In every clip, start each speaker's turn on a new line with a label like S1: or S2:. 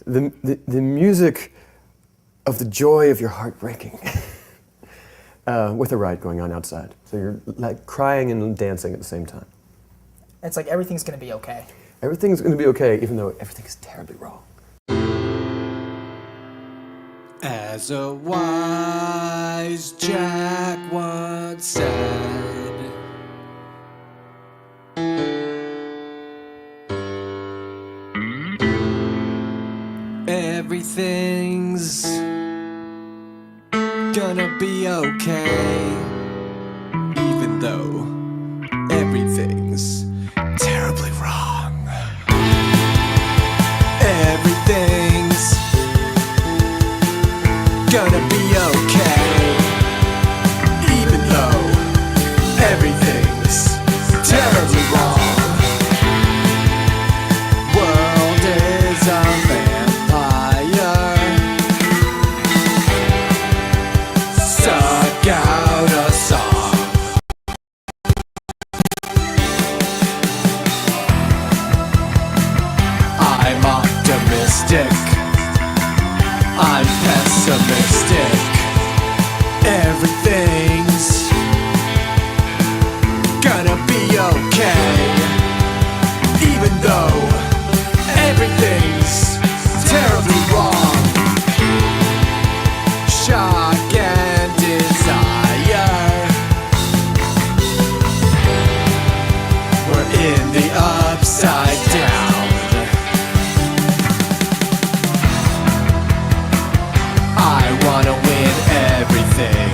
S1: the music of the joy of your heart breaking with a riot going on outside. So you're like crying and dancing at the same time.
S2: It's like everything's going to be okay.
S1: Everything's going to be okay, even though everything is terribly wrong.
S3: As a wise Jack once said, everything's gonna be okay, even though everything's terribly wrong. Everything's gonna be okay, even though everything's terribly wrong. World is a vampire, suck out a song. I'm optimistic, I'm pessimistic. Everything's gonna be okay, even though everything's terribly wrong. Shock and desire, we're in the upside down. I wanna win everything.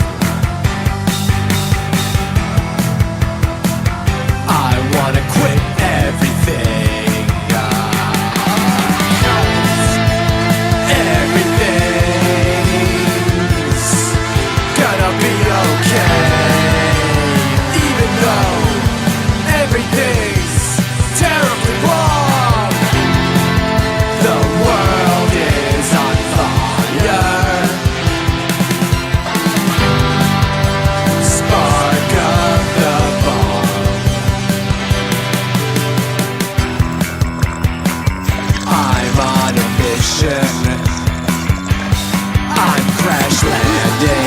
S3: I wanna quit everything. Everything's gonna be okay, even though everything's terribly wrong. The world is on fire. Spark up the bomb. I'm on a mission. I'm crash landing.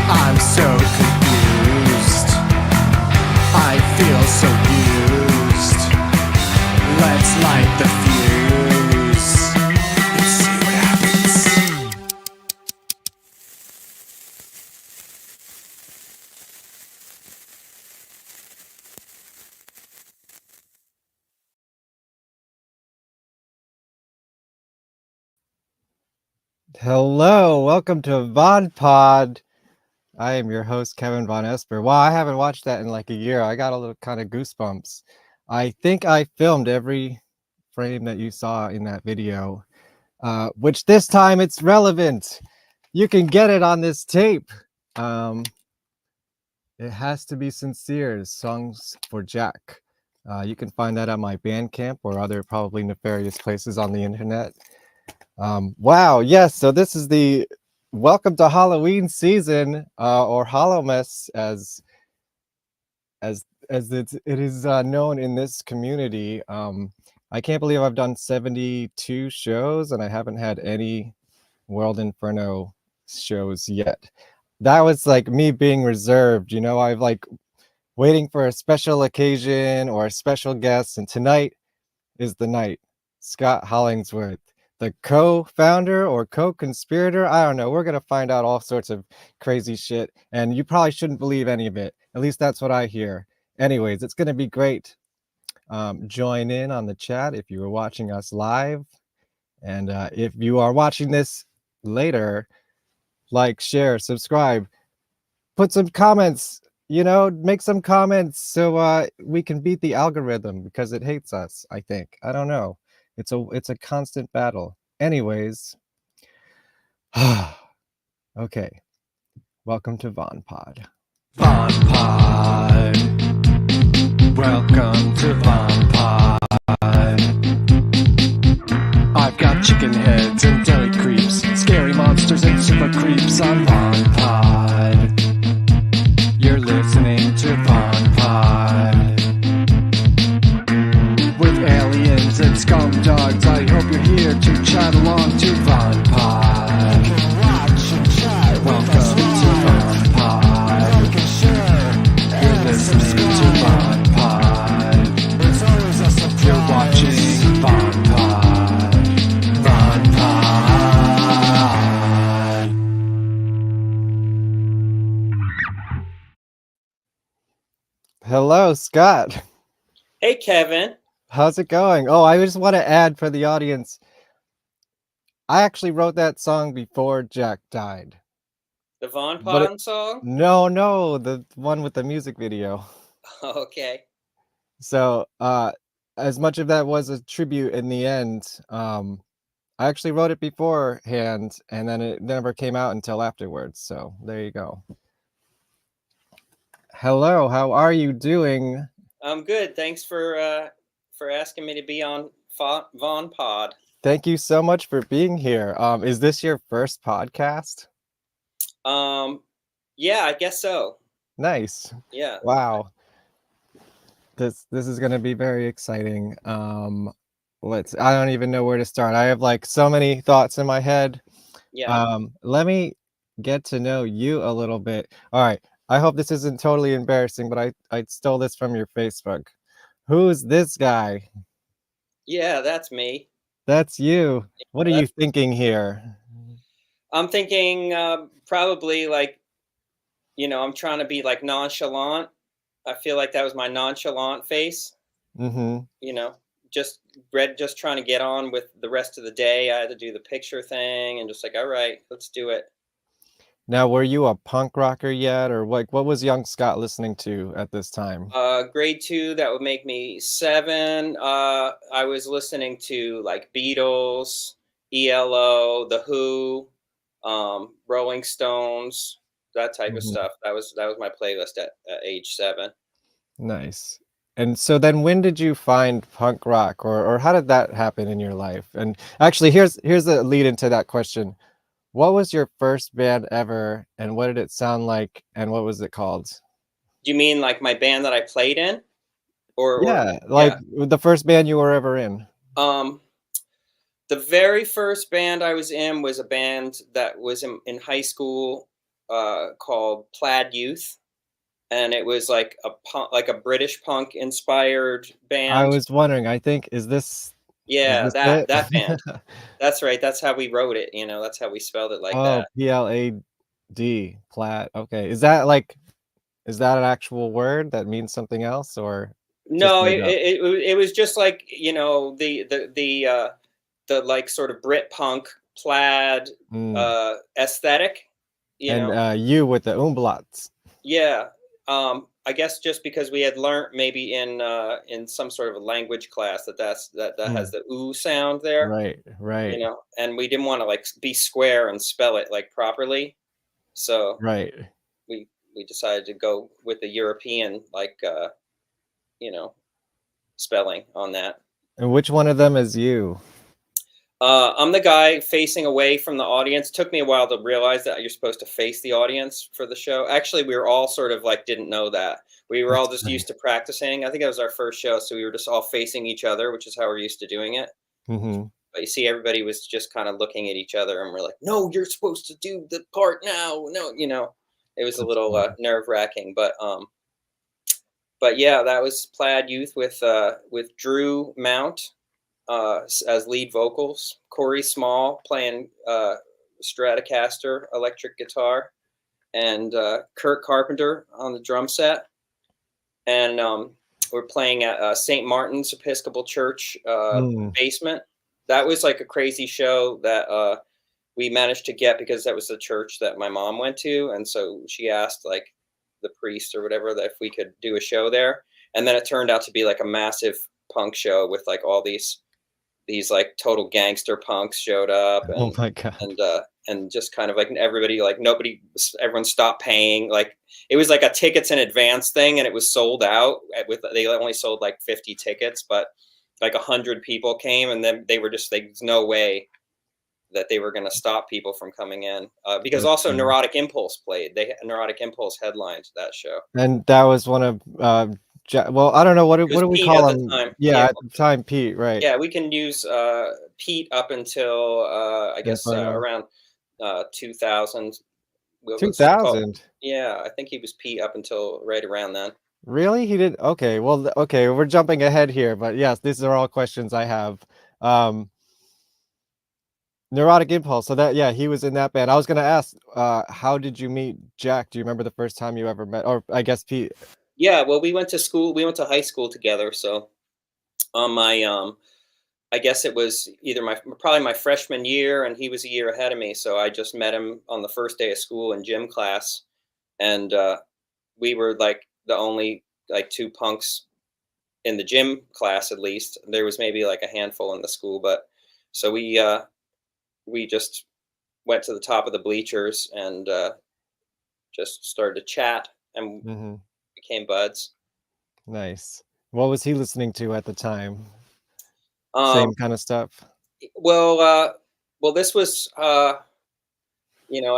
S3: I'm so confused. I feel so used. Let's light the fuse and see what happens.
S4: Hello, welcome to VonPod. I am your host, Kevin Vonesper. Wow, I haven't watched that in like a year. I got a little kind of goosebumps. I think I filmed every frame that you saw in that video, which this time it's relevant. You can get it on this tape. It has to be sincere. Songs for Jack. You can find that at my Bandcamp or other probably nefarious places on the internet. Wow, yes. So this is the welcome to Halloween season, or Hallowmas, as it is known in this community. I can't believe I've done 72 shows and I haven't had any World Inferno shows yet. That was like me being reserved, you know. I've like waiting for a special occasion or a special guest, and tonight is the night. Scott Hollingsworth, the co-founder or co-conspirator, I don't know. We're gonna find out all sorts of crazy shit, and you probably shouldn't believe any of it. At least that's what I hear. Anyways, it's gonna be great. Join in on the chat if you were watching us live, and if you are watching this later, like, share, subscribe, put some comments, you know, make some comments so we can beat the algorithm, because it hates us, I think. I don't know. It's a constant battle. Anyways, Okay. Welcome to VonPod.
S3: VonPod. Welcome to VonPod. I've got chicken heads and deli creeps, scary monsters and super creeps on VonPod. You're listening to VonPod. With aliens and scum dogs, I hope you're here to chat along to VonPod. Welcome to VonPod. You're listening to VonPod. You're watching VonPod. VonPod.
S4: Hello, Scott.
S5: Hey, Kevin.
S4: How's it going? Oh, I just want to add for the audience, I actually wrote that song before Jack died.
S5: The Von
S4: But it-
S5: Pond song?
S4: No, the one with the music video.
S5: Okay.
S4: So, as much of that was a tribute in the end, I actually wrote it beforehand, and then it never came out until afterwards. So there you go. Hello, how are you doing?
S5: I'm good. Thanks for asking me to be on Von Pod.
S4: Thank you so much for being here. Is this your first podcast?
S5: Yeah, I guess so.
S4: Nice.
S5: Yeah.
S4: Wow. This is gonna be very exciting. I don't even know where to start. I have like so many thoughts in my head.
S5: Yeah.
S4: Let me get to know you a little bit. All right. I hope this isn't totally embarrassing, but I stole this from your Facebook. Who's this guy?
S5: Yeah, that's me.
S4: That's you. What are you
S5: That's-
S4: thinking here?
S5: I'm thinking probably like, I'm trying to be like nonchalant. I feel like that was my nonchalant face.
S4: Mm-hmm.
S5: Just trying to get on with the rest of the day. I had to do the picture thing and just like, all right, let's do it.
S4: Now, were you a punk rocker yet, or like what was young Scott listening to at this time?
S5: Grade 2, that would make me 7. I was listening to like Beatles, ELO, The Who, Rolling Stones, that type of
S4: Mhm.
S5: stuff. That was my playlist at age 7.
S4: Nice. And so then when did you find punk rock, or how did that happen in your life? And actually, here's a lead into that question. What was your first band ever, and what did it sound like, and what was it called?
S5: Do you mean like my band that I played in,
S4: Yeah, like the first band you were ever in.
S5: Um, the very first band I was in was a band that was in high school called Plaid Youth. And it was like a British punk inspired band.
S4: I was wondering, I think, is this
S5: that
S4: it?
S5: band. That's right. That's how we wrote it. That's how we spelled it like
S4: Oh,
S5: that.
S4: PLAD, plaid. Okay, is that an actual word that means something else, or just
S5: No,
S4: made up?
S5: it was just like the like sort of Brit punk plaid aesthetic.
S4: And you with the umlauts.
S5: Yeah. I guess just because we had learned maybe in some sort of a language class that has the ooh sound there,
S4: Right,
S5: and we didn't want to like be square and spell it like properly, so
S4: right.
S5: we decided to go with the European like spelling on that.
S4: And which one of them is you?
S5: I'm the guy facing away from the audience. Took me a while to realize that you're supposed to face the audience for the show. Actually, we were all sort of like didn't know that. We were all just used to practicing. I think that was our first show, so we were just all facing each other, which is how we're used to doing it.
S4: Mm-hmm.
S5: But you see, everybody was just kind of looking at each other, and we're like, "No, you're supposed to do the part now." No, it was a little nerve-wracking, but yeah, that was Plaid Youth with Drew Mount as lead vocals, Corey Small playing Stratocaster electric guitar, and Kurt Carpenter on the drum set. And we're playing at St. Martin's Episcopal Church basement. That was like a crazy show that we managed to get because that was the church that my mom went to. And so she asked like the priest or whatever that if we could do a show there. And then it turned out to be like a massive punk show with like all these these like total gangster punks showed up,
S4: Oh my God.
S5: and just kind of like everybody, like everyone stopped paying. Like it was like a tickets in advance thing, and it was sold out. They only sold like 50 tickets, but like 100 people came, and then they were just like, there's no way that they were going to stop people from coming in, because
S4: That's
S5: also
S4: funny.
S5: Neurotic Impulse played. Neurotic Impulse headlined that show.
S4: And that was one of well, I don't know what
S5: It was
S4: do we
S5: Pete
S4: call
S5: at the
S4: him?
S5: time.
S4: Yeah,
S5: Yeah,
S4: at the time, Pete, right?
S5: yeah, we can use Pete up until I guess
S4: Inferno.
S5: around 2000. What was it called?
S4: 2000.
S5: Yeah, I think he was Pete up until right around then.
S4: Really? He did? Okay. Well, okay, we're jumping ahead here, but yes, these are all questions I have. Neurotic Impulse. So that, yeah, he was in that band. I was gonna ask, how did you meet Jack? Do you remember the first time you ever met? Or I guess Pete.
S5: Yeah, well, we went to school. We went to high school together. So on my I guess it was either probably my freshman year, and he was a year ahead of me. So I just met him on the first day of school in gym class, and we were like the only like two punks in the gym class. At least there was maybe like a handful in the school, but so we just went to the top of the bleachers and just started to chat and
S4: Mhm.
S5: became buds.
S4: Nice. What was he listening to at the time?
S5: Um,
S4: Same kind of stuff?
S5: well, this was I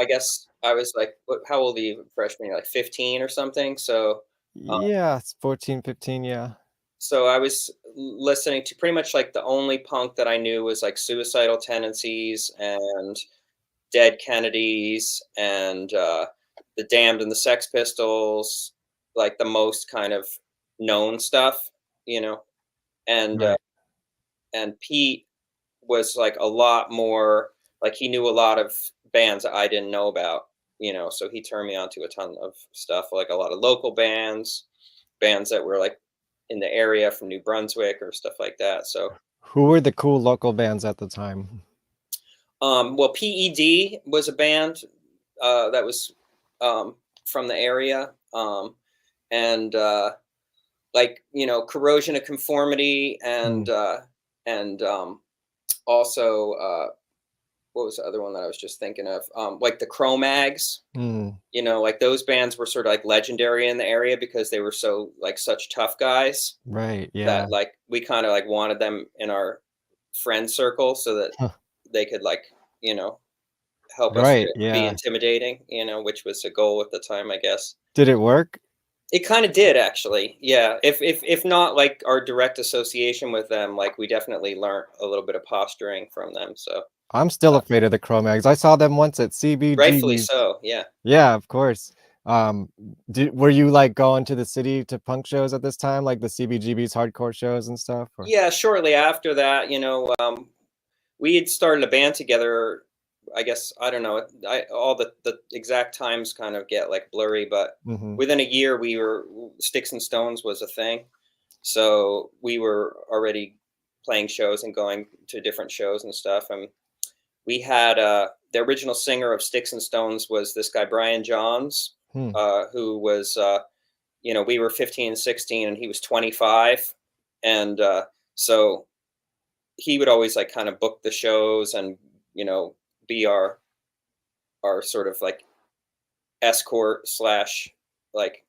S5: guess I was like, how old are you, freshman? You're like 15 or something. So
S4: Yeah, it's 14, 15, yeah.
S5: so I was listening to pretty much like the only punk that I knew was like Suicidal Tendencies and Dead Kennedys and the Damned and the Sex Pistols, like the most kind of known stuff, and
S4: Right.
S5: and Pete was like a lot more, like he knew a lot of bands that I didn't know about, so he turned me on to a ton of stuff, like a lot of local bands that were like in the area from New Brunswick or stuff like that. So
S4: Who were the cool local bands at the time?
S5: well, PED was a band that was from the area, and like Corrosion of Conformity, and also what was the other one that I was just thinking of? Like the Cro-Mags.
S4: Mm,
S5: Like those bands were sort of like legendary in the area because they were so like such tough guys
S4: right, yeah.
S5: that like we kind of like wanted them in our friend circle so that
S4: Huh.
S5: they could like help us
S4: Right,
S5: be
S4: yeah.
S5: intimidating, which was a goal at the time, I guess.
S4: Did it work?
S5: It kind of did, actually. Yeah. If not like our direct association with them, like we definitely learned a little bit of posturing from them. So
S4: I'm still afraid of the Cro-Mags. I saw them once at
S5: rightfully
S4: CBGB's.
S5: so. Yeah.
S4: Yeah, of course. Were you like going to the city to punk shows at this time, like the CBGB's hardcore shows and stuff? Or?
S5: Yeah. Shortly after that, we had started a band together. I guess I don't know. All the exact times kind of get like blurry, but
S4: Mhm.
S5: within a year, we were Sticks and Stones was a thing, so we were already playing shows and going to different shows and stuff. And we had the original singer of Sticks and Stones was this guy Brian Johns,
S4: Hmm.
S5: who was we were 15 and 16, and he was 25, and so he would always like kind of book the shows and be our sort of like escort slash like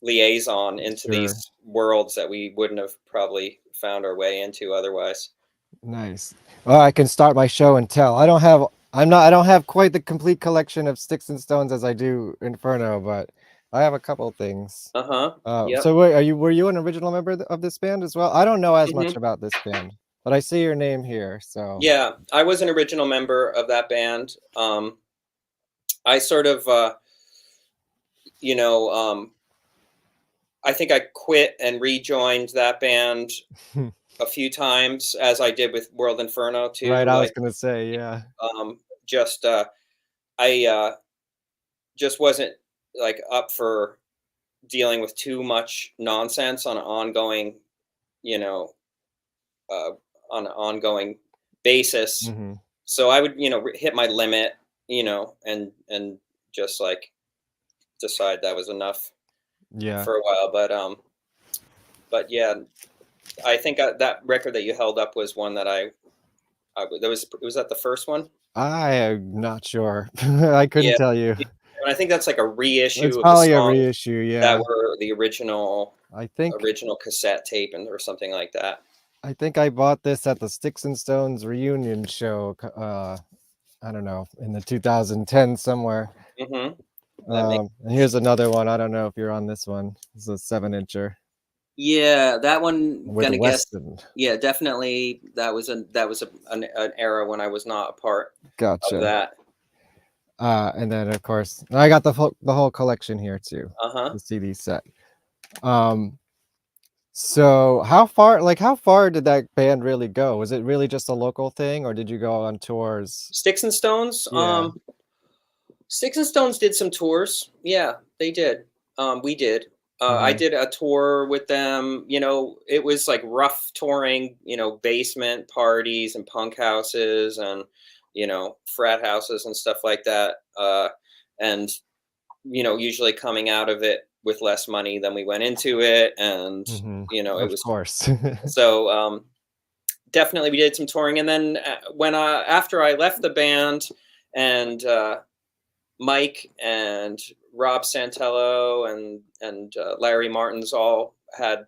S5: liaison into
S4: Sure.
S5: these worlds that we wouldn't have probably found our way into otherwise.
S4: Nice. Well, I can start my show and tell. I don't have quite the complete collection of Sticks and Stones as I do Inferno, but I have a couple things.
S5: Uh-huh. Yep.
S4: So were you an original member of this band as well? I don't know as much
S5: Mhm.
S4: about this band, but I see your name here, so.
S5: Yeah, I was an original member of that band. I sort of I think I quit and rejoined that band a few times, as I did with World Inferno too.
S4: Right, I was
S5: Like
S4: gonna say, yeah.
S5: just I just wasn't like up for dealing with too much nonsense on an ongoing, you know, on an ongoing basis.
S4: Mhm.
S5: So I would, hit my limit, and just like decide that was enough
S4: Yeah.
S5: for a while. But yeah, I think that record that you held up was one that was that the first one?
S4: I am not sure. I couldn't
S5: Yeah.
S4: tell you.
S5: And I think that's like a
S4: It's
S5: reissue of the
S4: probably a
S5: songs
S4: reissue,
S5: that
S4: yeah.
S5: were the original
S4: I think
S5: cassette tape or something like that.
S4: I bought this at the Sticks and Stones reunion show. I don't know, in the 2010 somewhere.
S5: Mm-hmm.
S4: And here's another one. I don't know if you're on this one. It's a 7-incher
S5: Yeah, that one.
S4: with
S5: Gonna guess.
S4: Weston.
S5: Yeah, definitely. That was an era when I was not a part of
S4: Gotcha.
S5: that.
S4: And then of course I got the whole collection here too.
S5: Uh-huh.
S4: The CD set. So how far did that band really go? Was it really just a local thing, or did you go on tours?
S5: Sticks and Stones.
S4: Yeah.
S5: Sticks and Stones did some tours. Yeah, they did. We did. I did a tour with them. You know, it was like rough touring. You know, basement parties and punk houses and frat houses and stuff like that. And usually coming out of it with less money than we went into it, and it was
S4: Of course.
S5: so. Definitely, we did some touring, and then after I left the band, and Mike and Rob Santello and Larry Martins all had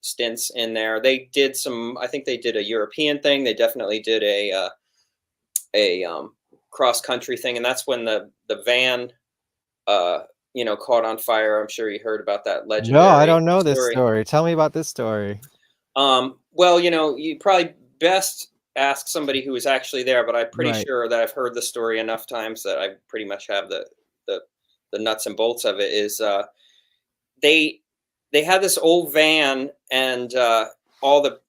S5: stints in there. They did some. I think they did a European thing. They definitely did a cross country thing, and that's when the van caught on fire. I'm sure you heard about that legendary.
S4: No, I don't know this story. Tell me about this story.
S5: Well, you probably best ask somebody who was actually there, but I'm pretty sure that I've heard the story enough times that I pretty much have the nuts and bolts of it. Is they had this old van, and all the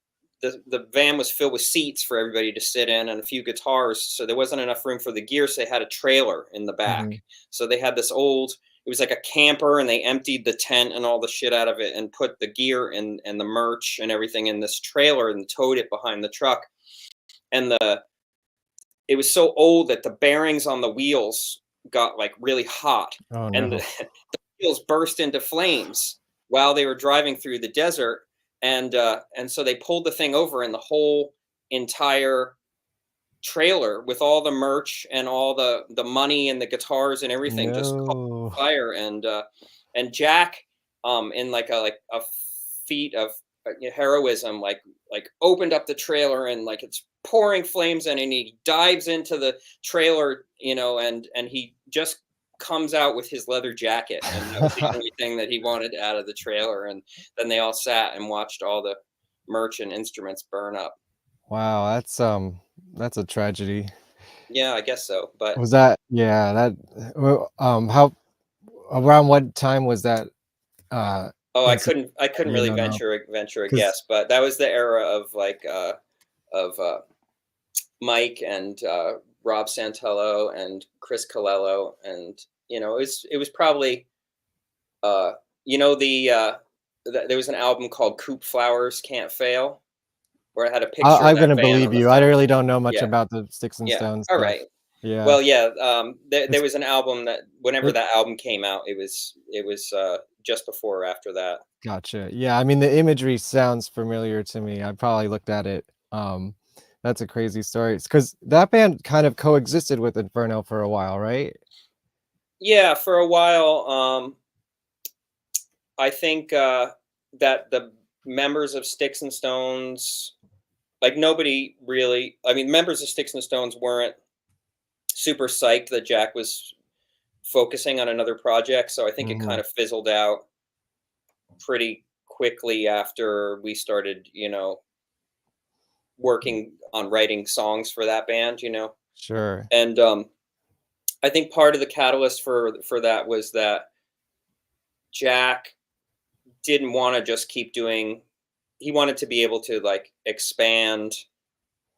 S5: van was filled with seats for everybody to sit in and a few guitars, so there wasn't enough room for the gear, so they had a trailer in the back. So they had this old, it was like a camper, and they emptied the tent and all the shit out of it and put the gear and the merch and everything in this trailer and towed it behind the truck. And it was so old that the bearings on the wheels got like really hot.
S4: Oh, no.
S5: And the wheels burst into flames while they were driving through the desert. And so they pulled the thing over, and the whole entire trailer with all the merch and all the money and the guitars and everything just caught fire. And Jack, in like a feat of heroism, like opened up the trailer, and like it's pouring flames in, and he dives into the trailer, and he just comes out with his leather jacket, and that was the only thing that he wanted out of the trailer. And then they all sat and watched all the merch and instruments burn up.
S4: Wow, that's a tragedy.
S5: Yeah, I guess so. But
S4: was that how around what time was that?
S5: I couldn't really venture a guess, but that was the era of Mike and Rob Santello and Chris Colello, and it was probably there was an album called Coop Flowers Can't Fail, where I had a picture.
S4: I'm gonna believe you. I really don't know much about the Sticks and Stones.
S5: All right.
S4: Yeah.
S5: Well, yeah. There was an album that whenever that album came out, it was just before or after that.
S4: Gotcha. Yeah, I mean the imagery sounds familiar to me. I probably looked at it. That's a crazy story, because that band kind of coexisted with Inferno for a while, right?
S5: Yeah, for a while. I think that the members of Sticks and Stones, like nobody really, I mean, members of Sticks and Stones weren't super psyched that Jack was focusing on another project. So I think it kind of fizzled out pretty quickly after we started, working on writing songs for that band,
S4: Sure.
S5: And I think part of the catalyst for that was that Jack didn't want to just keep doing, he wanted to be able to like expand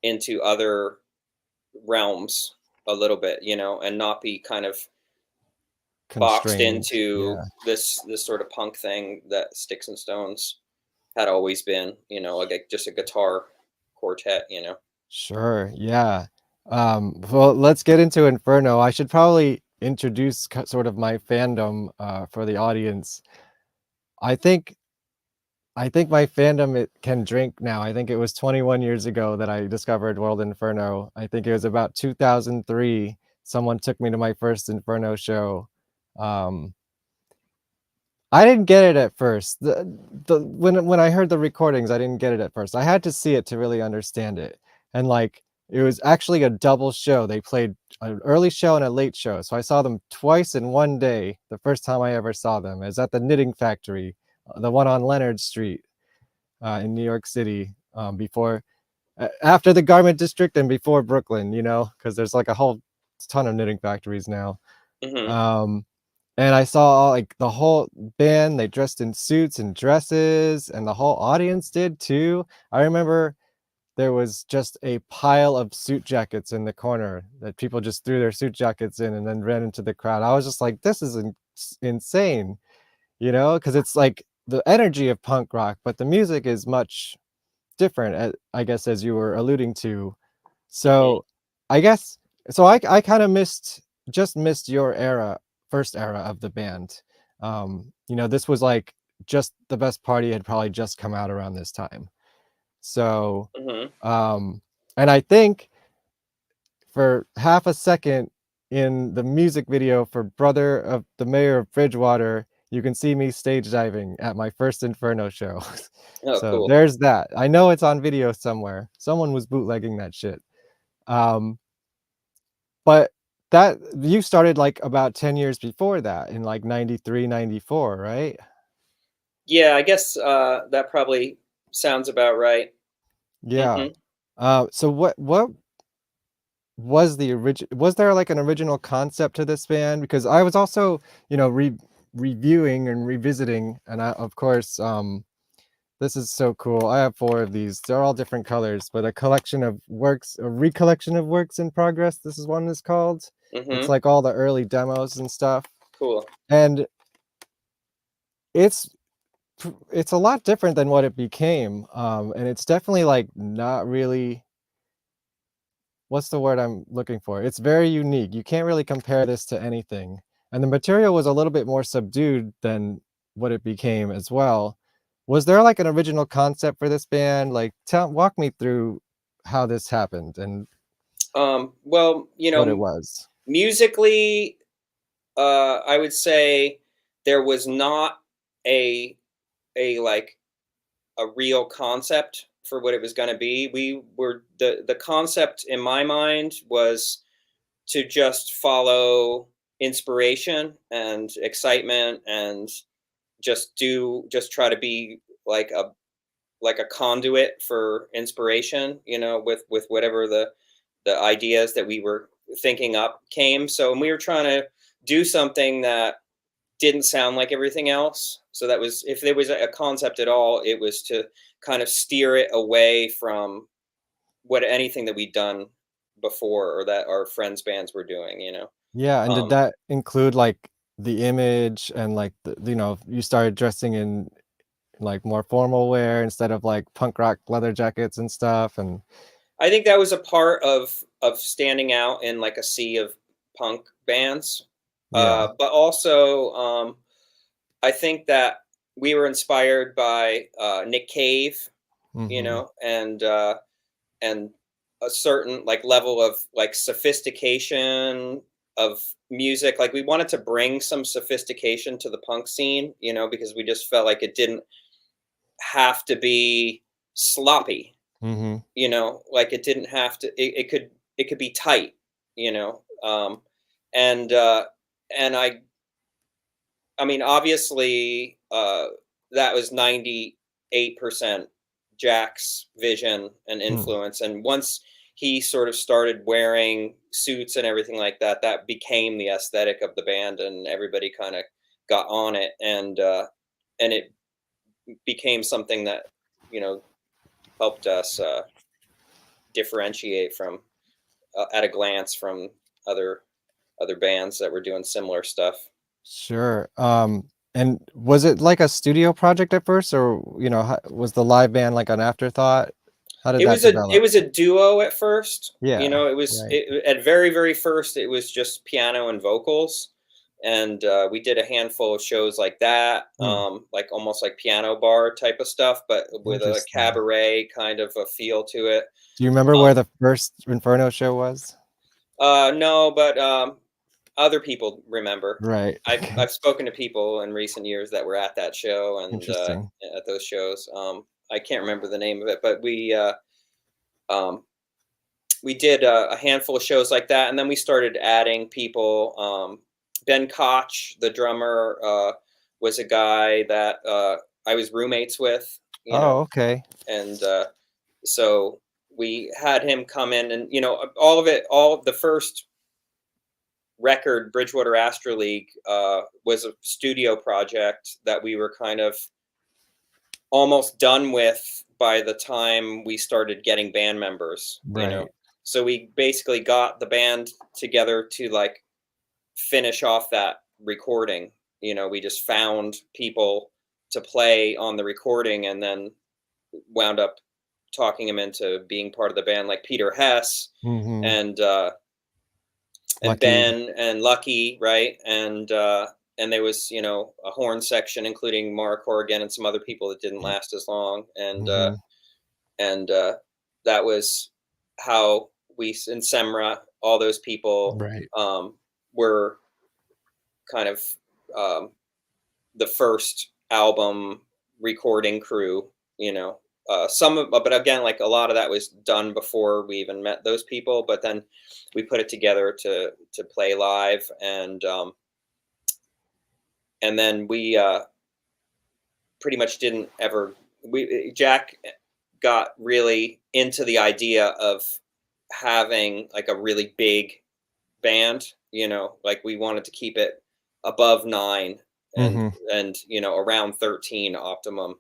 S5: into other realms a little bit, and not be kind of boxed into this sort of punk thing that Sticks and Stones had always been, like just a guitar quartet,
S4: Sure. Yeah. Well, let's get into Inferno. I should probably introduce sort of my fandom for the audience. I think I think my fandom it can drink now. I think it was 21 years ago that I discovered World Inferno. I think it was about 2003. Someone took me to my first Inferno show. Um, I didn't get it at first. When I heard the recordings, I didn't get it at first. I had to see it to really understand it. And like it was actually a double show. They played an early show and a late show. So I saw them twice in one day. The first time I ever saw them is at the Knitting Factory, the one on Leonard Street in New York City, before after the Garment District and before Brooklyn, you know, because there's like a whole ton of knitting factories now.
S5: Hmm.
S4: And I saw like the whole band, they dressed in suits and dresses, and the whole audience did too. I remember there was just a pile of suit jackets in the corner that people just threw their suit jackets in and then ran into the crowd. I was just like, this is insane, you know, because it's like the energy of punk rock, but the music is much different, I guess, as you were alluding to. So I guess, so I kind of missed your first era of the band. You know, this was like just The Best Party had probably just come out around this time. So,
S5: Hmm.
S4: and I think for half a second in the music video for Brother of the Mayor of Bridgewater, you can see me stage diving at my first Inferno show.
S5: Oh,
S4: So
S5: cool.
S4: there's that. I know it's on video somewhere. Someone was bootlegging that shit. But that you started like about 10 years before that in like 93, 94, right?
S5: Yeah, I guess that probably sounds about right.
S4: Yeah.
S5: Hmm.
S4: So what was the was there like an original concept to this band? Because I was also, you know, reviewing and revisiting, and of course, this is so cool. I have 4 of these. They're all different colors, but a collection of works, a recollection of works in progress. This is one is called. It's
S5: Hmm.
S4: like all the early demos and stuff,
S5: Cool.
S4: and it's it's a lot different than what it became, and it's definitely like not really, what's the word I'm looking for? It's very unique. You can't really compare this to anything. And the material was a little bit more subdued than what it became as well. Was there like an original concept for this band? Like walk me through how this happened and
S5: Well,
S4: what it was.
S5: musically, I would say there was not a like a real concept for what it was going to be. We were the concept in my mind was to just follow inspiration and excitement and just try to be like a conduit for inspiration, with whatever the ideas that we were thinking up came. So, and we were trying to do something that didn't sound like everything else. So that was, if there was a concept at all, it was to kind of steer it away from anything that we'd done before or that our friends' bands were doing.
S4: Yeah, and did
S5: Um,
S4: that include like the image and like you know, you started dressing in like more formal wear instead of like punk rock leather jackets and stuff and
S5: I think that was a part of standing out in like a sea of punk bands.
S4: yeah.
S5: But also, I think that we were inspired by Nick Cave,
S4: Mm-hmm.
S5: and a certain like level of like sophistication of music. Like we wanted to bring some sophistication to the punk scene, because we just felt like it didn't have to be sloppy,
S4: Mm-hmm.
S5: like it didn't have to, it could be tight, you know. And uh and i i mean, obviously, that was 98% Jack's vision and
S4: Hmm.
S5: influence, and once he sort of started wearing suits and everything like that, that became the aesthetic of the band, and everybody kind of got on it, and it became something that, you know helped us differentiate from at a glance from other bands that were doing similar stuff.
S4: Sure. And was it like a studio project at first, or you know, was the live band like an afterthought? How did
S5: It
S4: that
S5: was it
S4: develop?
S5: was a duo at first.
S4: Yeah.
S5: It was
S4: Right.
S5: at very first it was just piano and vocals, and we did a handful of shows like that,
S4: Hmm.
S5: like almost like piano bar type of stuff, but with a
S4: Interesting.
S5: cabaret kind of a feel to it.
S4: Do you remember
S5: Um,
S4: where the first Inferno show was?
S5: no, but other people remember.
S4: Right.
S5: I've spoken to people in recent years that were at that show and
S4: Interesting.
S5: at those shows. I can't remember the name of it, but um, we did a handful of shows like that, and then we started adding people. Ben Koch, the drummer, was a guy that I was roommates with, you
S4: Oh,
S5: know,
S4: okay.
S5: and so we had him come in, and all of it, all of the first record, Bridgewater Astro League, was a studio project that we were kind of almost done with by the time we started getting band members.
S4: Right.
S5: So we basically got the band together to like finish off that recording. We just found people to play on the recording and then wound up talking him into being part of the band, like Peter Hess
S4: Hmm.
S5: and
S4: Lucky.
S5: Ben and Lucky, right? And there was, a horn section including Mark Horrigan and some other people that didn't last as long.
S4: Hmm.
S5: And that was how we in Semra, all those people
S4: Right.
S5: were kind of the first album recording crew, but again, like a lot of that was done before we even met those people, but then we put it together to play live. And then we pretty much didn't ever, Jack got really into the idea of having like a really big band, like we wanted to keep it above 9 and
S4: Hmm.
S5: around 13 optimum,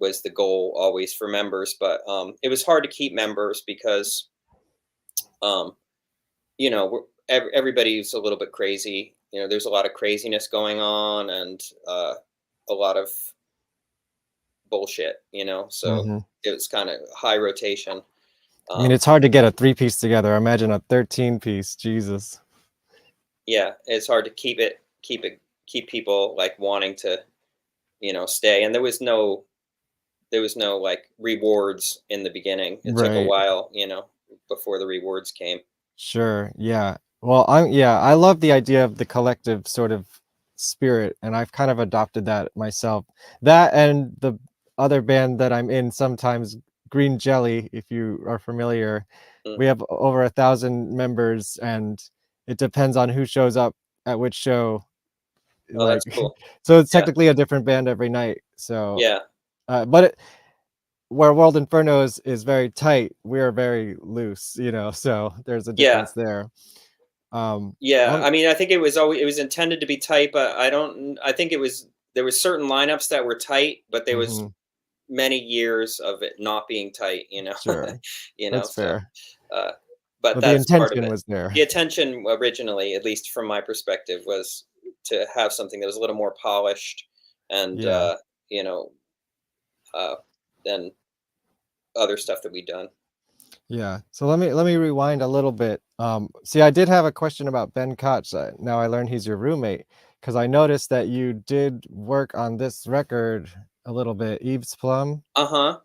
S5: was the goal always for members. But it was hard to keep members because um everybody's a little bit crazy. There's a lot of craziness going on, and a lot of bullshit, so
S4: Hmm.
S5: it was kind of high rotation.
S4: I mean,
S5: um
S4: it's hard to get a 3-piece together. Imagine a 13-piece. Jesus.
S5: yeah, it's hard to keep people like wanting to stay. And there was no like rewards in the beginning. It took a
S4: Right.
S5: while, before the rewards came.
S4: Sure. Yeah. Well, I love the idea of the collective sort of spirit, and I've kind of adopted that myself. That and the other band that I'm in sometimes, Green Jelly, if you are familiar.
S5: Mm.
S4: We have over 1,000 members, and it depends on who shows up at which show.
S5: Oh,
S4: Like,
S5: that's cool.
S4: so it's
S5: Yeah,
S4: technically a different band every night. So,
S5: yeah,
S4: but where World Inferno is very tight, we're very loose, so there's a
S5: yeah,
S4: difference there.
S5: yeah.
S4: One,
S5: I mean, I think it was intended to be tight, but I think there was certain lineups that were tight, but there was
S4: mhm,
S5: many years of it not being tight,
S4: sure, that's
S5: so
S4: fair.
S5: uh but
S4: But the
S5: that's part of
S4: intention
S5: it.
S4: was there.
S5: The attention originally, at least from my perspective, was to have something that was a little more polished and
S4: Yeah,
S5: you know uh than other stuff that we've done.
S4: yeah. So let me rewind a little bit. See, I did have a question about Ben Koch. Now I learned he's your roommate because I noticed that you did work on this record a little bit, Eve's Plum,
S5: Uh-huh.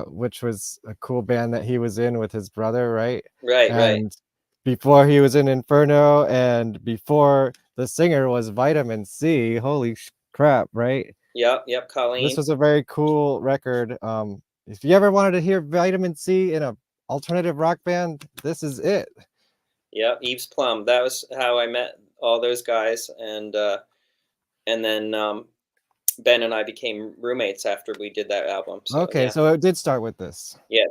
S4: which was a cool band that he was in with his brother, right?
S5: Right, right.
S4: And before he was in Inferno, and before the singer was Vitamin C. Holy crap, right?
S5: Yep, yep,
S4: This
S5: Colleen.
S4: was a very cool record. If you ever wanted to hear Vitamin C in a alternative rock band, this is it.
S5: Yep, Eve's Plum. That was how I met all those guys. And then Ben and I became roommates after we did that album. So
S4: Okay,
S5: yeah.
S4: so it did start with this.
S5: Yeah.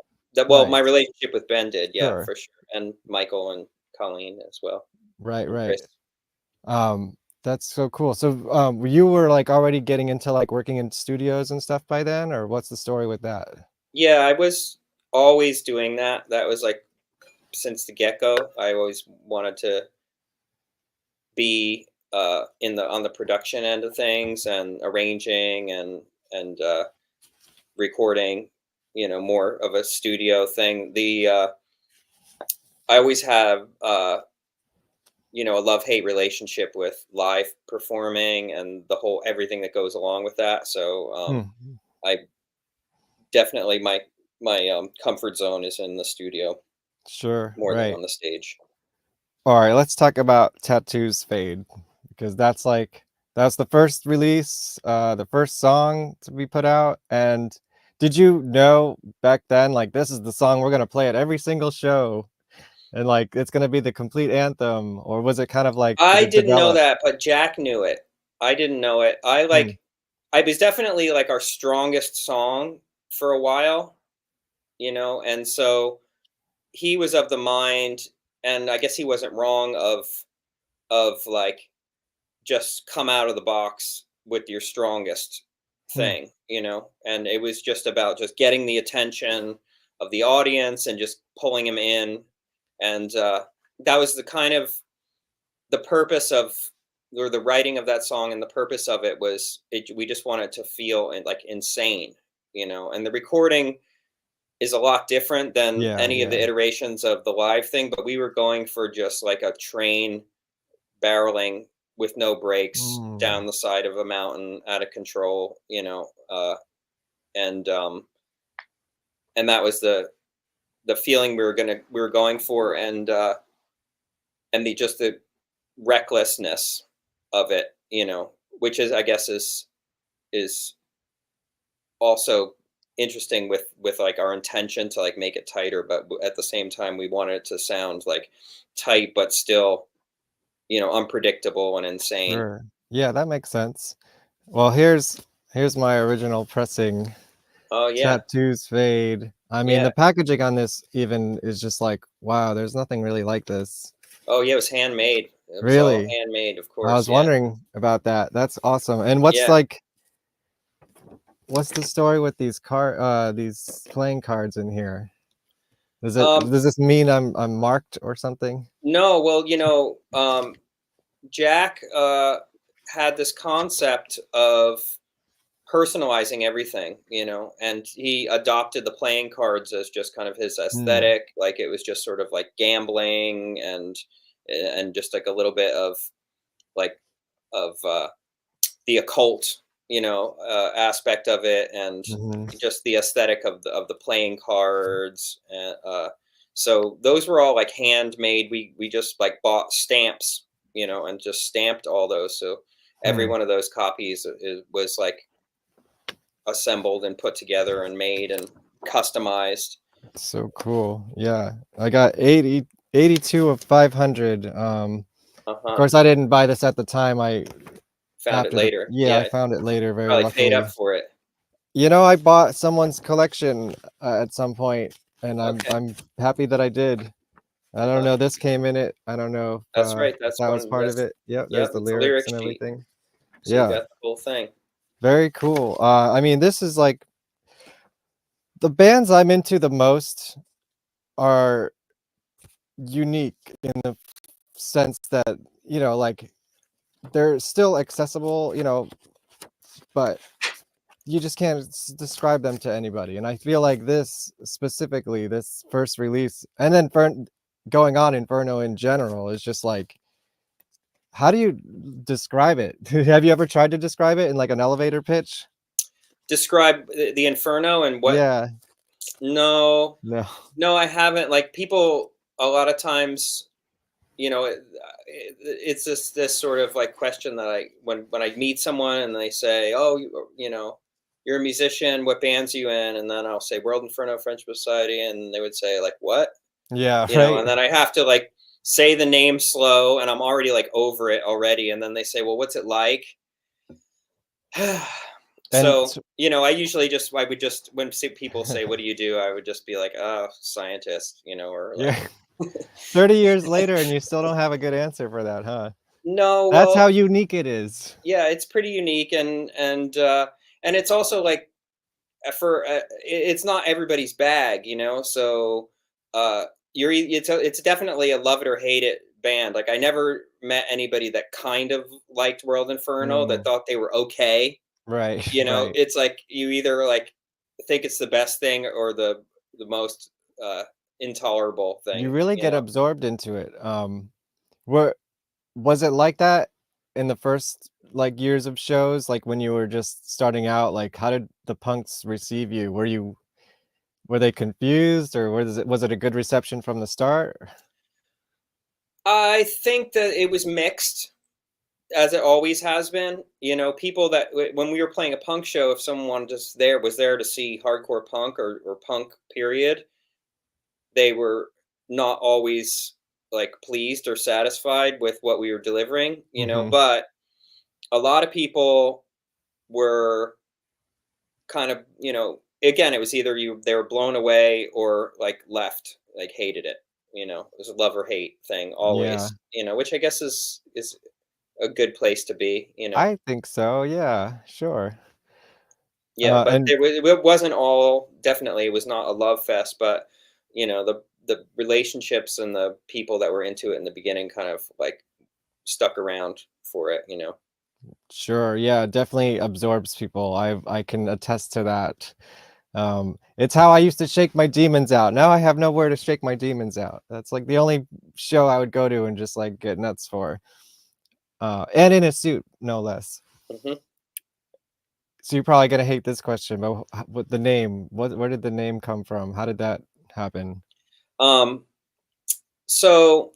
S5: Well, my
S4: Nice.
S5: relationship with Ben did, yeah,
S4: Sure.
S5: for sure. And Michael and Colleen as well.
S4: Right,
S5: And
S4: right.
S5: Chris.
S4: Um, that's so cool. So, you were like already getting into like working in studios and stuff by then, or what's the story with that?
S5: Yeah, I was always doing that. That was like since the get-go. I always wanted to be on the production end of things and arranging and recording, more of a studio thing. I always have you know, a love-hate relationship with live performing and the whole everything that goes along with that. So
S4: Hmm.
S5: I definitely my comfort zone is in the studio
S4: Sure,
S5: more than
S4: right.
S5: on the stage.
S4: All right, let's talk about Tattoos Fade, because that's the first release, the first song to be put out. And did you know back then, like, this is the song we're gonna play at every single show, and like it's gonna be the complete anthem, or was it kind of like, did
S5: I
S4: it
S5: didn't know
S4: develop?
S5: that, but Jack knew it. I didn't know it.
S4: Hmm.
S5: I was definitely like our strongest song for a while, you know, and so he was of the mind, and I guess he wasn't wrong of like just come out of the box with your strongest
S4: Hmm.
S5: thing, you know, and it was just about just getting the attention of the audience and just pulling him in, and that was the kind of the purpose of or the writing of that song, and the purpose of it was we just wanted to feel like insane, you know, and the recording is a lot different than
S4: Yeah,
S5: any of
S4: yeah.
S5: the iterations of the live thing, but we were going for just like a train barreling with no brakes
S4: Mm.
S5: down the side of a mountain out of control, you know, and and that was the feeling we were going for, and the just the recklessness of it, you know, which is I guess is also interesting with like our intention to like make it tighter, but at the same time we wanted it to sound like tight but still, you know, unpredictable and insane.
S4: Sure. Yeah, that makes sense. Well, here's my original pressing,
S5: Oh yeah.
S4: Tattoos Fade. I mean,
S5: Yeah.
S4: the packaging on this even is just like, wow, there's nothing really like this.
S5: Oh yeah, it was handmade. It was all
S4: Really?
S5: handmade, of
S4: I
S5: course.
S4: was
S5: Yeah.
S4: wondering about that. That's awesome. And
S5: Yeah.
S4: what's the story with these playing cards in here?
S5: Um,
S4: Does this mean I'm marked or something?
S5: no, well, you know, Jack had this concept of personalizing everything, you know, and he adopted the playing cards as just kind of his
S4: Hmm.
S5: aesthetic. Like it was just sort of like gambling and just like a little bit of like of the occult, you know, aspect of it, and
S4: Hmm.
S5: just the aesthetic of the playing cards. And so those were all like handmade. We just like bought stamps, you know, and just stamped all those. So every
S4: Hmm.
S5: one of those copies was like assembled and put together and made and customized.
S4: So cool. Yeah. I got 82 of 500.
S5: Uh
S4: Of
S5: huh.
S4: course, I didn't buy this at the time.
S5: Found it later.
S4: Yeah, I
S5: Yeah,
S4: found it later, very
S5: probably paid up
S4: luckily.
S5: for it.
S4: You know, I bought someone's collection at some point, and
S5: Okay.
S4: I'm happy that I did. I
S5: Uh
S4: don't
S5: huh.
S4: know, this came in it. I don't know
S5: That's right.
S4: if
S5: That's
S4: that was
S5: one.
S4: part of
S5: That's
S4: it. Yep, there's
S5: Yep.
S4: the
S5: It's a lyric
S4: lyrics and
S5: sheet.
S4: everything.
S5: So you
S4: Yeah,
S5: got the whole thing.
S4: very cool. I mean, this is like the bands I'm into the most are unique in the sense that, like they're still accessible, but you just can't describe them to anybody. And I feel like this specifically, this first release, and then going on Inferno in general, is just like, how do you describe it? Have you ever tried to describe it in like an elevator pitch?
S5: Describe the Inferno and what?
S4: Yeah,
S5: No,
S4: no.
S5: no, I haven't. Like people, a lot of times, you know, it's this sort of like question that when I meet someone and they say, "Oh, you know, you're a musician. What bands are you in?" And then I'll say, "World Inferno, French Society," and they would say, "Like what?"
S4: Yeah,
S5: You know,
S4: right.
S5: and then I have to like say the name slow, and I'm already like over it already. And then they say, "Well, what's it like?"
S4: And
S5: So, you know, I would just when people say, "What do you do?" I would just be like, "Oh, scientist," you know, or
S4: yeah,
S5: like
S4: 30 years later, and you still don't have a good answer for that, huh?
S5: no,
S4: That's how
S5: well,
S4: unique it is.
S5: yeah, it's pretty unique, and it's also like it's not everybody's bag, you know. So it's definitely a love it or hate it band. Like I never met anybody that kind of liked World Inferno that
S4: Mm,
S5: thought they were okay.
S4: right,
S5: You know,
S4: right.
S5: it's like you either like think it's the best thing or the most intolerable
S4: You
S5: thing.
S4: really
S5: You
S4: get
S5: know.
S4: absorbed into it. Where was it like that in the first like years of shows, like when you were just starting out? Like, how did the punks receive you? Were they confused, or was it a good reception from the start?
S5: I think that it was mixed, as it always has been. You know, people that when we were playing a punk show, if someone just was there to see hardcore punk or punk period, they were not always like pleased or satisfied with what we were delivering. You know,
S4: Hmm.
S5: but a lot of people were kind of, again, it was either they were blown away or like left, like hated it. You know, it was a love or hate thing
S4: Yeah,
S5: always. You know, which I guess is a good place to be. You know,
S4: I think so. Yeah, sure.
S5: yeah, but
S4: And
S5: it wasn't all. Definitely, it was not a love fest. But the relationships and the people that were into it in the beginning kind of like stuck around for it. You know.
S4: sure, yeah, definitely absorbs people. I can attest to that. It's how I used to shake my demons out. Now I have nowhere to shake my demons out. That's like the only show I would go to and just like get nuts for. And in a suit, no less.
S5: hmm
S4: So you're probably gonna hate this question, but what the name? Where did the name come from? How did that happen?
S5: Um. So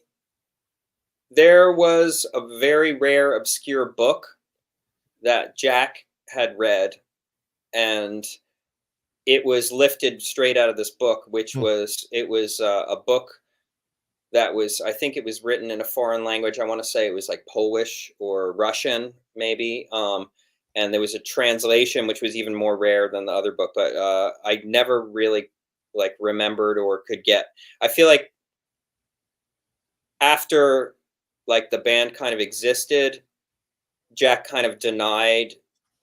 S5: there was a very rare, obscure book that Jack had read, and it was lifted straight out of this book, which
S4: Hmm.
S5: was it was a book that was, I think it was written in a foreign language. I want to say it was like Polish or Russian, maybe. And there was a translation which was even more rare than the other book, but I never really like remembered or could get. I feel like after like the band kind of existed, Jack kind of denied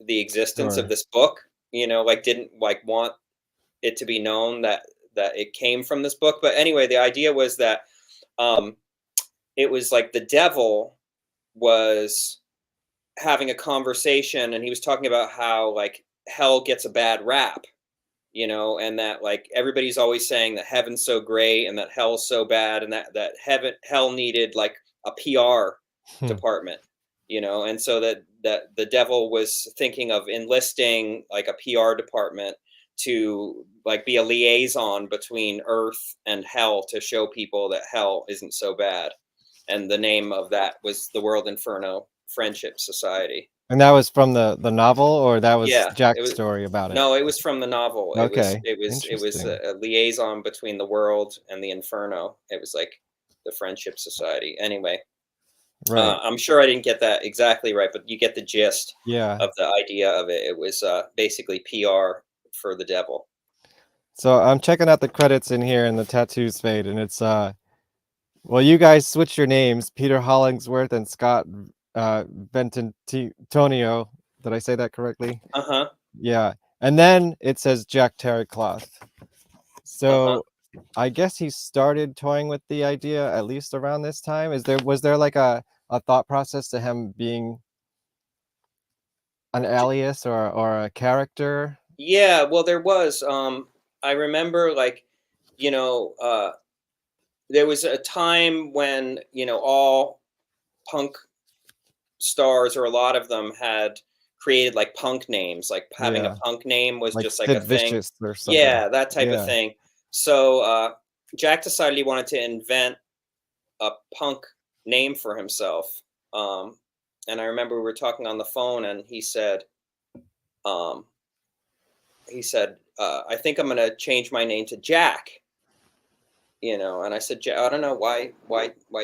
S5: the existence of
S4: Sure.
S5: this book. You know, like didn't like want it to be known that it came from this book. But anyway, the idea was that um, it was like the devil was having a conversation, and he was talking about how like hell gets a bad rap, and that like everybody's always saying that heaven's so great and that hell's so bad, and that hell needed like a PR
S4: Hmm.
S5: department, and so that the devil was thinking of enlisting like a PR department to like be a liaison between earth and hell to show people that hell isn't so bad. And the name of that was the World Inferno Friendship Society.
S4: And that was from the novel, or that was
S5: Yeah, it
S4: Jack's
S5: was.
S4: story about it?
S5: No, it was from the novel. It was
S4: Okay,
S5: it was it was
S4: interesting.
S5: a liaison between the world and the Inferno. It was like the Friendship Society. Anyway,
S4: Right.
S5: I'm sure I didn't get that exactly right, but you get the gist
S4: Yeah.
S5: of the idea of it. It was basically PR for the devil.
S4: So I'm checking out the credits in here and the tattoos fade, and it's well, you guys switched your names, Peter Hollingsworth and Scott Ventantonio. Did I say that correctly?
S5: Uh huh.
S4: Yeah. And then it says Jack Terrycloth.
S5: Uh huh.
S4: So I guess he started toying with the idea at least around this time. Was there like a thought process to him being an alias or a character?
S5: Yeah. Well, there was. I remember like, you know, uh, there was a time when all punk stars, or a lot of them, had created like punk names, like having a
S4: Yeah.
S5: punk name was
S4: Like
S5: just like a
S4: Sid
S5: thing.
S4: Vicious or something.
S5: Yeah, that type of
S4: Yeah.
S5: thing. So Jack decided he wanted to invent a punk name for himself. And I remember we were talking on the phone, and um, I think I'm going to change my name to Jack. And I said, I don't know why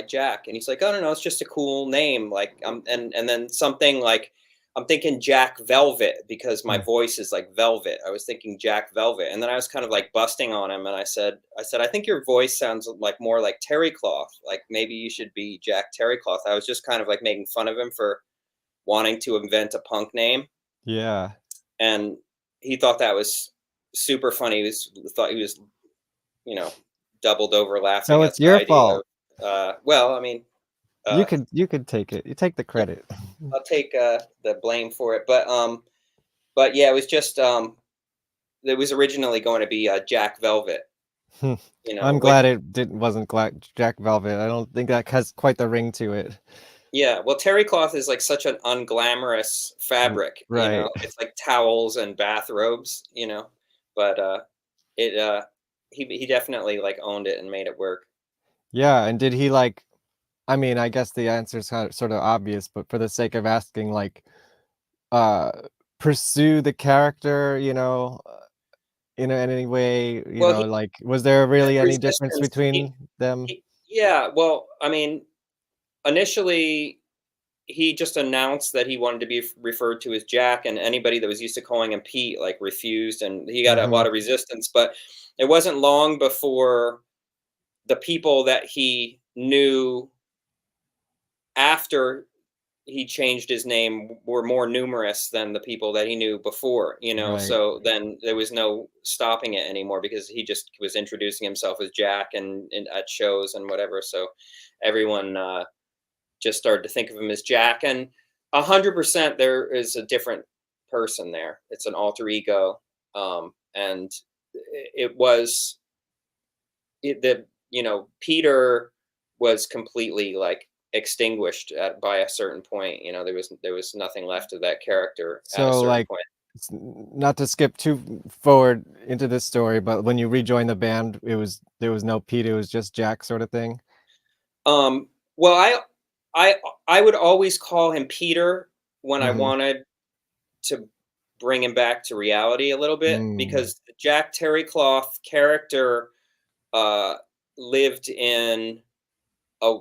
S5: Jack. And he's like, I don't know, it's just a cool name. Like, and then something like, I'm thinking Jack Velvet because my
S4: Hmm.
S5: voice is like velvet. I was thinking Jack Velvet, and then I was kind of like busting on him, and I think your voice sounds like more like Terry Cloth. Like maybe you should be Jack Terry Cloth. I was just kind of like making fun of him for wanting to invent a punk name,
S4: Yeah.
S5: and he thought that was super funny. Thought he was, you know, doubled over
S4: So
S5: laughing at
S4: it's
S5: the
S4: your
S5: idea
S4: fault.
S5: of, well, I mean, uh,
S4: You could take it. You take the
S5: yeah,
S4: credit.
S5: I'll take the blame for it. But yeah, it was just, it was originally going to be Jack Velvet,
S4: I'm
S5: which,
S4: glad it didn't wasn't Jack Velvet. I don't think that has quite the ring to it.
S5: Yeah, well, terry cloth is like such an unglamorous fabric, you
S4: Right.
S5: know. It's like towels and bathrobes, you know. But it he definitely like owned it and made it work.
S4: Yeah, and did he like I mean, I guess the answer is kind of sort of obvious, but for the sake of asking, like, uh, pursue the character, in any way,
S5: Well, he
S4: like, was there
S5: had
S4: really any difference
S5: resistance.
S4: between them?
S5: Yeah, well, I mean, initially he just announced that he wanted to be referred to as Jack, and anybody that was used to calling him Pete like refused, and he got a
S4: Mhm.
S5: lot of resistance. But it wasn't long before the people that he knew after he changed his name were more numerous than the people that he knew before, you know.
S4: Right.
S5: So then there was no stopping it anymore because he just was introducing himself as Jack and at shows and whatever. So everyone just started to think of him as Jack, and 100% there is a different person there. It's an alter ego, and it was that Peter was completely like extinguished by a certain point. You know, there was nothing left of that character at a
S4: So,
S5: certain
S4: like,
S5: point.
S4: not to skip too forward into this story, but when you rejoined the band, there was no Pete, it was just Jack sort of thing?
S5: Um, well, I I would always call him Peter when I
S4: Mhm.
S5: wanted to bring him back to reality a little bit,
S4: Mm.
S5: because the Jack Terrycloth character uh, lived in a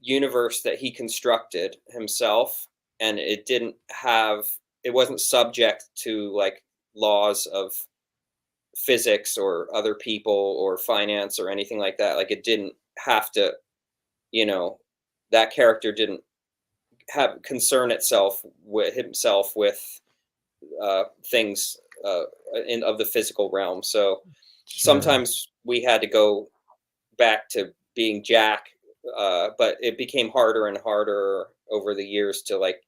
S5: universe that he constructed himself, and it wasn't subject to like laws of physics or other people or finance or anything like that. Like, it didn't have to, you know, that character didn't have concern itself with himself with things in of the physical realm. So
S4: Sure.
S5: sometimes we had to go back to being Jack, but it became harder and harder over the years to like,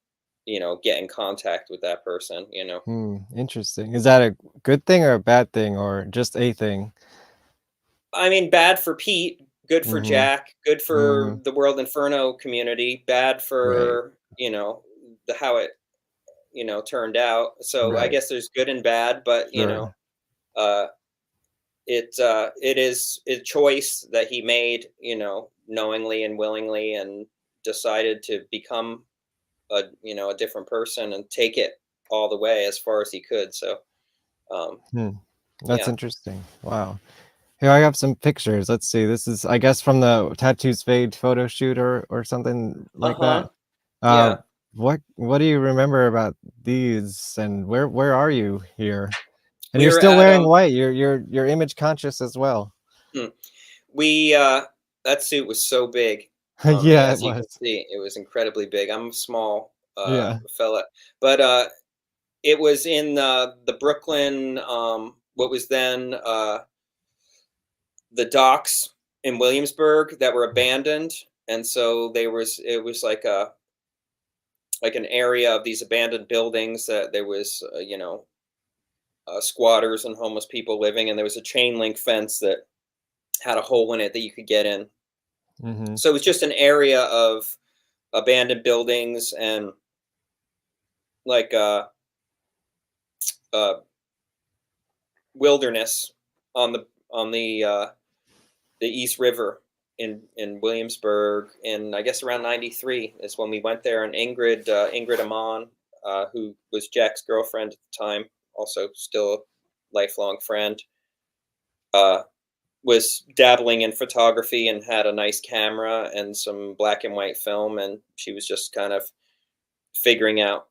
S5: get in contact with that person.
S4: Interesting. Is that a good thing or a bad thing or just a thing?
S5: I mean, bad for Pete, good for
S4: Mhm.
S5: Jack, good for
S4: Mm.
S5: the World Inferno community, bad
S4: Right.
S5: for the how it turned out. So I
S4: Right.
S5: guess there's good and bad, but
S4: Sure.
S5: uh, it is a choice that he made, knowingly and willingly, and decided to become a different person and take it all the way as far as he could. So um,
S4: Hmm. That's
S5: yeah.
S4: interesting. Wow. Here I have some pictures. Let's see. This is, I guess, from the Tattoos Fade photo shoot or something
S5: Uh
S4: like that.
S5: huh.
S4: Uh,
S5: Yeah.
S4: what do you remember about these, and where are you here? And
S5: We
S4: you're
S5: were
S4: still
S5: at
S4: wearing white. You're image conscious as well.
S5: hmm, we that suit was so big.
S4: Yeah, it
S5: As you can
S4: was.
S5: see, it was incredibly big. I'm a small
S4: Yeah.
S5: fella, but it was in the Brooklyn, what was then the docks in Williamsburg that were abandoned, and so it was like an area of these abandoned buildings that there was squatters and homeless people living, and there was a chain link fence that had a hole in it that you could get in.
S4: Hmm.
S5: So it was just an area of abandoned buildings and like uh, wilderness on the East River in Williamsburg. And I guess around '93 is when we went there. And Ingrid Amon, who was Jack's girlfriend at the time, also still a lifelong friend, uh, was dabbling in photography and had a nice camera and some black and white film, and she was just kind of figuring out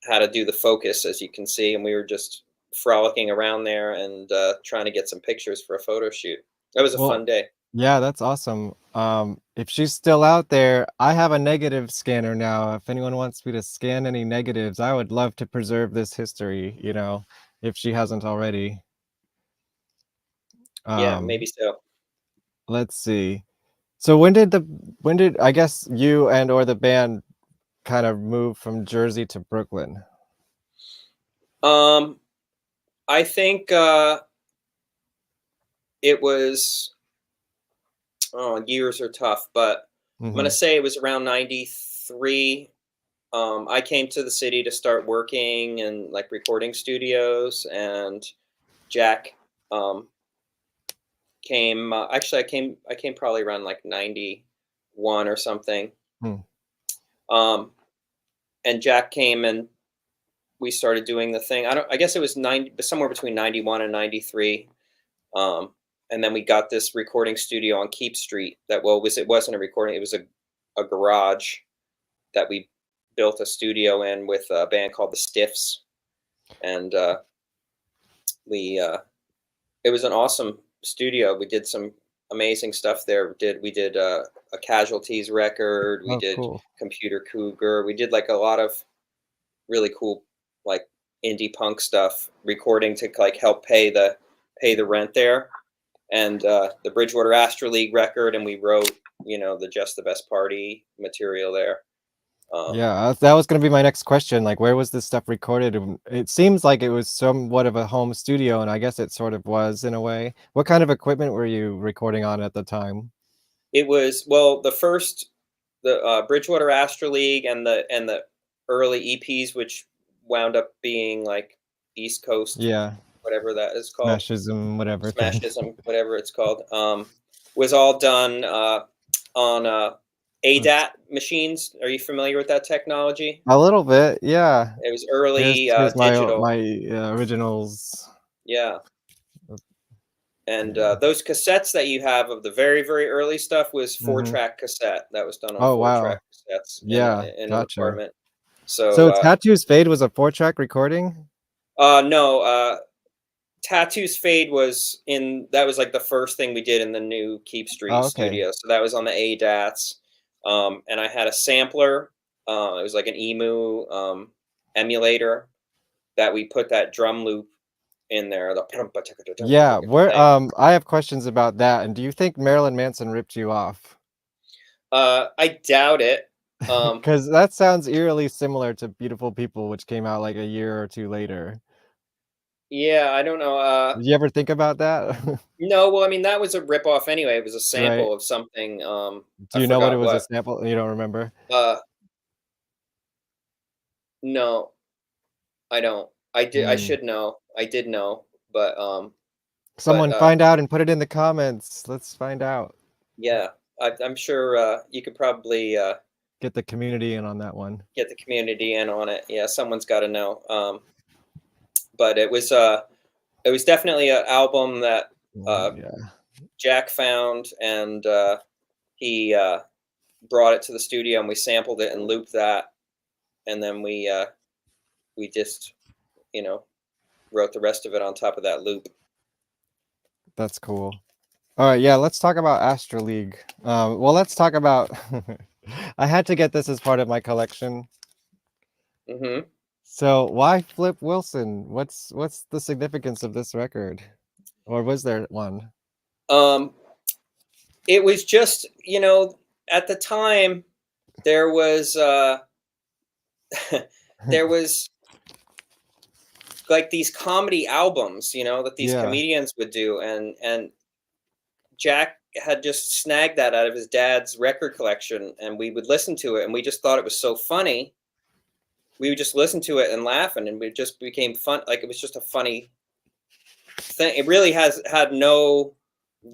S5: how to do the focus, as you can see, and we were just frolicking around there and trying to get some pictures for a photo shoot. That was a
S4: Well,
S5: fun day.
S4: yeah, that's awesome. If she's still out there, I have a negative scanner now. If anyone wants me to scan any negatives, I would love to preserve this history, if she hasn't already.
S5: Yeah, maybe
S4: Um,
S5: so.
S4: let's see. So when did I guess you and or the band kind of move from Jersey to Brooklyn?
S5: um I think it was, oh, years are tough, but I'm
S4: Hmm.
S5: gonna say it was around 90. 93, I came to the city to start working in like recording studios, and Jack came. Actually, I came probably around like 91 or something.
S4: Hmm.
S5: And Jack came, and we started doing the thing. I guess it was somewhere between 91 and 93. And then we got this recording studio on Keep Street it wasn't a recording, it was a garage that we built a studio in with a band called the Stiffs. And it was an awesome studio. We did some amazing stuff there. We did a Casualties record. We did
S4: Cool.
S5: Computer Cougar. We did like a lot of really cool like indie punk stuff, recording to like help pay the rent there. And the Bridgewater Astro League record, and we wrote, the Just the Best Party material there.
S4: Yeah, that was going to be my next question. Like, where was this stuff recorded? It seems like it was somewhat of a home studio, and I guess it sort of was in a way. What kind of equipment were you recording on at the time?
S5: It was, the Bridgewater Astro League and the early EPs, which wound up being like East Coast, whatever that is called,
S4: Smashism, whatever.
S5: Smashism, whatever it's called, was all done on ADAT machines. Are you familiar with that technology?
S4: A little bit, yeah.
S5: It was early
S4: Here's
S5: digital.
S4: my originals.
S5: Yeah. And those cassettes that you have of the very, very early stuff was 4-track cassette. That was done on 4-track cassettes in an apartment.
S4: So Tattoos Fade was a 4-track recording?
S5: No. Tattoos Fade that was like the first thing we did in the new Keep Street studio. So that was on the ADATs. And I had a sampler. It was like an EMU emulator that we put that drum loop in there.
S4: Yeah, I have questions about that. And do you think Marilyn Manson ripped you off?
S5: I doubt it.
S4: Because that sounds eerily similar to Beautiful People, which came out like a year or two later.
S5: Yeah, I don't know.
S4: Did you ever think about that?
S5: No, well, I mean, that was a ripoff anyway. It was a sample of something.
S4: Do you know what it was a sample? You don't remember?
S5: No, I don't. I did. I should know. I did know, but
S4: someone find out and put it in the comments. Let's find out.
S5: Yeah, I'm sure you could probably
S4: get the community in on that one.
S5: Get the community in on it. Yeah, someone's got to know. But it was definitely an album that Jack found, and he brought it to the studio, and we sampled it and looped that, and then we just wrote the rest of it on top of that loop.
S4: That's cool. All right, yeah, let's talk about Astro League. Well, let's talk about. I had to get this as part of my collection.
S5: Mm-hmm.
S4: So why Flip Wilson? What's the significance of this record, or was there one?
S5: It was just, at the time there was there was like these comedy albums, that these comedians would do, and Jack had just snagged that out of his dad's record collection, and we would listen to it, and we just thought it was so funny. We would just listen to it and laugh, and it just became fun. Like, it was just a funny thing. It really had no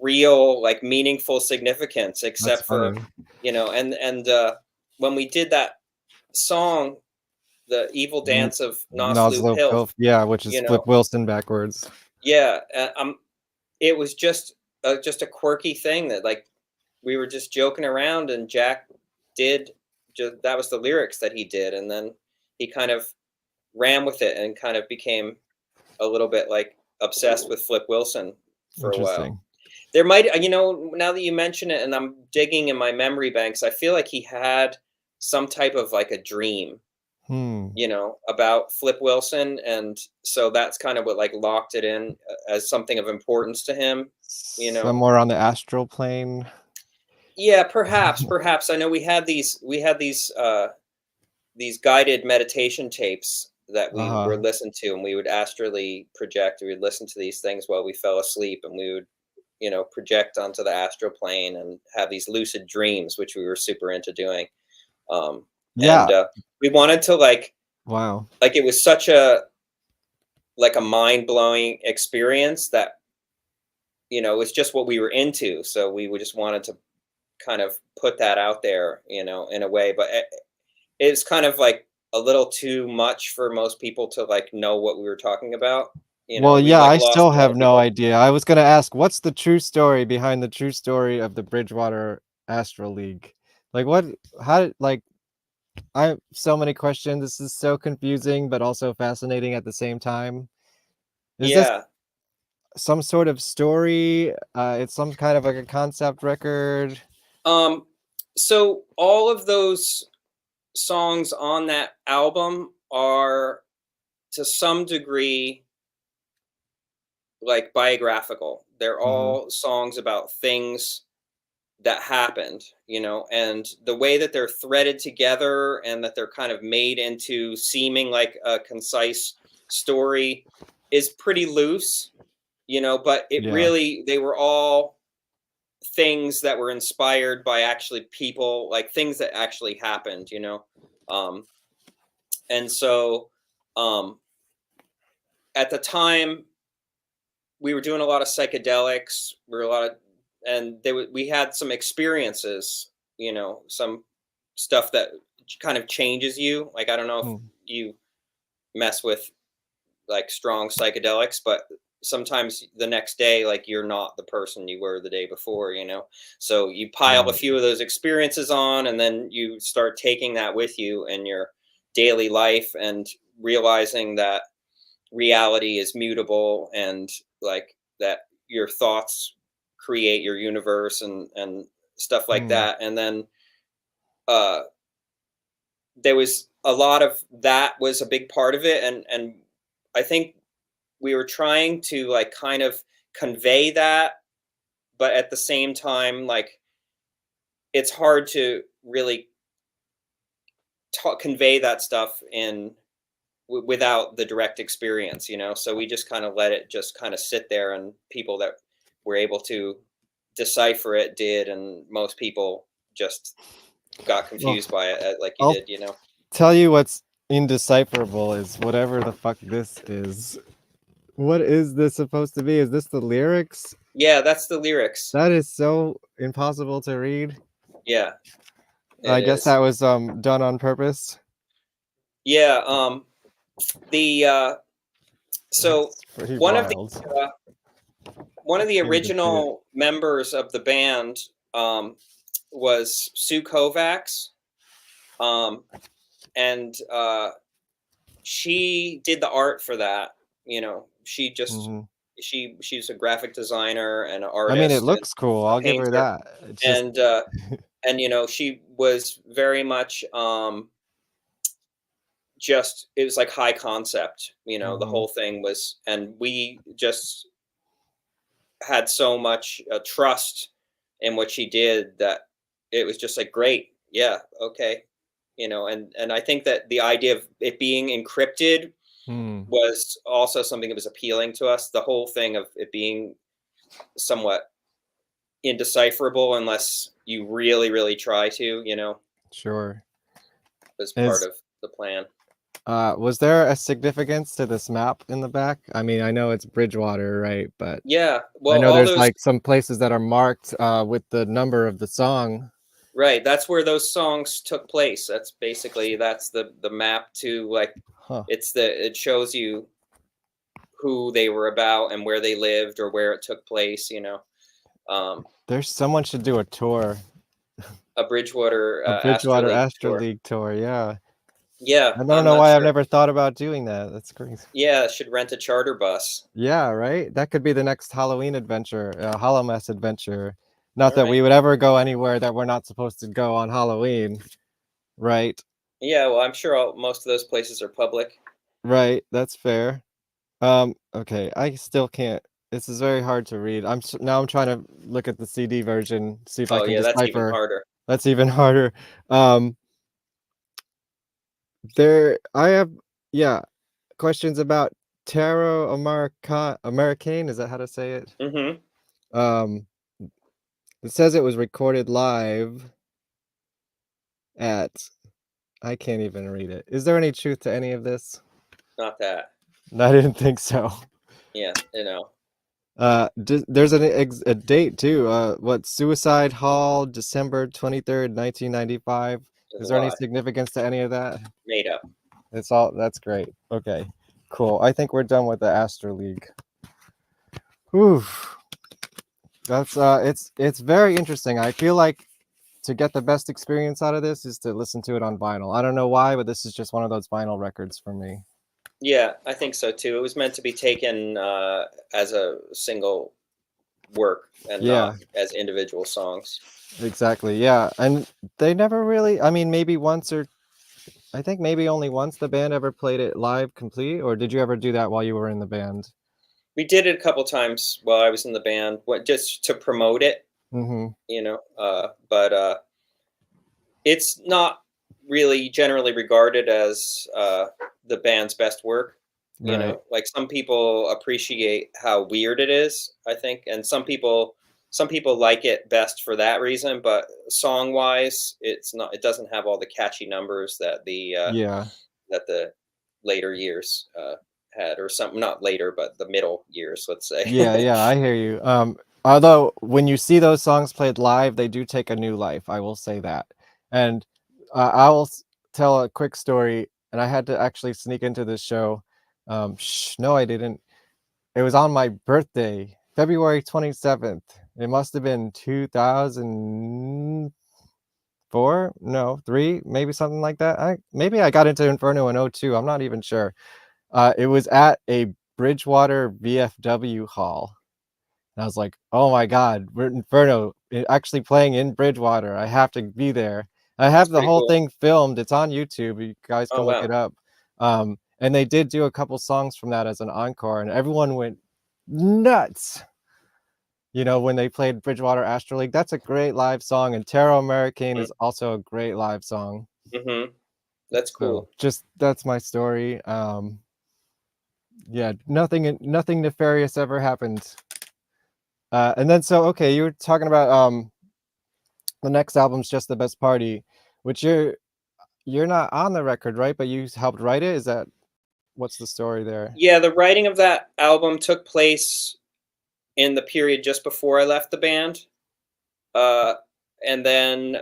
S5: real, like, meaningful significance except for, and when we did that song, The Evil Dance of Noslo Pilf.
S4: Yeah, which is Flip Wilson backwards.
S5: Yeah. It was just a quirky thing that, like, we were just joking around, and Jack that was the lyrics that he did. And then he kind of ran with it and kind of became a little bit like obsessed with Flip Wilson for a while. There might, now that you mention it and I'm digging in my memory banks, I feel like he had some type of like a dream, about Flip Wilson. And so that's kind of what like locked it in as something of importance to him,
S4: Somewhere on the astral plane.
S5: Yeah, perhaps. I know we had these guided meditation tapes that we would listen to, and we would astrally project. We would listen to these things while we fell asleep, and we would, project onto the astral plane and have these lucid dreams, which we were super into doing.
S4: Yeah.
S5: and we wanted to
S4: Wow.
S5: like it was such a mind-blowing experience that it was just what we were into, so we just wanted to kind of put that out there, in a way, but it's kind of like a little too much for most people to know what we were talking about.
S4: Well,
S5: We
S4: yeah, I
S5: lost
S4: still
S5: a lot
S4: have
S5: of
S4: no
S5: people.
S4: idea. I was gonna ask, what's the true story behind the true story of the Bridgewater Astral League? Like, what? How? Like, I have so many questions. This is so confusing, but also fascinating at the same time. Is this
S5: Yeah.
S4: some sort of story? It's some kind of like a concept record.
S5: So all of those songs on that album are to some degree biographical. They're
S4: Hmm.
S5: all songs about things that happened, and the way that they're threaded together and that they're kind of made into seeming like a concise story is pretty loose, but
S4: Yeah.
S5: they were all things that were inspired by actually people, like things that actually happened, um, and so um, at the time we were doing a lot of psychedelics. We were a lot of, and we had some experiences, some stuff that kind of changes you. Like I don't know if
S4: Hmm.
S5: you mess with strong psychedelics, but sometimes the next day, you're not the person you were the day before, So you pile a
S4: Right.
S5: few of those experiences on, and then you start taking that with you in your daily life and realizing that reality is mutable and that your thoughts create your universe and stuff like
S4: Hmm.
S5: that. And then uh there was a lot of that was a big part of it, and I think we were trying to kind of convey that, but at the same time it's hard to really convey that stuff without the direct experience, so we just kind of let it just kind of sit there, and people that were able to decipher it did, and most people just got
S4: Well,
S5: confused by it, like you
S4: I'll
S5: did.
S4: tell you what's indecipherable is whatever the fuck this is. What is this supposed to be? Is this the lyrics?
S5: Yeah, that's the lyrics.
S4: That is so impossible to read.
S5: Yeah, it
S4: I guess
S5: is.
S4: that was done on purpose.
S5: Yeah. The So
S4: It's pretty
S5: one of the
S4: wild.
S5: uh, one of the
S4: Can't even see it.
S5: original members of the band was Sue Kovacs, um, and she did the art for that. She just
S4: Mhm.
S5: she's a graphic designer and an
S4: I mean, it
S5: artist and
S4: looks cool.
S5: a
S4: I'll give her
S5: painter,
S4: that. It's just
S5: and she was very much just it was like high concept. The
S4: mhm.
S5: whole thing was, and we just had so much trust in what she did that it was just like great, yeah, okay, and I think that the idea of it being encrypted
S4: Hmm.
S5: was also something that was appealing to us. The whole thing of it being somewhat indecipherable unless you really really try to,
S4: Sure.
S5: was part
S4: Is
S5: of the plan.
S4: was there a significance to this map in the back? I mean, I know it's Bridgewater, right? But
S5: Yeah,
S4: I
S5: well,
S4: know
S5: all
S4: there's
S5: those
S4: like some places that are marked with the number of the song.
S5: right, that's where those songs took place. That's the map to
S4: Huh.
S5: it shows you who they were about and where they lived or where it took place, um,
S4: There's someone should do a tour,
S5: a Bridgewater
S4: a
S5: Astro
S4: Bridgewater
S5: League
S4: Astro
S5: tour.
S4: League tour. Yeah.
S5: Yeah,
S4: I don't
S5: I'm
S4: know
S5: not
S4: why I've
S5: sure.
S4: never thought about doing that. That's crazy.
S5: Yeah, should rent a charter bus.
S4: Yeah, right? That could be the next Halloween adventure, Hollow Mess adventure. Not
S5: All
S4: that
S5: right.
S4: we would ever go anywhere that we're not supposed to go on Halloween. Right.
S5: Yeah, well, I'm sure most of those places are public.
S4: Right. That's fair. Okay. I still can't. This is very hard to read. Now I'm trying to look at the CD version, see if I
S5: Oh,
S4: can
S5: yeah, that's even
S4: decipher.
S5: harder.
S4: That's even harder. Um, I have, yeah, questions about Tarot Americane. Is that how to say it?
S5: Mm-hmm.
S4: Um, it says it was recorded live at I can't even read it. Is there any truth to any of this?
S5: Not that.
S4: I didn't think so.
S5: Yeah, you know.
S4: There's a date too. What Suicide Hall, December 23rd, 1995.
S5: There's
S4: Is
S5: a
S4: there any
S5: lot
S4: significance to any of that?
S5: made up.
S4: It's all that's great. Okay, cool. I think we're done with the Astro League. Whew. That's it's very interesting. I feel like to get the best experience out of this is to listen to it on vinyl. I don't know why, but this is just one of those vinyl records for me.
S5: Yeah, I think so too. It was meant to be taken as a single work and
S4: Yeah.
S5: not as individual songs.
S4: Exactly. Yeah, and they never really. I mean, maybe once or I think maybe only once the band ever played it live complete, or did you ever do that while you were in the band?
S5: We did it a couple times while I was in the band, just to promote it,
S4: Mm-hmm.
S5: you know. But it's not really generally regarded as the band's best work. You
S4: Right.
S5: know, like some people appreciate how weird it is, I think, and some people like it best for that reason. But song wise, it's not. It doesn't have all the catchy numbers that
S4: Yeah.
S5: the later years had, or something. Not later, but the middle years, let's say.
S4: Yeah, yeah, I hear you. Although when you see those songs played live, they do take a new life. I will say that. And I will tell a quick story. And I had to actually sneak into this show. No, I didn't. It was on my birthday, February 27th. It must have been 2004, no, 3, maybe something like that. Maybe I got into Inferno in '02. I'm not even sure. It was at a Bridgewater VFW hall. And I was like, oh my God, we're Inferno actually playing in Bridgewater. I have to be there. I have
S5: That's
S4: the
S5: pretty
S4: whole
S5: cool.
S4: thing filmed. It's on YouTube. You guys can
S5: Oh
S4: look
S5: wow.
S4: it up. And they did do a couple songs from that as an encore, and everyone went nuts. You know, when they played Bridgewater Astro League, that's a great live song. And Tarot American is also a great live song.
S5: Mm-hmm. That's
S4: So
S5: cool.
S4: just that's my story. Yeah, nothing nefarious ever happened. And then so okay, you were talking about the next album's Just the Best Party, which you're not on the record, right? But you helped write it. Is that what's the story there?
S5: Yeah, the writing of that album took place in the period just before I left the band. And then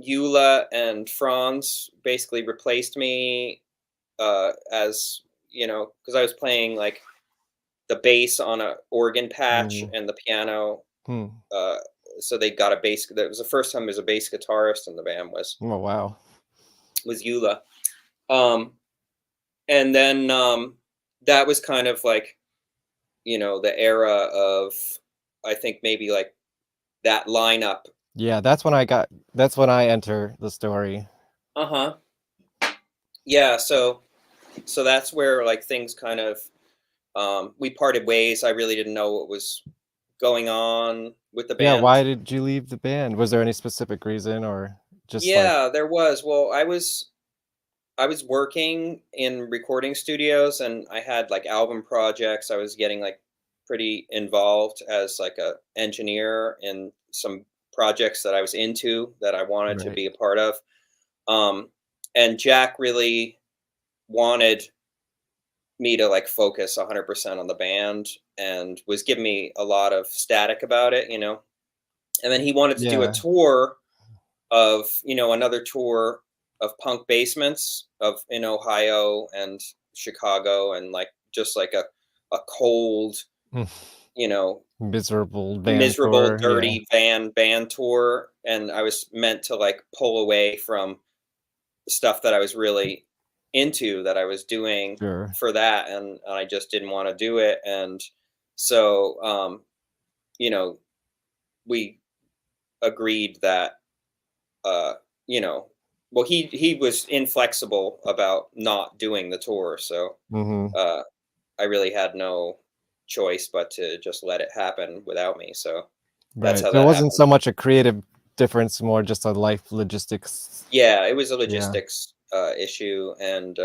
S5: Eula and Franz basically replaced me as, you know, because I was playing like the bass on a organ patch and the piano.
S4: Hmm.
S5: So they got a bass. That was the first time there was a bass guitarist in the band
S4: Oh wow.
S5: was Eula. And then that was kind of like, you know, the era of, I think maybe like that lineup.
S4: Yeah, that's when I enter the story.
S5: Uh-huh. Yeah, so that's where like things kind of we parted ways. I really didn't know what was going on with the
S4: Yeah,
S5: band.
S4: why did you leave the band? Was there any specific reason or just like
S5: Yeah, there was. Well, I was working in recording studios and I had like album projects. I was getting like pretty involved as like a engineer in some projects that I was into that I wanted to
S4: Right.
S5: be a part of. And Jack really wanted me to like focus 100% on the band and was giving me a lot of static about it, you know. And then he wanted to do a
S4: Yeah.
S5: tour of, you know, another tour of punk basements of in Ohio and Chicago, and like just like a cold, you know,
S4: Miserable band
S5: miserable,
S4: tour. Yeah.
S5: dirty band tour. And I was meant to like pull away from stuff that I was really into, that I was doing
S4: Sure.
S5: for that, and I just didn't want to do it. And so you know, we agreed that you know, well, he was inflexible about not doing the tour, so
S4: Mm-hmm.
S5: I really had no choice but to just let it happen without me. So that's
S4: Right.
S5: how
S4: So it
S5: that
S4: wasn't
S5: happened.
S4: so much a creative difference, more just a life logistics.
S5: Yeah, it was a
S4: Yeah.
S5: logistics issue, and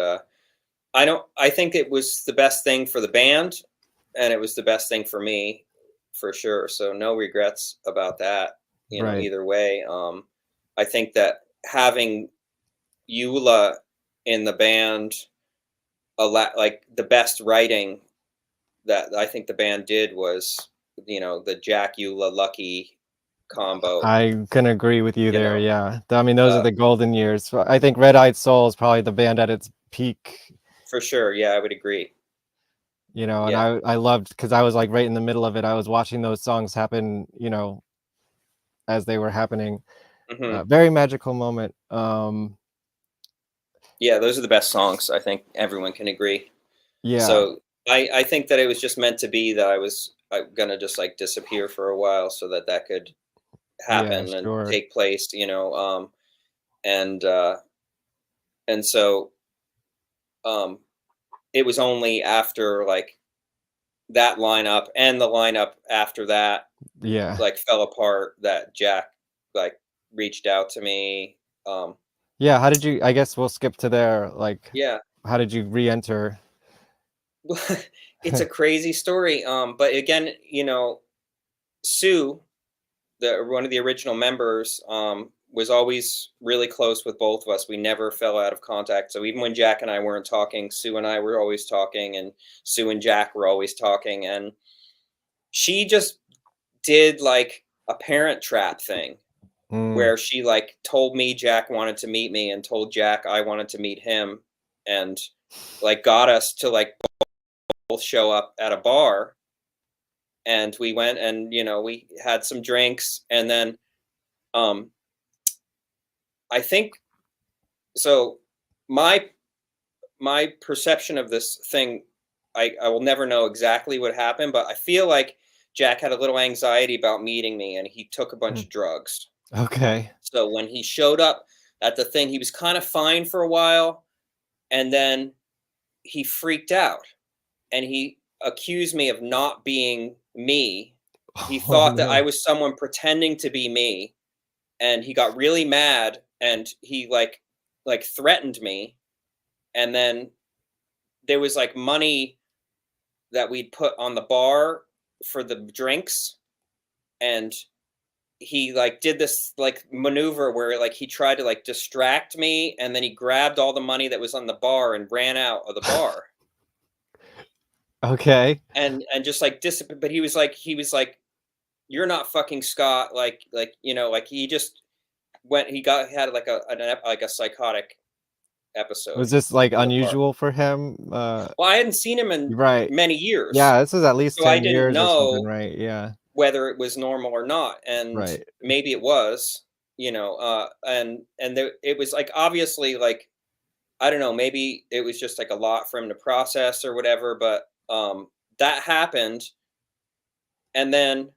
S5: I think it was the best thing for the band, and it was the best thing for me, for sure. So no regrets about that. You know,
S4: Right.
S5: either way. I think that having Eula in the band, like the best writing that I think the band did was, the Jack Eula Lucky combo.
S4: I can agree with you
S5: You
S4: there.
S5: know,
S4: Yeah, I mean, those are
S5: uh,
S4: the golden years. I think Red Eyed Soul is probably the band at its peak.
S5: for sure. Yeah, I would agree.
S4: And
S5: Yeah.
S4: I loved because I was like right in the middle of it. I was watching those songs happen, as they were happening.
S5: Hmm.
S4: Very magical moment.
S5: Yeah, those are the best songs. I think everyone can agree.
S4: Yeah,
S5: So I think that it was just meant to be that I'm gonna just like disappear for a while so that could
S4: yeah,
S5: happen and
S4: sure.
S5: take place, and and so um, it was only after like that lineup and the lineup after that
S4: Yeah,
S5: like fell apart that Jack like reached out to me. Um,
S4: yeah. How did you? I guess we'll skip to there. Like,
S5: yeah,
S4: how did you re-enter?
S5: it's a crazy story. But again, Sue, one of the original members, was always really close with both of us. We never fell out of contact. So even when Jack and I weren't talking, Sue and I were always talking, and Sue and Jack were always talking. And she just did like a Parent Trap thing
S4: Mm,
S5: where she like told me Jack wanted to meet me and told Jack I wanted to meet him, and like got us to like both show up at a bar. And we went and we had some drinks, and then um I think so. My my perception of this thing, I will never know exactly what happened, but I feel like Jack had a little anxiety about meeting me, and he took a bunch
S4: mm.
S5: of drugs.
S4: Okay.
S5: So when he showed up at the thing, he was kind of fine for a while, and then he freaked out, and he accused me of not being me. He
S4: Oh
S5: thought that I
S4: no.
S5: was someone pretending to be me, and he got really mad, and he like threatened me. And then there was like money that we'd put on the bar for the drinks, and he like did this like maneuver where like he tried to like distract me, and then he grabbed all the money that was on the bar and ran out of the bar.
S4: Okay.
S5: And just like disappeared. But he was like, you're not fucking Scott, like he just had like a psychotic episode
S4: Was this like
S5: in the bar.
S4: unusual for him?
S5: Well, I hadn't seen him in
S4: Right.
S5: many years,
S4: Yeah, this is at least
S5: so I
S4: 10
S5: didn't
S4: years or something,
S5: know
S4: right? Yeah.
S5: whether it was normal or not, and
S4: Right.
S5: maybe it was, and there, it was like obviously like I don't know, maybe it was just like a lot for him to process or whatever, but that happened, and then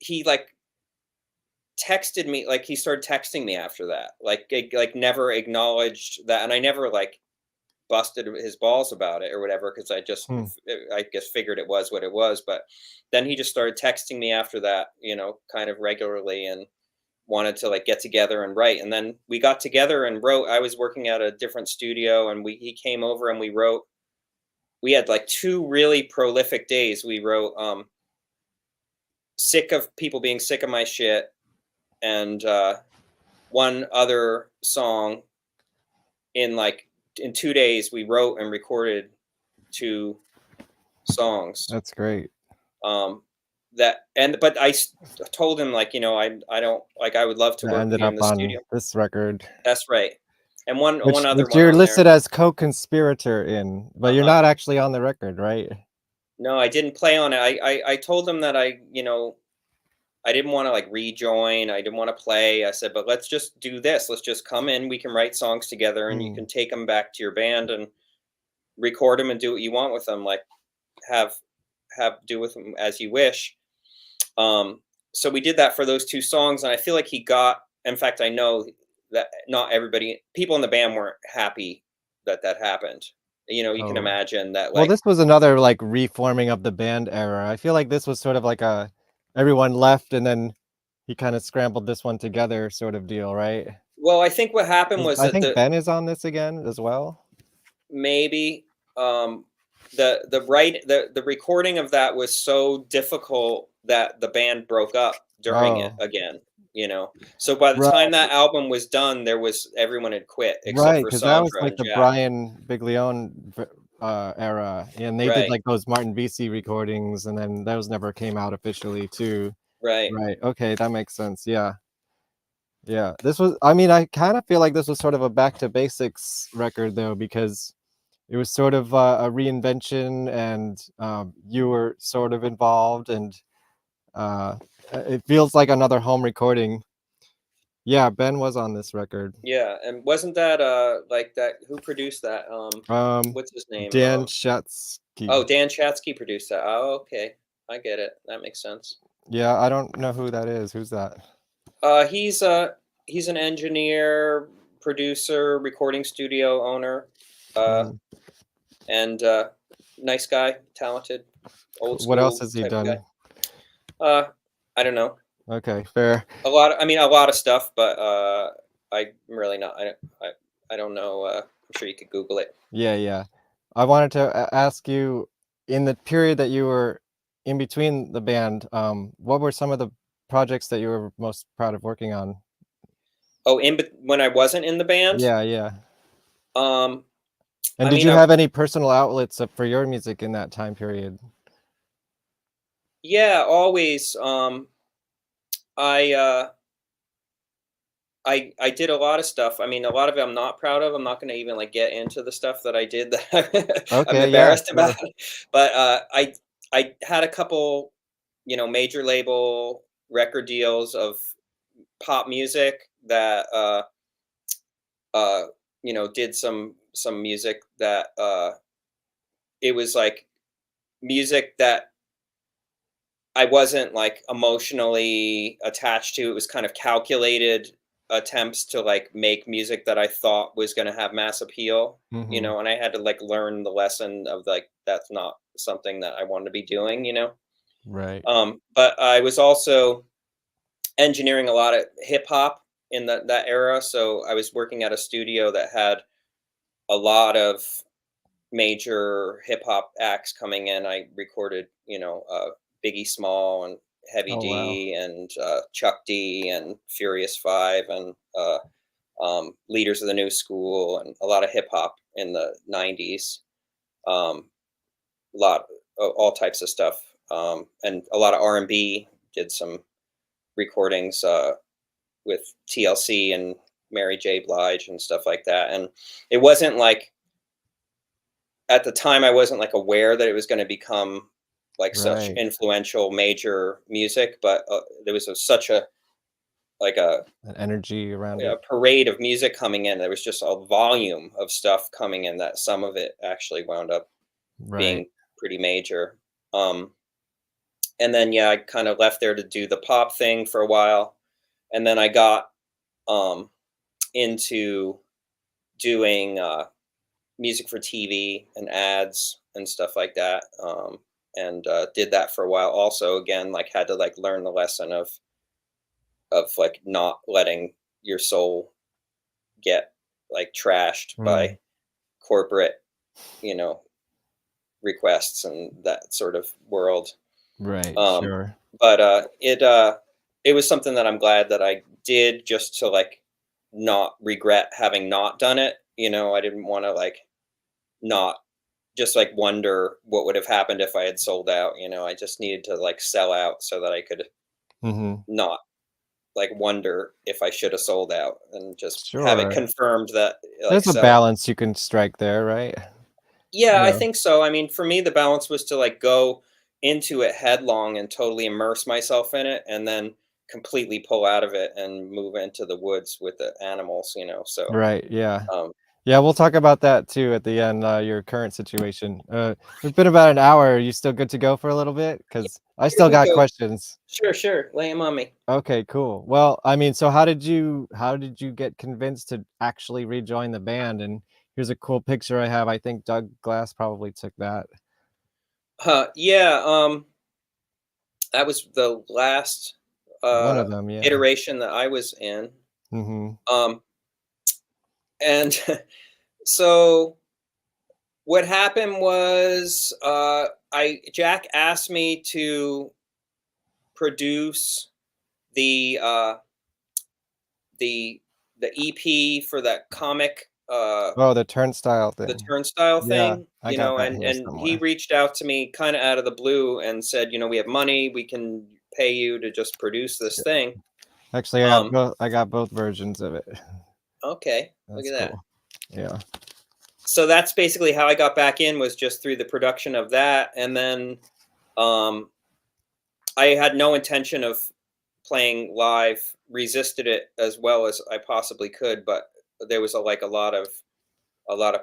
S5: he like texted me, like he started texting me after that, like never acknowledged that, and I never like busted his balls about it or whatever, because
S4: Hmm.
S5: I guess figured it was what it was. But then he just started texting me after that, kind of regularly, and wanted to like get together and write. And then we got together and wrote. I was working at a different studio, and he came over and we wrote. We had like 2 really prolific days. We wrote sick of people being sick of my shit, and one other song. In 2 days we wrote and recorded 2 songs.
S4: That's great.
S5: But I told him, like, I don't like, I would love to
S4: That
S5: work with
S4: ended
S5: you in
S4: up
S5: the
S4: on
S5: studio.
S4: this record,
S5: That's right. And one other
S4: which
S5: one
S4: you're
S5: on there.
S4: listed as co-conspirator in, but you're
S5: Uh-huh.
S4: not actually on the record, right?
S5: No, I didn't play on it. I told him that I didn't want to like rejoin. I didn't want to play. I said, but let's just do this. Let's just come in. We can write songs together, and you can take them back to your band and record them and do what you want with them. Like have do with them as you wish. So we did that for those 2 songs, and I feel like he got. In fact, I know that not people in the band weren't happy that happened. You can
S4: Oh.
S5: imagine that.
S4: Well,
S5: Like,
S4: this was another like reforming of the band era. I feel like this was sort of like everyone left and then he kind of scrambled this one together sort of deal, right?
S5: well, I think what happened was
S4: I
S5: that
S4: think Ben is on this again as well.
S5: maybe the recording of that was so difficult that the band broke up during it
S4: Oh,
S5: again. you know. So by the
S4: Right,
S5: time that album was done, everyone had quit except
S4: right,
S5: for
S4: because that was
S5: Sandra
S4: like
S5: and
S4: the
S5: Jack.
S4: Brian Biglione era, and they did
S5: Right,
S4: like those Martin VC recordings, and then those never came out officially too.
S5: right.
S4: Right. Okay, that makes sense. Yeah. Yeah. This was, I mean, I kind of feel like this was sort of a back to basics record though, because it was sort of a reinvention, and you were sort of involved, and uh, it feels like another home recording. Yeah, Ben was on this record.
S5: Yeah, and wasn't that like that? Who produced that?
S4: Um,
S5: What's his name?
S4: Dan Shatsky.
S5: Oh, Dan Chatsky produced that. Oh, okay, I get it. That makes sense.
S4: Yeah, I don't know who that is. Who's that?
S5: He's an engineer, producer, recording studio owner,
S4: Hmm.
S5: and nice guy, talented, old
S4: What else
S5: school
S4: has he
S5: type of
S4: done?
S5: guy. I don't know.
S4: Okay, fair.
S5: I mean, a lot of stuff, but I'm really not. I don't know. I'm sure you could Google it.
S4: Yeah, yeah. I wanted to ask you, in the period that you were in between the band, what were some of the projects that you were most proud of working on?
S5: Oh, when I wasn't in the band,
S4: Yeah, yeah.
S5: um,
S4: And
S5: I
S4: did
S5: mean,
S4: you have any personal outlets for your music in that time period?
S5: yeah, always. I uh, I did a lot of stuff. I mean, a lot of it I'm not proud of. I'm not going to even like get into the stuff that I did that I'm
S4: Okay, yeah,
S5: embarrassed about.
S4: sure.
S5: But I had a couple, you know, major label record deals of pop music that uh you know, did some music that it was like music that I wasn't like emotionally attached to. It was kind of calculated attempts to like make music that I thought was going to have mass appeal, you
S4: Mm-hmm.
S5: know, and I had to like learn the lesson of like that's not something that I wanted to be doing, you know.
S4: Right.
S5: But I was also engineering a lot of hip hop in that era, so I was working at a studio that had a lot of major hip hop acts coming in. I recorded, you know, Biggie Small and Heavy
S4: Oh, wow.
S5: D and Chuck D and Furious Five and Leaders of the New School and a lot of hip hop in the '90s. A lot, all types of stuff, and a lot of R&B. Did some recordings with TLC and Mary J. Blige and stuff like that. And it wasn't like at the time I wasn't like aware that it was going to become like such
S4: Right.
S5: influential major music, but there was such a like
S4: An energy around
S5: a
S4: it.
S5: parade of music coming in. There was just a volume of stuff coming in that some of it actually wound up
S4: Right.
S5: being pretty major. Um, and then yeah, I kind of left there to do the pop thing for a while, and then I got um, into doing music for TV and ads and stuff like that. And did that for a while. Also, again, like had to like learn the lesson of like not letting your soul get like trashed by
S4: Mm.
S5: corporate, you know, requests and that sort of world.
S4: Right,
S5: Um,
S4: sure.
S5: but it was something that I'm glad that I did just to like not regret having not done it. You know, I didn't want to like not just like wonder what would have happened if I had sold out. You know, I just needed to like sell out so that I could
S4: Mm-hmm.
S5: not like wonder if I should have sold out and just have it
S4: Sure.
S5: confirmed that like
S4: There's a
S5: sell.
S4: balance you can strike there, right?
S5: Yeah, I
S4: Yeah.
S5: think so. I mean, for me, the balance was to like go into it headlong and totally immerse myself in it, and then completely pull out of it and move into the woods with the animals. You know, so
S4: Right, yeah.
S5: um,
S4: Yeah, we'll talk about that too at the end, your current situation. It's been about an hour. Are you still good to go for a little bit?
S5: yeah,
S4: Because I
S5: here
S4: still
S5: we
S4: got
S5: go.
S4: questions.
S5: Sure, sure. Lay 'em on me.
S4: Okay, cool. Well, I mean, so how did you get convinced to actually rejoin the band? And here's a cool picture I have. I think Doug Glass probably took that.
S5: Yeah. That was the last
S4: One of them, yeah.
S5: iteration that I was in.
S4: Mm-hmm.
S5: Um, and so what happened was I Jack asked me to produce the the EP for that comic,
S4: Oh, the turnstile
S5: the
S4: thing.
S5: turnstile
S4: Yeah,
S5: thing,
S4: I got that here
S5: and he
S4: somewhere.
S5: reached out to me kind of out of the blue and said, we have money, we can pay you to just produce this thing.
S4: Actually, I got both versions of it.
S5: Okay, look
S4: That's
S5: at that.
S4: cool. Yeah.
S5: So that's basically how I got back in, was just through the production of that. And then I had no intention of playing live, resisted it as well as I possibly could, but there was a lot of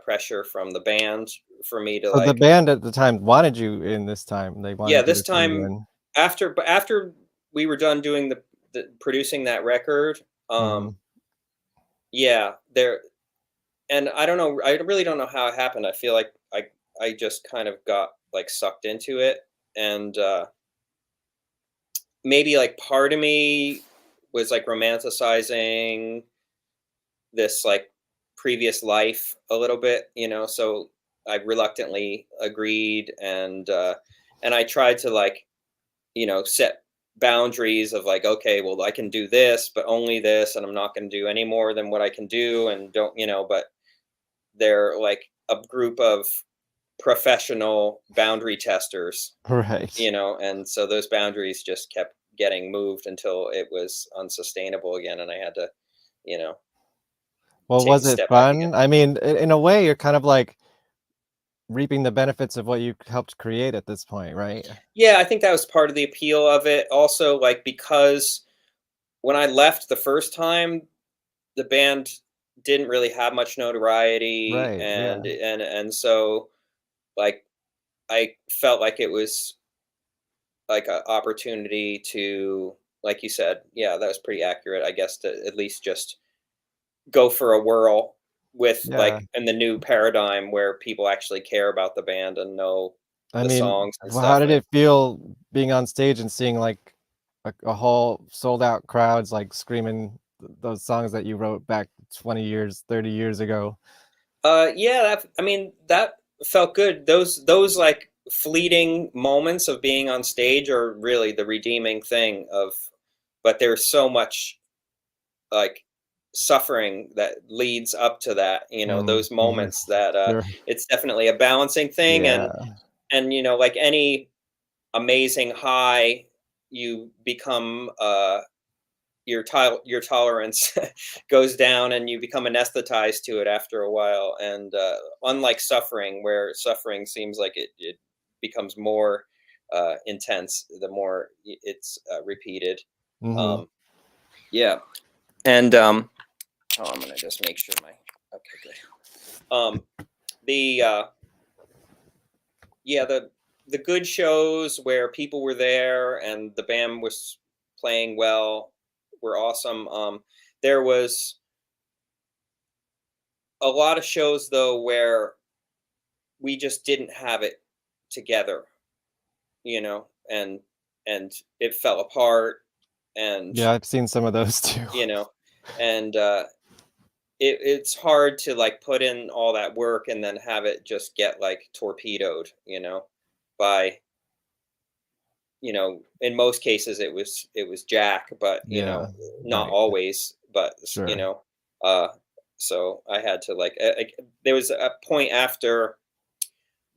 S5: pressure from the band for me to
S4: So the
S5: like,
S4: band at the time wanted you in this time. They
S5: yeah,
S4: wanted you
S5: this
S4: to come
S5: time
S4: in.
S5: after we were done doing the producing that record,
S4: Mhm.
S5: yeah, there, and I don't know, I really don't know how it happened. I feel like I just kind of got like sucked into it, and maybe like part of me was like romanticizing this like previous life a little bit, so I reluctantly agreed, and I tried to like, set boundaries of like, okay, well, I can do this, but only this, and I'm not going to do any more than what I can do, and don't, but they're like a group of professional boundary testers,
S4: Right.
S5: and so those boundaries just kept getting moved until it was unsustainable again, and I had to, you know,
S4: Well,
S5: take a
S4: was it
S5: step back again.
S4: fun? I mean, in a way, you're kind of like reaping the benefits of what you helped create at this point, right?
S5: Yeah, I think that was part of the appeal of it. Also, like, because when I left the first time, the band didn't really have much notoriety,
S4: Right. Yeah.
S5: and so like I felt like it was like an opportunity to, like you said, yeah, that was pretty accurate, I guess, to at least just go for a whirl with
S4: Yeah.
S5: like in the new paradigm where people actually care about the band and know
S4: I
S5: the
S4: mean,
S5: songs and
S4: well, how
S5: stuff.
S4: did it feel being on stage and seeing like a whole sold out crowds like screaming those songs that you wrote back 20 years, 30 years ago?
S5: Yeah, I mean, that felt good. Those like fleeting moments of being on stage are really the redeeming thing of, but there's so much like suffering that leads up to that, those
S4: Mhm.
S5: moments that
S4: Sure.
S5: it's definitely a balancing thing.
S4: Yeah.
S5: And like any amazing high, you become your tolerance goes down, and you become anesthetized to it after a while. And unlike suffering, where suffering seems like it becomes more intense the more it's repeated.
S4: Mhm.
S5: um, yeah. And oh, I'm gonna just make sure my, okay, good. The Yeah, the good shows where people were there and the band was playing well were awesome. There was a lot of shows though where we just didn't have it together, and it fell apart, and
S4: Yeah, I've seen some of those too.
S5: you know, and it's hard to like put in all that work and then have it just get like torpedoed, by, in most cases it was Jack, but
S4: Yeah.
S5: not
S4: Right.
S5: always, but
S4: Sure.
S5: uh so I had to like, there was a point after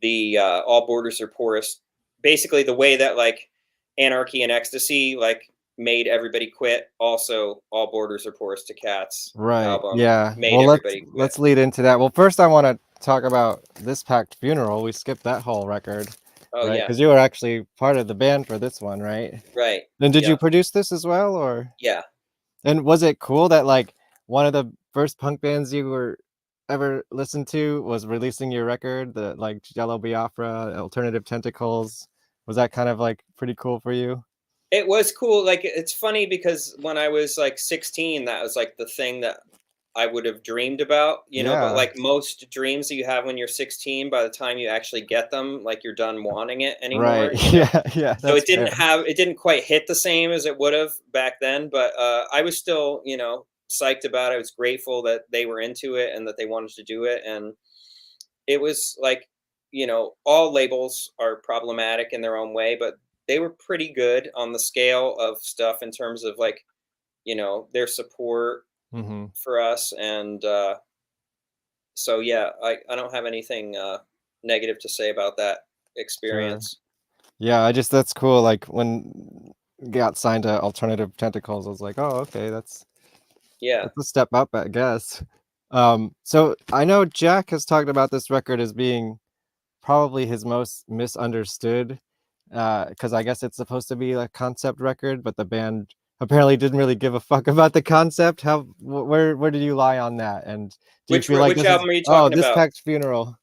S5: the All Borders Are Porous, basically the way that like Anarchy and Ecstasy like made everybody quit, also All Borders Are Porous to Cats
S4: Right.
S5: album
S4: Yeah.
S5: made
S4: Well,
S5: everybody quit.
S4: let's lead into that. Well, first I want to talk about This Packed Funeral. We skipped that whole record,
S5: Oh
S4: right?
S5: yeah,
S4: Because you were actually part of the band for this one, right?
S5: right.
S4: Then did you
S5: Yeah,
S4: produce this as well, or?
S5: yeah.
S4: And was it cool that like one of the first punk bands you were ever listened to was releasing your record, the like Jello Biafra, Alternative Tentacles? Was that kind of like pretty cool for you?
S5: It was cool. Like, it's funny because when I was like 16, that was like the thing that I would have dreamed about, but
S4: Yeah.
S5: like most dreams that you have when you're 16, by the time you actually get them, like you're done wanting it
S4: Right.
S5: anymore.
S4: Yeah, yeah,
S5: So
S4: that's fair.
S5: it didn't quite hit the same as it would have back then, but I was still, psyched about it. I was grateful that they were into it and that they wanted to do it. And it was like, all labels are problematic in their own way, but they were pretty good on the scale of stuff in terms of like, their support.
S4: Mm-hmm.
S5: for us. And so, yeah, I don't have anything negative to say about that
S4: Sure.
S5: experience.
S4: Yeah, that's cool. Like when got signed to Alternative Tentacles, I was like, oh, okay, that's
S5: Yeah.
S4: a step up, I guess. So I know Jack has talked about this record as being probably his most misunderstood, because I guess it's supposed to be a concept record, but the band apparently didn't really give a fuck about the concept. Where did you lie on that? And do you feel like
S5: Which
S4: this is
S5: album are you talking
S4: This
S5: about?
S4: Packed Funeral?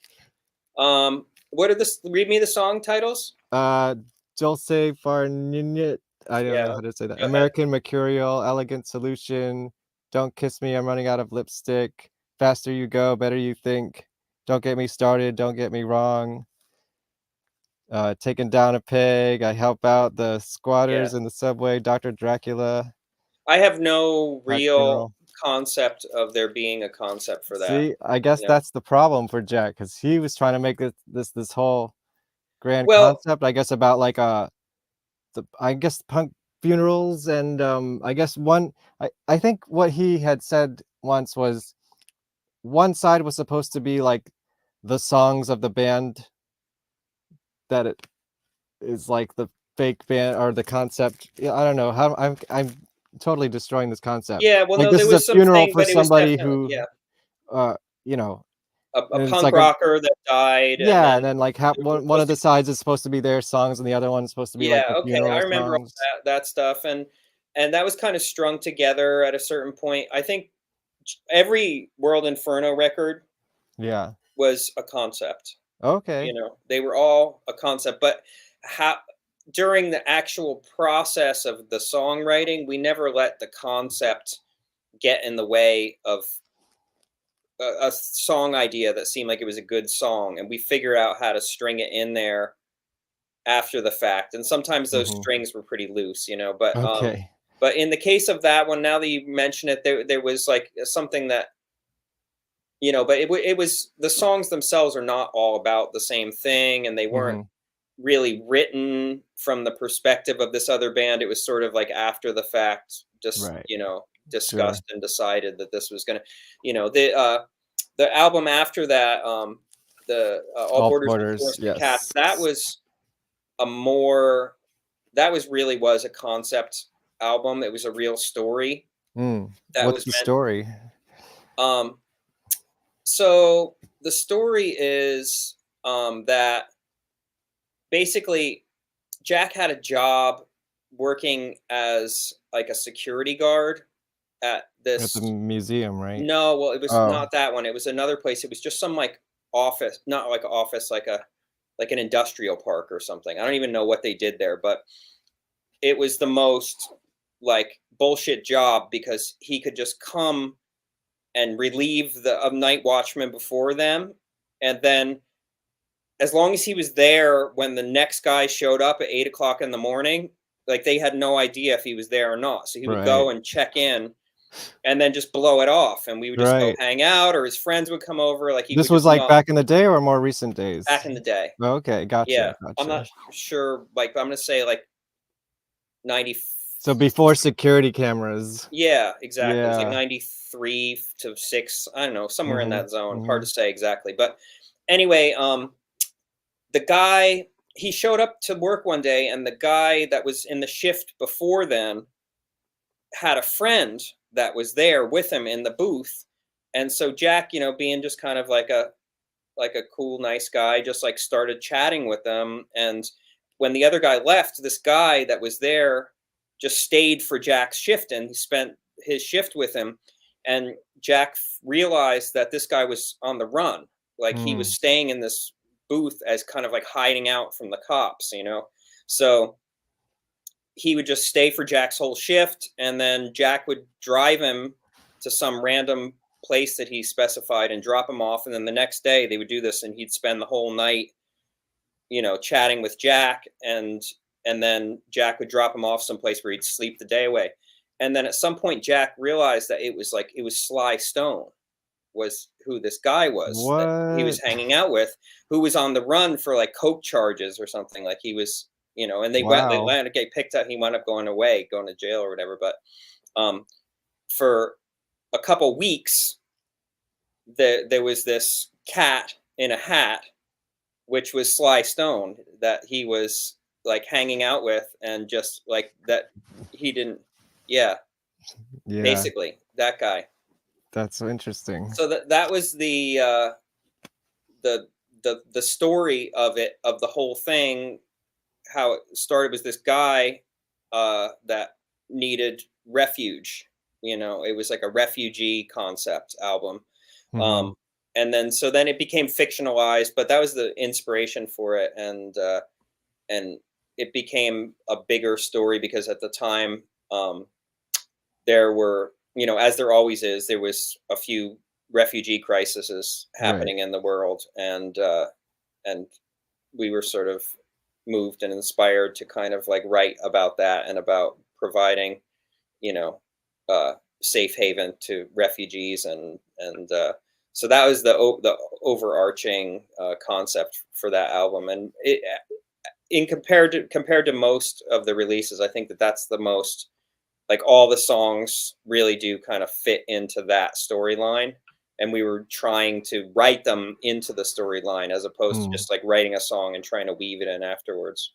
S5: What are this? Read me the song titles.
S4: Dulce Far Ninit. I don't
S5: Yeah,
S4: know how to say that.
S5: go ahead.
S4: American Mercurial, Elegant Solution, Don't Kiss Me, I'm Running Out of Lipstick, Faster You Go, Better You Think, Don't Get Me Started, Don't Get Me Wrong, Taking Down a Peg, I Help Out the
S5: Yeah,
S4: Squatters in the Subway, Dr. Dracula,
S5: I have no
S4: Pack
S5: real
S4: Funeral.
S5: concept of there being a concept for that.
S4: See, I guess
S5: You know.
S4: that's the problem for Jack, because he was trying to make this whole grand
S5: Well,
S4: concept, I guess, about like I guess punk funerals, and I guess I think what he had said once was one side was supposed to be like the songs of the band that it is like the fake band or the concept. Yeah, I don't know how I'm totally destroying this concept.
S5: yeah. Well,
S4: Like
S5: no,
S4: this
S5: there
S4: is a
S5: was
S4: funeral
S5: something,
S4: for
S5: but it was
S4: somebody
S5: definitely,
S4: who
S5: yeah,
S4: uh you know,
S5: a
S4: and it's
S5: punk
S4: like a
S5: rocker that died, and
S4: yeah,
S5: then
S4: and then like
S5: it was
S4: one
S5: supposed
S4: of
S5: to.
S4: the sides is supposed to be their songs and the other one's supposed to be like
S5: Yeah,
S4: the
S5: okay, I
S4: funeral
S5: remember all
S4: songs.
S5: that stuff, and that was kind of strung together at a certain point. I think every World Inferno record
S4: Yeah.
S5: was a concept.
S4: Okay.
S5: They were all a concept, but how during the actual process of the songwriting, we never let the concept get in the way of a song idea that seemed like it was a good song, and we figure out how to string it in there after the fact. And sometimes those
S4: Hmm.
S5: strings were pretty loose,
S4: Okay.
S5: but in the case of that one, now that you mention it, there was like something that but it was the songs themselves are not all about the same thing, and they weren't
S4: Hmm.
S5: really written from the perspective of this other band. It was sort of like after the fact, just
S4: Right. Sure.
S5: discussed and decided that this was gonna, the album after that, the All
S4: All
S5: Borders and
S4: Borders.
S5: Forest and Cats.
S4: Yes.
S5: That was really was a concept album. It was a real story that
S4: What's
S5: was
S4: the
S5: meant.
S4: story?
S5: Um, so the story is that basically Jack had a job working as like a security guard at
S4: At the
S5: this.
S4: museum, right?
S5: No, well, it was
S4: Oh.
S5: not that one. It was another place. It was just some like office, not like office, like an industrial park or something. I don't even know what they did there, but it was the most like bullshit job because he could just come and relieve the night watchman before them, and then as long as he was there when the next guy showed up at 8 o'clock in the morning, like they had no idea if he was there or not. So he would
S4: Right.
S5: go and check in and then just blow it off. And we would just go
S4: Right.
S5: hang out, or his friends would come over. Like he
S4: This
S5: would
S4: was
S5: just
S4: like
S5: not
S4: back in the day or more recent days?
S5: back in the day.
S4: Okay,
S5: Yeah.
S4: gotcha,
S5: I'm
S4: gotcha.
S5: not sure. Like, I'm going to say like 90.
S4: So before security cameras.
S5: Yeah, exactly. It was like
S4: Yeah.
S5: 93 to 6. I don't know, somewhere in
S4: Mm-hmm.
S5: that zone. Hard
S4: Mm-hmm.
S5: to say exactly. But anyway, the guy, he showed up to work one day, and the guy that was in the shift before then had a friend that was there with him in the booth. And so Jack, being just kind of like a cool, nice guy, just like started chatting with them. And when the other guy left, this guy that was there just stayed for Jack's shift, and he spent his shift with him. And Jack realized that this guy was on the run. Like he was staying in this booth as kind of like hiding out from the cops, So he would just stay for Jack's whole shift, and then Jack would drive him to some random place that he specified and drop him off. And then the next day they would do this, and he'd spend the whole night, chatting with Jack, and then Jack would drop him off someplace where he'd sleep the day away. And then at some point Jack realized that it was Sly Stone was who this guy was that he was
S4: What?
S5: hanging out with, who was on the run for like coke charges or something. Like he was, and they
S4: Wow.
S5: let him get picked up. He wound up going to jail or whatever. But for a couple weeks, there was this cat in a hat, which was Sly Stone, that he was like hanging out with, and just like that he didn't, yeah,
S4: Yeah,
S5: basically that guy.
S4: that's so interesting.
S5: So that was the the story of it, of the whole thing. How it started was this guy that needed refuge. It was like a refugee concept album.
S4: Mhm.
S5: um, and then so then it became fictionalized, but that was the inspiration for it. And it became a bigger story because at the time, um, there were, as there always is, there was a few refugee crises
S4: Right.
S5: happening in the world. And we were sort of moved and inspired to kind of like write about that, and about providing, you know, uh, safe haven to refugees. And so that was the overarching concept for that album. And it, in compared to most of the releases, I think that that's the most, like, all the songs really do kind of fit into that storyline. And we were trying to write them into the storyline, as opposed to
S4: Mm.
S5: just like writing a song and trying to weave it in afterwards.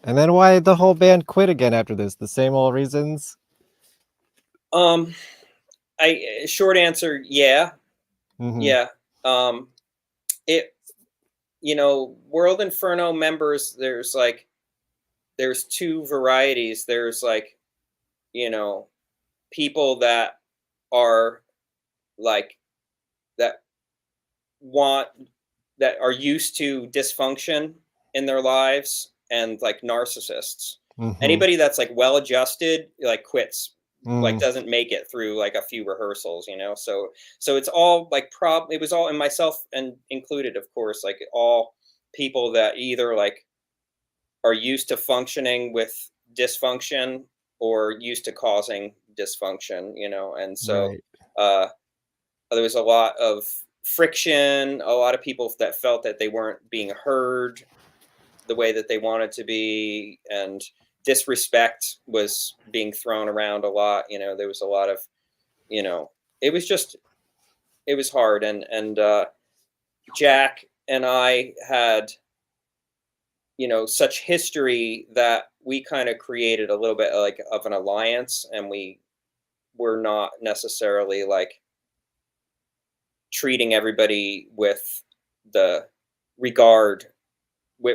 S4: And then why did the whole band quit again after this? The same old reasons?
S5: Um, short answer, yeah,
S4: Mhm.
S5: yeah. It, World Inferno members, there's two varieties. There's like, you know, people that are like, that want, that are used to dysfunction in their lives, and like narcissists.
S4: Mhm.
S5: Anybody that's like well adjusted, like, quits, like
S4: Mm.
S5: doesn't make it through like a few rehearsals. So it's all like, it was all, and myself and included, of course, like all people that either like are used to functioning with dysfunction, or used to causing dysfunction. And so
S4: Right.
S5: uh there was a lot of friction, a lot of people that felt that they weren't being heard the way that they wanted to be, and disrespect was being thrown around a lot. There was a lot of, you know, it was just, it was hard. And Jack and I had, such history that we kind of created a little bit like of an alliance, and we were not necessarily like treating everybody with the regard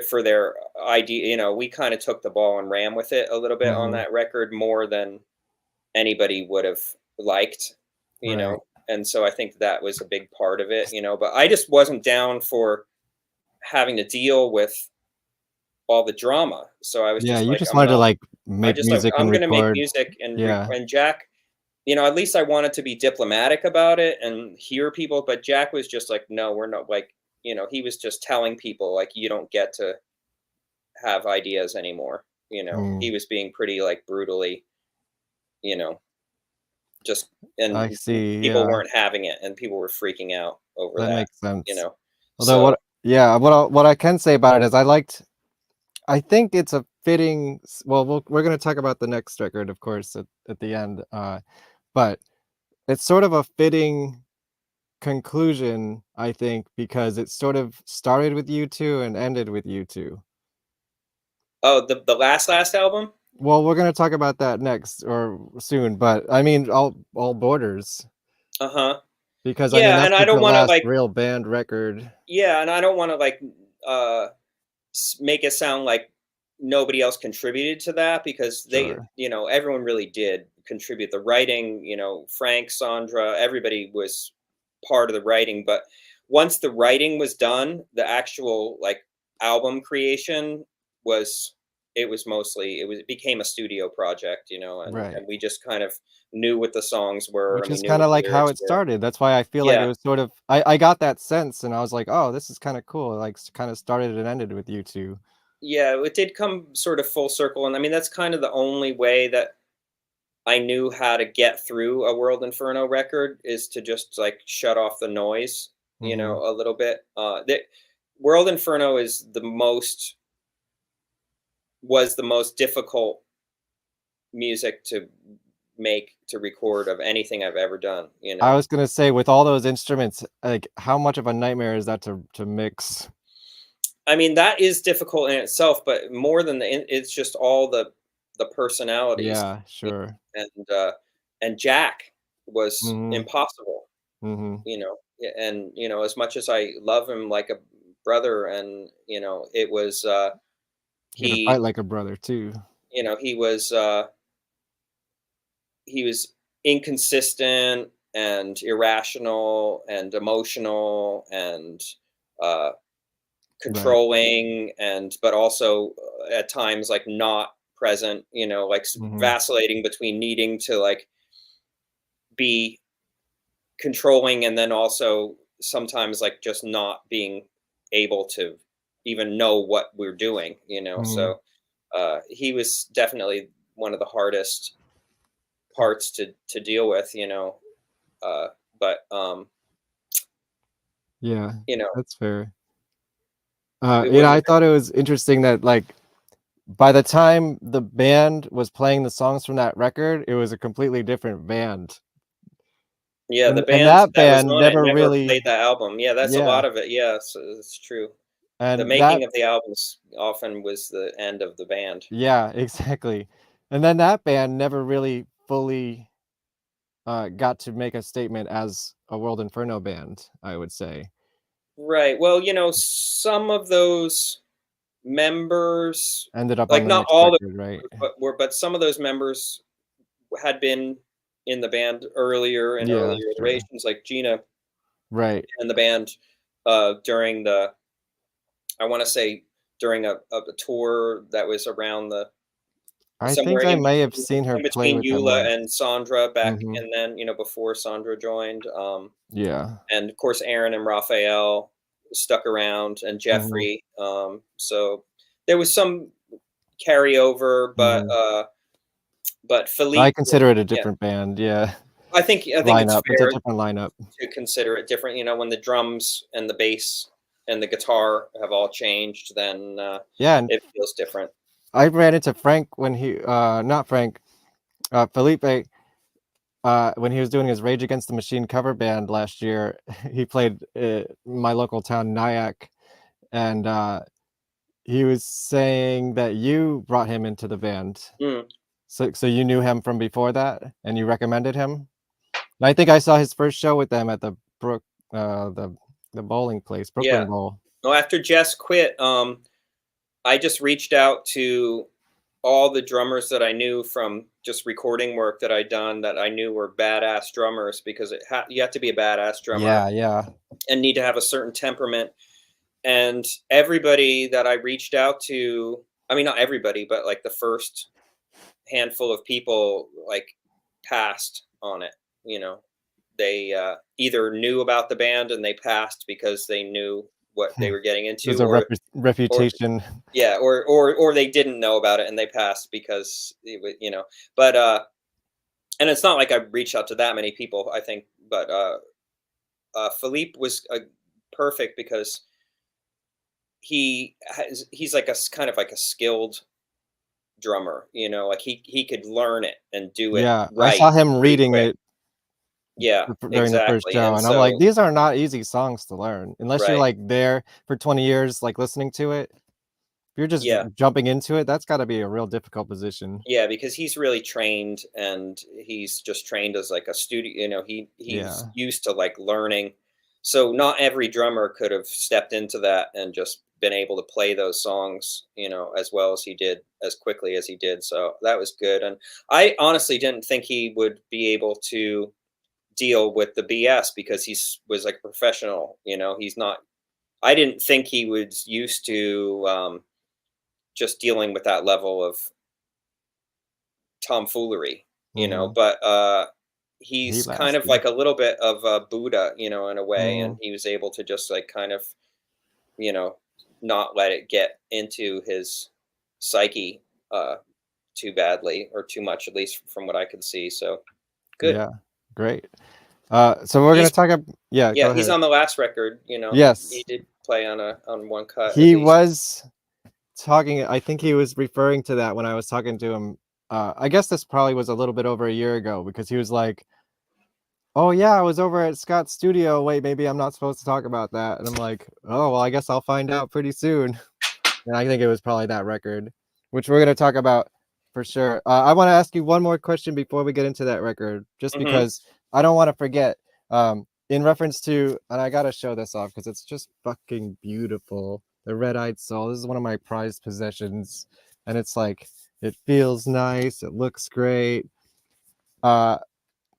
S5: for their idea. We kind of took the ball and ran with it a little bit on
S4: Mhm.
S5: that record, more than anybody would have liked. you
S4: Right.
S5: know and so I think that was a big part of it. But I just wasn't down for having to deal with all the drama. So I was
S4: Yeah,
S5: just
S4: you
S5: like,
S4: just wanted to, like,
S5: I
S4: make
S5: just like,
S4: music and
S5: I'm gonna make
S4: record.
S5: music
S4: Yeah.
S5: and Jack, at least I wanted to be diplomatic about it and hear people. But Jack was just like, no, we're not, like, he was just telling people like, you don't get to have ideas anymore.
S4: Mm.
S5: He was being pretty like brutally, you know, just, and
S4: I see,
S5: people
S4: yeah.
S5: weren't having it, and people were freaking out over
S4: That
S5: that,
S4: makes sense. Although
S5: so
S4: what I can say about it is I think it's a fitting well, we're gonna talk about the next record, of course, at the end, but it's sort of a fitting conclusion, I think, because it sort of started with you 2 and ended with you 2.
S5: oh, the last album.
S4: Well, we're gonna talk about that next or soon, but I mean, all Borders,
S5: Uh-huh.
S4: because I mean,
S5: Yeah,
S4: that's
S5: and I
S4: like the
S5: don't want to
S4: last
S5: like,
S4: real band record.
S5: yeah, and I don't want to like uh make it sound like nobody else contributed to that, because they,
S4: Sure.
S5: everyone really did contribute. The writing, Frank, Sandra, everybody was part of the writing. But once the writing was done, the actual like album creation was, it became a studio project. And
S4: Right.
S5: we just kind of knew what the songs were,
S4: Which
S5: and we
S4: is
S5: knew
S4: kinda
S5: what the
S4: like how
S5: lyrics
S4: it
S5: were.
S4: started. That's why I feel like it
S5: Yeah.
S4: was sort of I got that sense, and I was like, "Oh, this is kinda cool." Like, kinda started and ended with you 2.
S5: Yeah, it did come sort of full circle. And I mean, that's kind of the only way that I knew how to get through a World Inferno record, is to just like shut off the noise,
S4: Mhm.
S5: a little bit. The World Inferno was the most difficult music to make to record of anything I've ever done. You
S4: I
S5: know,
S4: was gonna say, with all those instruments, like how much of a nightmare is that to mix?
S5: I mean that is difficult in itself, but more than it's just all the personalities,
S4: Yeah, sure.
S5: and Jack was
S4: Mhm.
S5: impossible.
S4: Mhm.
S5: And as much as I love him like a brother, and it was
S4: You gotta fight
S5: he
S4: like a brother too.
S5: you know he was inconsistent and irrational and emotional and uh
S4: Right.
S5: controlling, and but also at times like not present, like
S4: Mhm.
S5: vacillating between needing to like be controlling and then also sometimes like just not being able to even know what we're doing,
S4: Mhm.
S5: so he was definitely one of the hardest parts to deal with, uh but
S4: Yeah,
S5: you know
S4: that's fair.
S5: it wouldn't
S4: I
S5: have
S4: thought it was interesting that, like, by the time the band was playing the songs from that record, it was a completely different band.
S5: Yeah, the
S4: And
S5: band
S4: that
S5: that was
S4: band
S5: on it
S4: never
S5: never
S4: really
S5: played that album. Yeah, that's a
S4: yeah,
S5: lot of it. Yeah, so it's true. The
S4: and that
S5: making of the albums often was the end of the band.
S4: yeah, exactly. And then that band never really fully, got to make a statement as a World Inferno band, I would say.
S5: Right. Well, some of those members,
S4: Ended up on
S5: like
S4: the
S5: not
S4: next
S5: all the
S4: record, right?
S5: members, but some of those members had been in the band earlier in
S4: Yeah,
S5: earlier
S4: sure.
S5: iterations, like Gina
S4: Right.
S5: and the band during I want to say during a tour that was around
S4: I
S5: somewhere
S4: think I may have seen her
S5: in
S4: play
S5: between
S4: with them
S5: Eula
S4: once.
S5: and Sandra back,
S4: Mhm.
S5: and then before Sandra joined,
S4: Yeah.
S5: and of course Aaron and Raphael stuck around, and
S4: Mhm.
S5: Jeffrey. So there was some carryover,
S4: Mhm.
S5: but
S4: I
S5: Philippe,
S4: consider it a
S5: yeah,
S4: different band, yeah.
S5: I think it's
S4: Lineup. It's a
S5: fair
S4: different lineup.
S5: to consider it different. When the drums and the bass and the guitar have all changed, then
S4: Yeah, and
S5: it feels different.
S4: I ran into Frank when not Frank, Felipe, when he was doing his Rage Against the Machine cover band last year. He played, my local town, Nyack, and, he was saying that you brought him into the band.
S5: Mm,
S4: So you knew him from before that, and you recommended him? And I think I saw his first show with them at the Brook, uh, the the bowling place, Brooklyn
S5: yeah.
S4: Bowl.
S5: Well, after Jess quit, I just reached out to all the drummers that I knew from just recording work that I'd done that I knew were badass drummers, because you have to be a badass drummer
S4: Yeah, yeah.
S5: and need to have a certain temperament. And everybody that I reached out to, I mean, not everybody, but like the first handful of people, like passed on it. You know, they either knew about the band and they passed because they knew what they were getting
S4: There's
S5: into,
S4: a
S5: or
S4: reputation.
S5: yeah, or they didn't know about it and they passed because but and it's not like I reached out to that many people, I think, but Philippe was perfect because he's like a kind of like a skilled drummer, like he could learn it and do it
S4: Yeah, I
S5: right
S4: saw him
S5: pretty
S4: reading
S5: quick.
S4: it
S5: Yeah,
S4: during the first
S5: exactly.
S4: show,
S5: And
S4: and I'm like,
S5: so
S4: "These are not easy songs to learn unless you're,
S5: right,
S4: like, there for 20 years, like, listening to it. If you're just
S5: yeah.
S4: jumping into it, that's gotta be a real difficult position."
S5: Yeah, because he's really trained, and he's just trained as like a studio, he's
S4: Yeah.
S5: used to like learning. So not every drummer could have stepped into that and just been able to play those songs, as well as he did, as quickly as he did. So that was good. And I honestly didn't think he would be able to deal with the BS because was like a professional, he's not, I didn't think he was used to just dealing with that level of tomfoolery,
S4: Mhm.
S5: but
S4: He
S5: he's kind of
S4: lasted.
S5: like a little bit of a Buddha, in a way, and
S4: Mhm.
S5: he was able to just like kind of, you know, not let it get into his psyche uh, too badly or too much, at least from what I could see. So good.
S4: Yeah. Great. So we're gonna
S5: He's
S4: talk yeah, go
S5: Yeah, he's
S4: ahead.
S5: on the last record. He
S4: Yes.
S5: did play on one cut at
S4: He
S5: least.
S4: was talking I think he was referring to that when I was talking to him I guess this probably was a little bit over a year ago, because he was like, "Oh yeah, I was over at Scott's studio. Wait, maybe I'm not supposed to talk about that." And I'm like, "Oh well, I guess I'll find out pretty soon." And I think it was probably that record, which we're gonna talk about for sure. I want to ask you one more question before we get into that record, just
S5: Hmm.
S4: because I don't want to forget. In reference to, and I gotta show this off because it's just fucking beautiful. The Red Eyed Soul. This is one of my prized possessions, and it's like it feels nice. It looks great. Uh,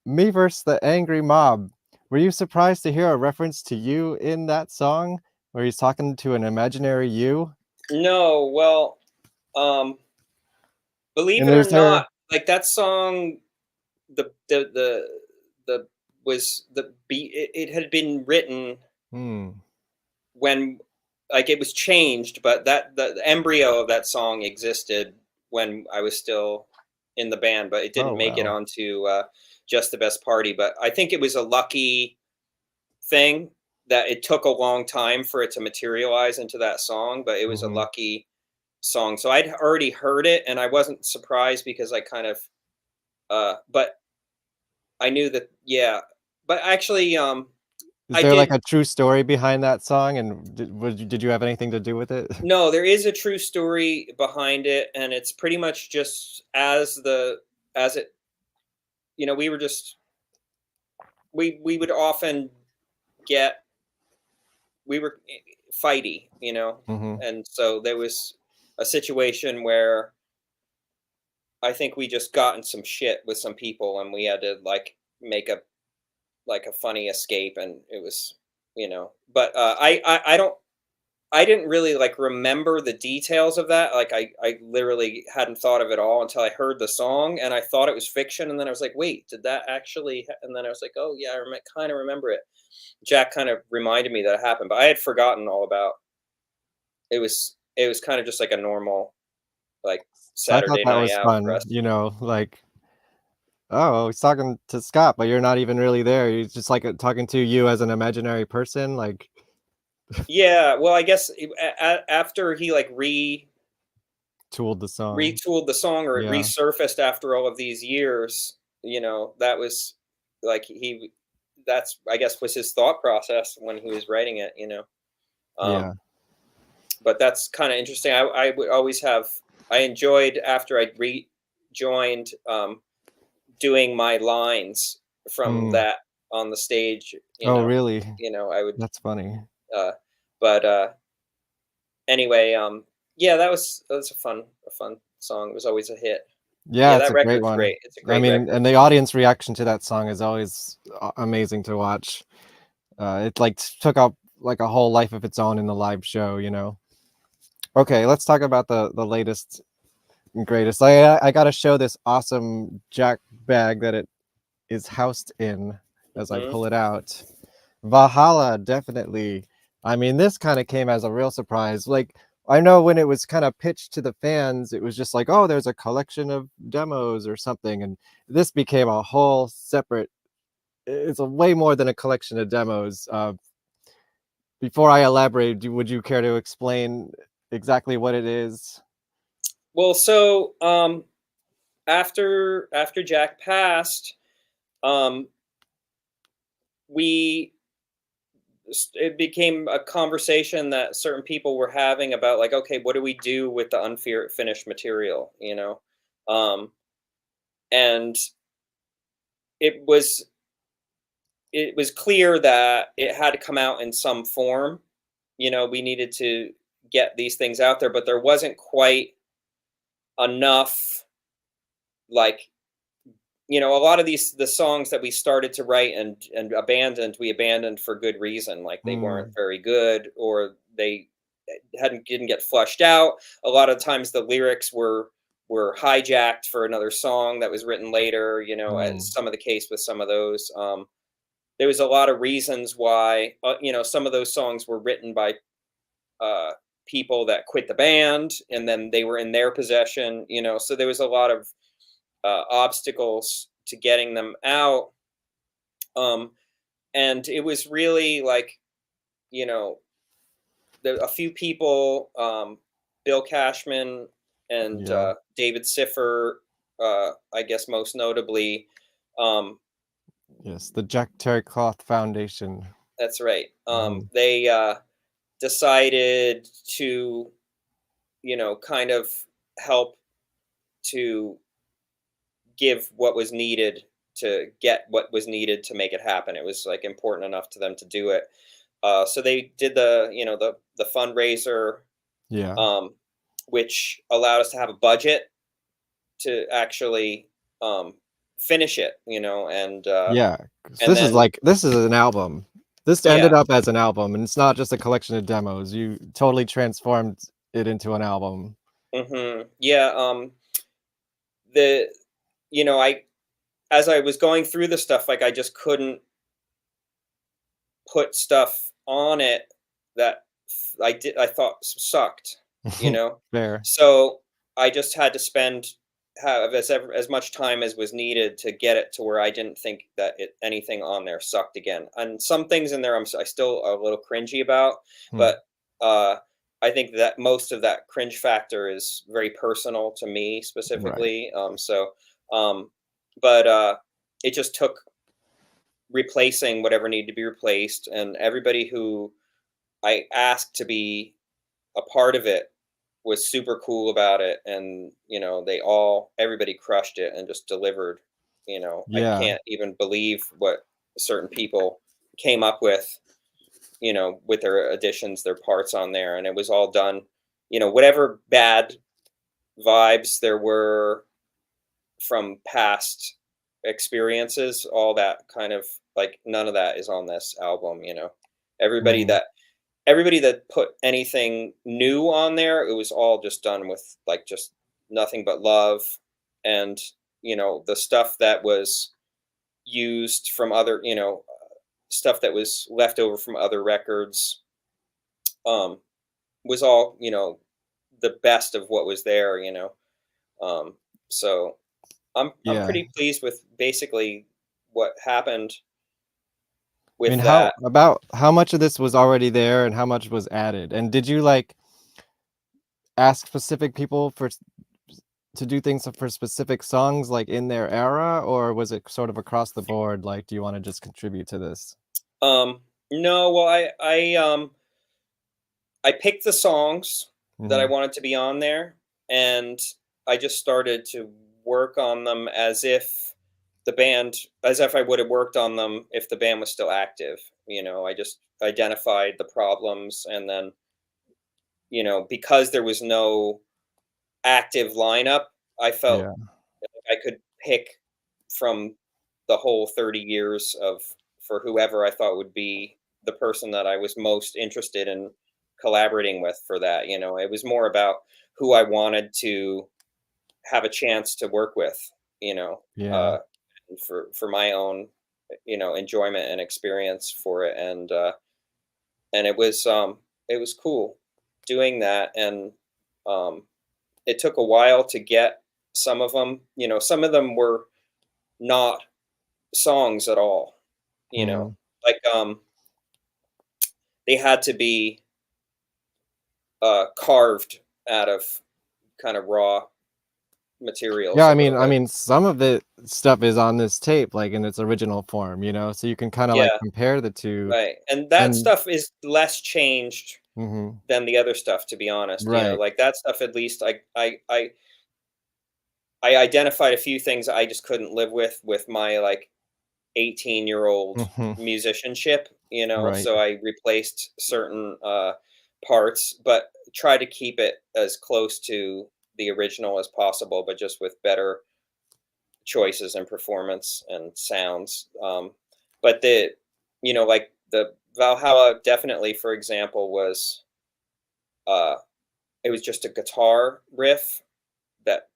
S4: Me versus the Angry Mob. Were you surprised to hear a reference to you in that song, where he's talking to an imaginary you?
S5: No, well, believe
S4: And
S5: it or
S4: there's her.
S5: not, like that song, the was the beat. It had been written
S4: Hmm.
S5: when, like, it was changed, but that the embryo of that song existed when I was still in the band, but it
S4: Oh
S5: didn't make it
S4: wow.
S5: onto Just the Best Party. But I think it was a lucky thing that it took a long time for it to materialize into that song, but it was a
S4: Hmm.
S5: lucky song. So I'd already heard it and I wasn't surprised because I kind of but I knew that, yeah. But actually
S4: Is
S5: I
S4: there like
S5: did.
S4: a true story behind that song, and did you have anything to do with it?
S5: No, there is a true story behind it, and it's pretty much just as it, we were just we would often get we were fighty,
S4: Hmm.
S5: and so there was a situation where I think we just got in some shit with some people, and we had to like make a funny escape, and it was, But I didn't really like remember the details of that. Like I literally hadn't thought of it all until I heard the song, and I thought it was fiction, and then I was like, wait, did that actually? And then I was like, oh yeah, kind of remember it. Jack kind of reminded me that it happened, but I had forgotten all about. It was kind of just like a normal like
S4: I thought
S5: Saturday
S4: that
S5: night
S4: was
S5: out for
S4: fun,
S5: us.
S4: like, oh, he's talking to Scott, but you're not even really there. He's just like talking to you as an imaginary person, like.
S5: Yeah, well, I guess after he like
S4: Tooled the song.
S5: retooled the song, or it
S4: Yeah,
S5: resurfaced after all of these years, that was like that's, I guess, was his thought process when he was writing it, um
S4: yeah.
S5: but that's kind of interesting. I would always have, I enjoyed after I rejoined, doing my lines from
S4: Mm.
S5: that on the stage,
S4: Oh, really?
S5: I would
S4: That's funny.
S5: uh but anyway, yeah, that was a fun song. It was always a hit.
S4: Yeah,
S5: Yeah,
S4: it's
S5: that
S4: a great
S5: record's
S4: one.
S5: great. It's a
S4: I
S5: great
S4: mean,
S5: record.
S4: and the audience reaction to that song is always amazing to watch. It like took up like a whole life of its own in the live show. Okay, let's talk about the latest and greatest. I got to show this awesome Jack bag that it is housed in as I
S5: Hmm.
S4: pull it out. Valhalla, definitely. I mean, this kind of came as a real surprise. Like, I know when it was kind of pitched to the fans, it was just like, oh, there's a collection of demos or something. And this became a whole separate, it's a way more than a collection of demos. Before I elaborate, would you care to explain exactly what it is?
S5: Well, so after Jack passed, um, we it became a conversation that certain people were having about, like, okay, what do we do with the unfinished material, and it was it was clear that it had to come out in some form. We needed to get these things out there, but there wasn't quite enough, like, a lot of the songs that we started to write and abandoned, we abandoned for good reason. Like, they weren't
S4: Hmm.
S5: very good, or they didn't get flushed out. A lot of times the lyrics were hijacked for another song that was written later, as
S4: Hmm.
S5: some of the case with some of those. There was a lot of reasons why, some of those songs were written by uh, people that quit the band, and then they were in their possession, so there was a lot of obstacles to getting them out. Um, and it was really like, you know, a few people, Bill Cashman and
S4: Yeah.
S5: David Siffer, I guess most notably, um,
S4: Yes, the Jack Terrycloth Foundation.
S5: that's right.
S4: Mhm.
S5: They decided to, kind of help to give what was needed to get what was needed to make it happen. It was like important enough to them to do it. So they did the fundraiser,
S4: Yeah.
S5: um, which allowed us to have a budget to actually finish it.
S4: Yeah. 'Cause
S5: And then
S4: this is an album. This ended
S5: yeah,
S4: up as an album, and it's not just a collection of demos. You totally transformed it into an album.
S5: yeah. The I as I was going through the stuff, like I just couldn't put stuff on it that I thought sucked, you know?
S4: Fair.
S5: So I just had to have as much time as was needed to get it to where I didn't think that anything on there sucked again. And some things in there I still a little cringy about,
S4: Hmm.
S5: but uh, I think that most of that cringe factor is very personal to me
S4: Right.
S5: specifically. Um, but it just took replacing whatever needed to be replaced, and everybody who I asked to be a part of it was super cool about it, and everybody crushed it and just delivered. I
S4: Yeah.
S5: can't even believe what certain people came up with, with their additions, their parts on there, and it was all done. Whatever bad vibes there were from past experiences, all that kind of, like, none of that is on this album. Everybody
S4: Mhm.
S5: that everybody that put anything new on there, it was all just done with, like, just nothing but love. And the stuff that was used from other, stuff that was left over from other records, um was all, the best of what was there. um so I'm
S4: Yeah.
S5: pretty pleased with basically what happened
S4: I mean,
S5: with that.
S4: how much of this was already there and how much was added? And did you like ask specific people to do things for specific songs like in their era, or was it sort of across the board? Like, do you want to just contribute to this?
S5: No, well, I picked the songs that I
S4: Hmm.
S5: wanted to be on there, and I just started to work on them as if I would have worked on them if the band was still active. I just identified the problems, and then, because there was no active lineup, I felt
S4: Yeah.
S5: like I could pick from the whole 30 years of for whoever I thought would be the person that I was most interested in collaborating with for that. It was more about who I wanted to have a chance to work with, you know,
S4: Yeah.
S5: uh, for my own, enjoyment and experience for it. And it was cool doing that. And um, it took a while to get some of them. Some of them were not songs at all. You know,
S4: Mhm.
S5: like they had to be carved out of kind of raw
S4: Yeah,
S5: materials a little
S4: I
S5: bit.
S4: mean, some of the stuff is on this tape, like in its original form, so you can kind of like
S5: Yeah,
S4: compare the two.
S5: right. And that
S4: And
S5: stuff is less changed
S4: mhm.
S5: than the other stuff, to be honest.
S4: Right.
S5: Like that stuff, at least I identified a few things I just couldn't live with my, like, 18-year-old
S4: Mhm.
S5: musicianship.
S4: Right.
S5: So I replaced certain parts, but try to keep it as close to the original as possible, but just with better choices and performance and sounds. But like the Valhalla, definitely, for example, was uh, it was just a guitar riff that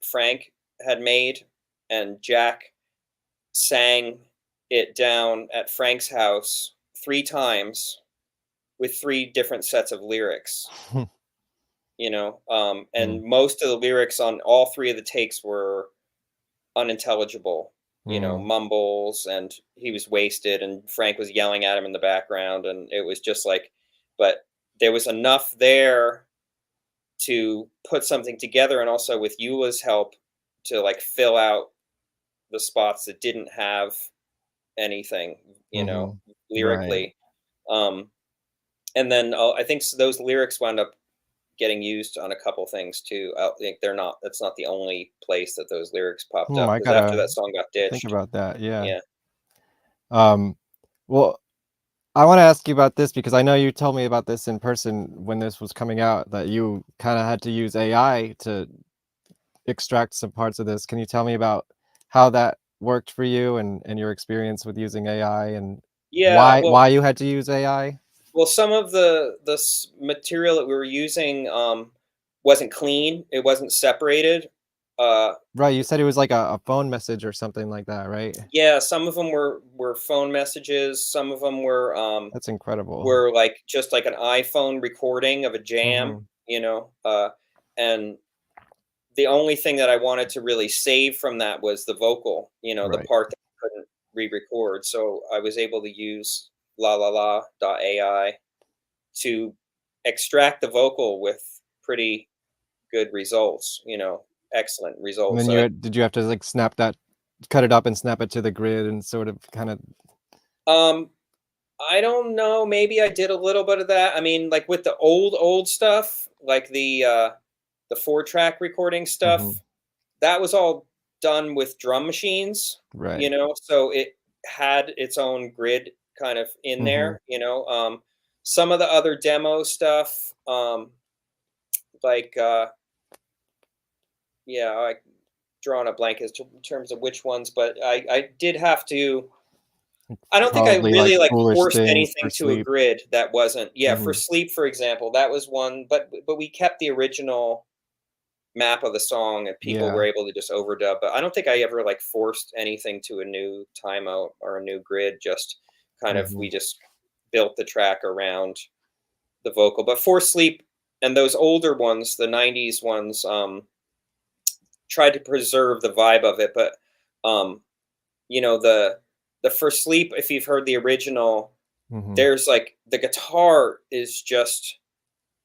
S5: Frank had made, and Jack sang it down at Frank's house 3 times with 3 different sets of lyrics. And
S4: Mm,
S5: most of the lyrics on all 3 of the takes were unintelligible.
S4: mm.
S5: Mumbles, and he was wasted, and Frank was yelling at him in the background, and it was just like, but there was enough there to put something together, and also with Eula's help to like fill out the spots that didn't have anything, lyrically. And then I think those lyrics wound up getting used on a couple things too. I think that's not the only place that those lyrics popped up,
S4: I
S5: because after
S4: gotta
S5: that song got
S4: think
S5: ditched.
S4: about that. Yeah.
S5: Yeah.
S4: Well, I want to ask you about this because I know you told me about this in person when this was coming out, that you kind of had to use AI to extract some parts of this. Can you tell me about how that worked for you and your experience with using AI and
S5: Yeah.
S4: why you had to use AI?
S5: Well, some of the material that we were using wasn't clean. It wasn't separated.
S4: Right, you said it was like a phone message or something like that, right?
S5: Yeah, some of them were phone messages. Some of them
S4: That's incredible.
S5: were like just like an iPhone recording of a jam,
S4: Mhm.
S5: and the only thing that I wanted to really save from that was the vocal, the
S4: Right.
S5: part that I couldn't re-record. So I was able to use la la la AI to extract the vocal with pretty good results, excellent
S4: And
S5: results.
S4: then did you have to like cut it up and snap it to the grid and sort of kind of
S5: Um, I don't know. Maybe I did a little bit of that. I mean, like with the old stuff, like the 4-track recording
S4: Mhm.
S5: stuff, that was all done with drum machines,
S4: Right.
S5: so it had its own grid kind of in
S4: Mhm.
S5: there. Some of the other demo stuff, like yeah, I drawn a blank as to in terms of which ones, but I did have to. I don't think I
S4: Probably like
S5: really like
S4: foolish
S5: forced
S4: things for
S5: anything to a
S4: sleep.
S5: grid that wasn't. Yeah, for
S4: Mhm.
S5: sleep, for example, that was one, but we kept the original map of the song and people were
S4: Yeah.
S5: able to just overdub. But I don't think I ever like forced anything to a new timeout or a new grid. Just kind of
S4: Mhm.
S5: we just built the track around the vocal. But for sleep and those older ones, the '90s ones, tried to preserve the vibe of it. But um, the for sleep, if you've heard the original,
S4: Mhm.
S5: there's like the guitar is just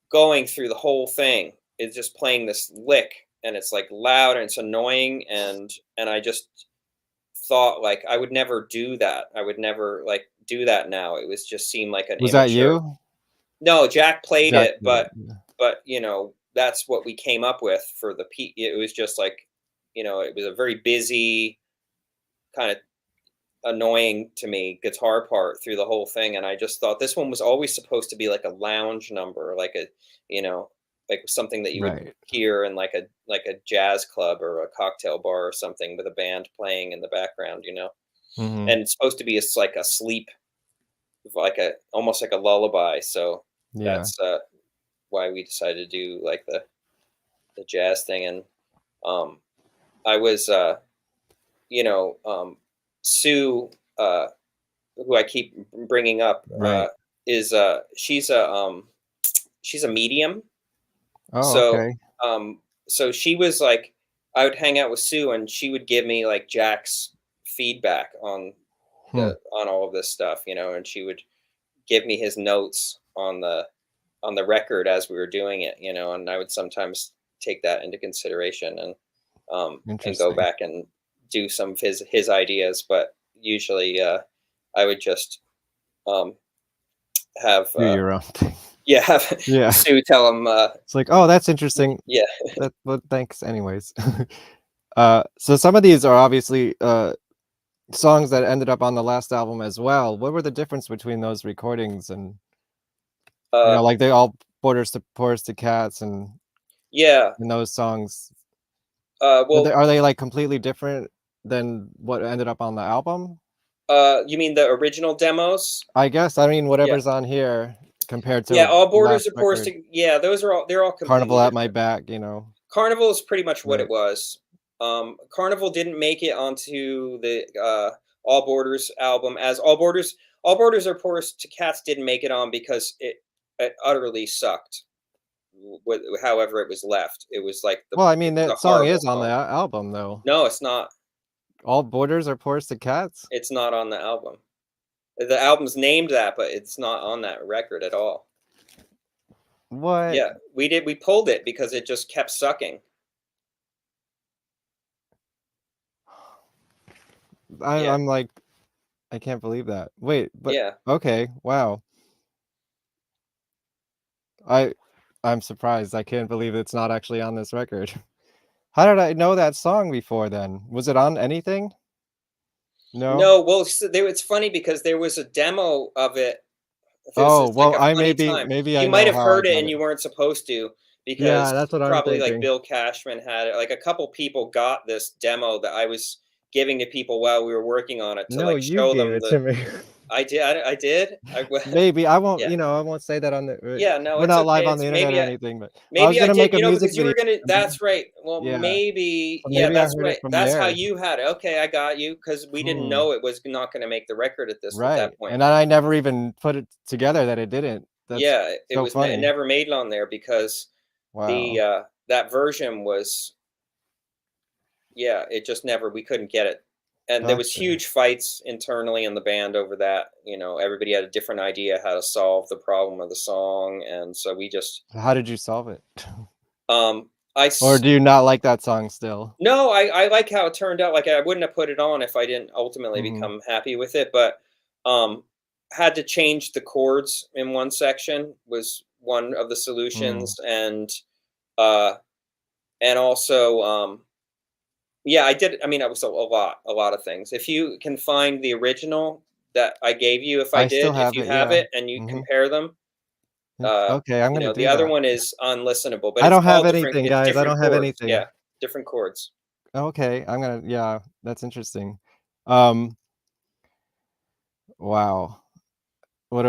S5: going through the whole thing. It's just playing this lick and it's like loud and it's annoying, and I just thought like I would never do that. I would never like do that now. It was just seemed like an
S4: Was that
S5: immature.
S4: you?
S5: No, Jack played
S4: Jack
S5: it,
S4: did it, yeah.
S5: but that's what we came up with for the P. It was just like, it was a very busy kind of annoying to me guitar part through the whole thing, and I just thought this one was always supposed to be like a lounge number, like a you know like something that you would
S4: Right.
S5: hear in like a jazz club or a cocktail bar or something with a band playing in the background.
S4: Mhm.
S5: And it's supposed to be like a sleep, like a almost like a lullaby. So
S4: Yeah.
S5: that's why we decided to do like the jazz thing. And um I was you know Sue, uh who I keep bringing up,
S4: Right.
S5: is she's a medium.
S4: Oh,
S5: So
S4: okay.
S5: um so she was like, I would hang out with Sue and she would give me like Jack's feedback
S4: Hmm.
S5: on all of this stuff, and she would give me his notes on the record as we were doing it, and I would sometimes take that into consideration and go
S4: Interesting.
S5: back and do some of his ideas, but usually I would just um, have
S4: Do your own thing.
S5: yeah, have
S4: Yeah.
S5: Sue tell him
S4: It's like, "Oh, that's interesting.
S5: yeah.
S4: Well, thanks anyways." So some of these are obviously, songs that ended up on the last album as well. What were the difference between those recordings and,
S5: uh
S4: like, they all Borders to Cats
S5: yeah.
S4: and those songs,
S5: Well,
S4: are they, like, completely different than what ended up on the album?
S5: you mean the original demos?
S4: I guess, I mean,
S5: Yeah.
S4: whatever's on here compared
S5: Yeah,
S4: to
S5: all
S4: the
S5: borders
S4: last
S5: are porous
S4: record.
S5: to, yeah, they're all completely
S4: Carnival at My
S5: different.
S4: Back.
S5: Carnival is pretty much what it
S4: Right.
S5: was. Carnival didn't make it onto the All Borders album, as All Borders are porous to Cats didn't make it on because it utterly sucked. However it was left, it was like
S4: Well, I
S5: it
S4: mean,
S5: was
S4: that
S5: a
S4: song
S5: horrible
S4: is on the
S5: song.
S4: album, though.
S5: No, it's not.
S4: All Borders Are Porous to Cats?
S5: It's not on the album. The album's named that, but it's not on that record at all.
S4: What?
S5: Yeah, we pulled it because it just kept sucking. Yeah.
S4: I'm like, I can't believe that. Wait, but
S5: Yeah.
S4: okay, wow. I'm surprised. I can't believe it's not actually on this record. How did I know that song before then? Was it on anything? No?
S5: No, well, it's funny because there was a demo of it. This
S4: Oh,
S5: is like
S4: well,
S5: a
S4: I
S5: funny time.
S4: maybe I
S5: You might
S4: know
S5: have
S4: how I
S5: heard it
S4: got
S5: and
S4: it.
S5: you weren't supposed to
S4: Yeah,
S5: because
S4: that's what I'm
S5: probably like
S4: thinking.
S5: Bill Cashman had it. Like a couple people got this demo that I was giving to people while we were working on it to
S4: No,
S5: like
S4: you
S5: show
S4: gave
S5: them
S4: it
S5: the.
S4: to me.
S5: I did. I did.
S4: Maybe I won't,
S5: Yeah.
S4: I won't say that on the.
S5: Yeah. No,
S4: We're
S5: it's
S4: not live
S5: okay.
S4: on the
S5: It's
S4: internet or anything, but I was
S5: maybe I
S4: gonna
S5: did.
S4: make a
S5: You know,
S4: music
S5: because you were
S4: video.
S5: gonna. That's right. Well,
S4: Yeah,
S5: maybe.
S4: so
S5: Yeah,
S4: maybe I
S5: that's
S4: heard it
S5: right.
S4: from
S5: That's how
S4: there.
S5: you had it. Okay, I got you because we didn't
S4: Hmm.
S5: know it was not going to make the record at
S4: Right,
S5: that point.
S4: and I never even put it together that it didn't. That's
S5: Yeah,
S4: so
S5: it
S4: funny.
S5: never made it on there because the
S4: Wow,
S5: that version was yeah, it just never we couldn't get it. And there was
S4: gotcha.
S5: huge fights internally in the band over that. You know, everybody had a different idea how to solve the problem of the song, and so we just
S4: How did you solve it?
S5: um I
S4: Or
S5: s-
S4: do you not like that song still?
S5: no, I like how it turned out. Like I wouldn't have put it on if I didn't ultimately
S4: Mhm,
S5: become happy with it, but um had to change the chords in one section was one of the
S4: mm.
S5: solutions uh and also yeah, I did. I mean, it was a lot of things. If you can find the original that I gave you,
S4: I still
S5: if
S4: have
S5: you
S4: it,
S5: have
S4: yeah.
S5: it and you
S4: Mhm.
S5: compare them,
S4: Okay, I'm
S5: you
S4: gonna
S5: know, the
S4: do
S5: other
S4: that.
S5: one is unlistenable, but
S4: I
S5: it's
S4: don't have
S5: all different.
S4: anything,
S5: It's
S4: guys, I
S5: different
S4: don't have
S5: chords.
S4: anything.
S5: Yeah, different chords.
S4: Okay, yeah, that's interesting. Um, wow.
S5: And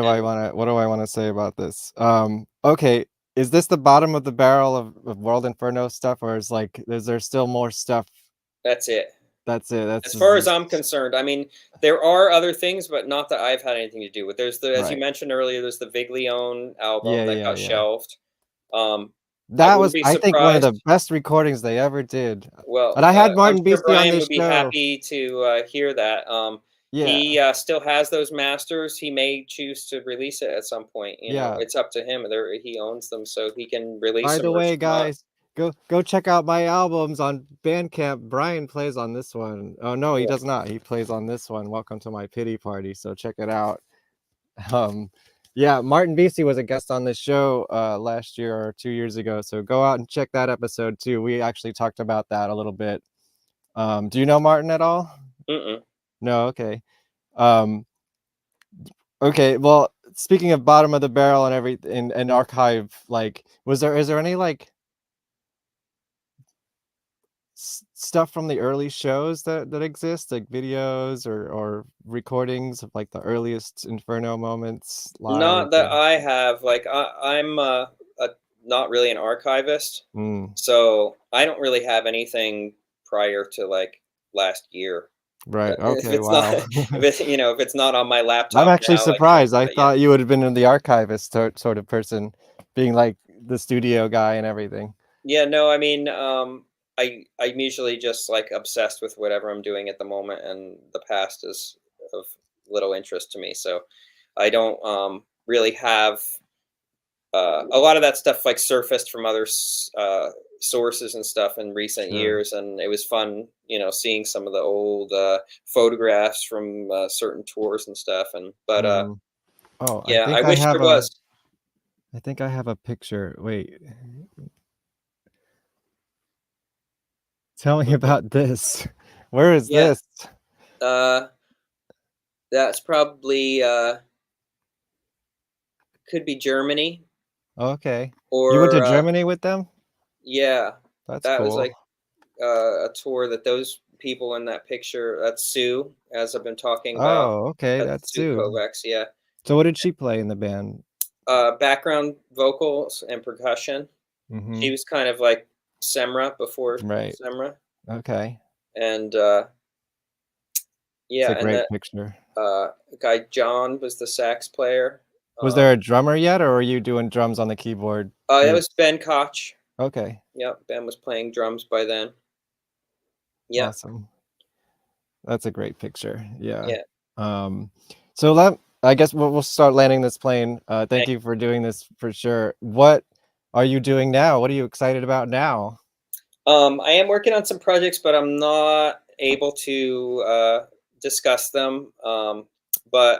S4: What do I wanna say about this? Okay, is this the bottom of the barrel of World Inferno stuff, or is there still more stuff?
S5: that's it.
S4: That's it,
S5: As
S4: that's
S5: far as
S4: just
S5: I'm concerned, I mean, there are other things, but not that I've had anything to do with. There's as you
S4: right.
S5: mentioned earlier, there's the Viglione album
S4: Yeah,
S5: that
S4: yeah,
S5: got
S4: yeah.
S5: shelved. I
S4: That
S5: wouldn't
S4: was,
S5: be
S4: I think, one of the
S5: surprised.
S4: best recordings they ever did.
S5: Well,
S4: And I had
S5: I'm
S4: Martin
S5: sure
S4: Beastie on
S5: Brian
S4: this
S5: would be
S4: show.
S5: happy to hear that.
S4: Yeah,
S5: He still has those masters. He may choose to release it at some point. You know,
S4: yeah.
S5: it's up to him. He owns them, so he can release
S4: By
S5: them
S4: the
S5: or
S4: way,
S5: not.
S4: guys, go check out my albums on Bandcamp. Brian plays on this one. Oh no, he
S5: Yeah.
S4: does not. He plays on this one. Welcome to my pity party. So check it out. Um, yeah, Martin Beastie was a guest on this show last year or 2 years ago. So go out and check that episode too. We actually talked about that a little bit. Do you know Martin at all?
S5: Mm-mm.
S4: No, okay. Um, okay, well, speaking of bottom of the barrel and everything and archive, like, is there any like stuff from the early shows that exist, like videos or recordings of like the earliest Inferno moments live?
S5: Not that I have. Like I'm a, not really an archivist,
S4: Mm,
S5: so I don't really have anything prior to like last year.
S4: right.
S5: If
S4: Okay.
S5: it's not,
S4: Wow.
S5: if it's not on my
S4: I'm
S5: laptop
S4: actually
S5: now, like I don't
S4: surprised.
S5: have
S4: I
S5: it yet.
S4: thought you would have been in the archivist sort of person, being like the studio guy and everything.
S5: Yeah, no, I mean, I'm usually just like obsessed with whatever I'm doing at the moment, and the past is of little interest to me. So I don't really have a lot of that stuff like surfaced from other sources and stuff in recent
S4: Sure.
S5: years, and it was fun, you know, seeing some of the old photographs from certain tours and stuff. And but
S4: Mm. Oh,
S5: yeah, I wish there was.
S4: I think I have a picture. Wait, tell me
S5: Mhm.
S4: about this. Where is
S5: Yeah,
S4: this?
S5: uh, that's probably could be Germany
S4: Okay. You went to
S5: or
S4: Germany with them?
S5: yeah,
S4: That's
S5: that was
S4: cool.
S5: like a tour that those people in that picture. That's Sue, as I've been talking about.
S4: Oh, okay,
S5: That's
S4: that's
S5: Sue
S4: Sue.
S5: Kovacs. Yeah,
S4: So what did she play in the band?
S5: background vocals and percussion. She
S4: Mhm.
S5: was kind of like Semra before
S4: Right.
S5: Semra,
S4: Okay.
S5: and
S4: It's
S5: yeah,
S4: a
S5: and
S4: great
S5: that
S4: picture.
S5: guy John was the sax player.
S4: Was there a drummer yet, or were you doing drums on the keyboard
S5: That
S4: too?
S5: was Ben Koch.
S4: Okay.
S5: Yep, Ben was playing drums by then. Yep,
S4: Awesome. That's a great picture. Yeah.
S5: yeah.
S4: Um, so I guess we'll start landing this plane. Thank
S5: Thank
S4: you for doing this for sure. What are you doing now? What are you excited about now?
S5: I am working on some projects, but I'm not able to discuss them. But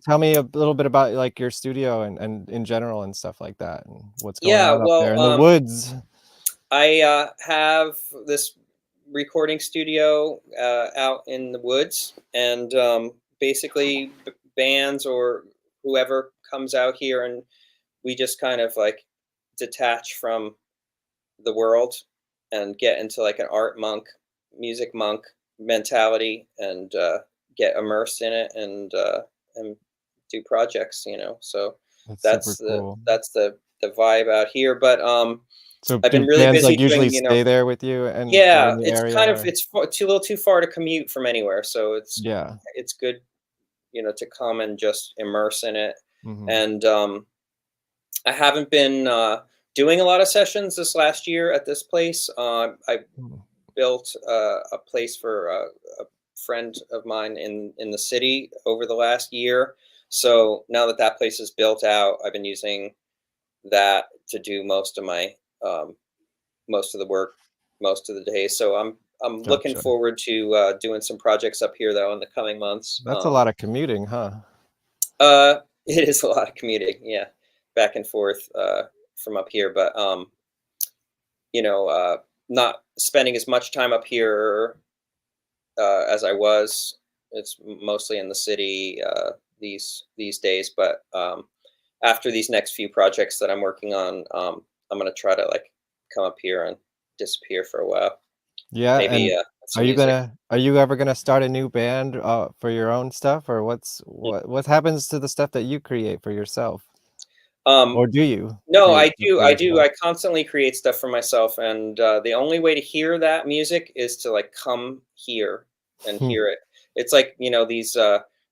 S4: Tell me a little bit about like your studio and in general and stuff like that, and what's going
S5: yeah,
S4: on up there in the
S5: well,
S4: woods.
S5: I have this recording studio out in the woods, and basically bands or whoever comes out here, and we just kind of like detach from the world and get into like an art monk, music monk mentality, and get immersed in it, and do projects. So
S4: That's super
S5: that's the
S4: cool.
S5: that's the the vibe out here. But
S4: So
S5: I've
S4: do
S5: been really
S4: bands
S5: busy
S4: like usually
S5: doing,
S4: stay there with you and or
S5: yeah,
S4: in the
S5: it's
S4: area
S5: kind of
S4: or
S5: it's too little too far to commute from anywhere, so
S4: yeah.
S5: it's good, to come and just immerse in it.
S4: Hmm.
S5: And I haven't been doing a lot of sessions this last year at this place. I built a place for a friend of mine in the city over the last year. So now that that place is built out, I've been using that to do um, most of the work, most of the days. So I'm looking
S4: Gotcha.
S5: forward to doing some projects up here though in the coming months.
S4: That's a lot of commuting, huh?
S5: It is a lot of commuting, yeah, back and forth from up here, but you know, uh, not spending as much time up here as I was. It's mostly in the city these days, but after these next few projects that I'm working on, I'm gonna try to like come up here and disappear for a while.
S4: Yeah,
S5: Maybe
S4: and
S5: some music.
S4: are you ever gonna start a new band for your own stuff, or what happens to the stuff that you create for yourself?
S5: Um,
S4: Or do you
S5: no,
S4: create
S5: I
S4: stuff
S5: do.
S4: for
S5: I do.
S4: yourself?
S5: I constantly create stuff for myself, and the only way to hear that music is to like come here and
S4: Hmm.
S5: hear it. It's like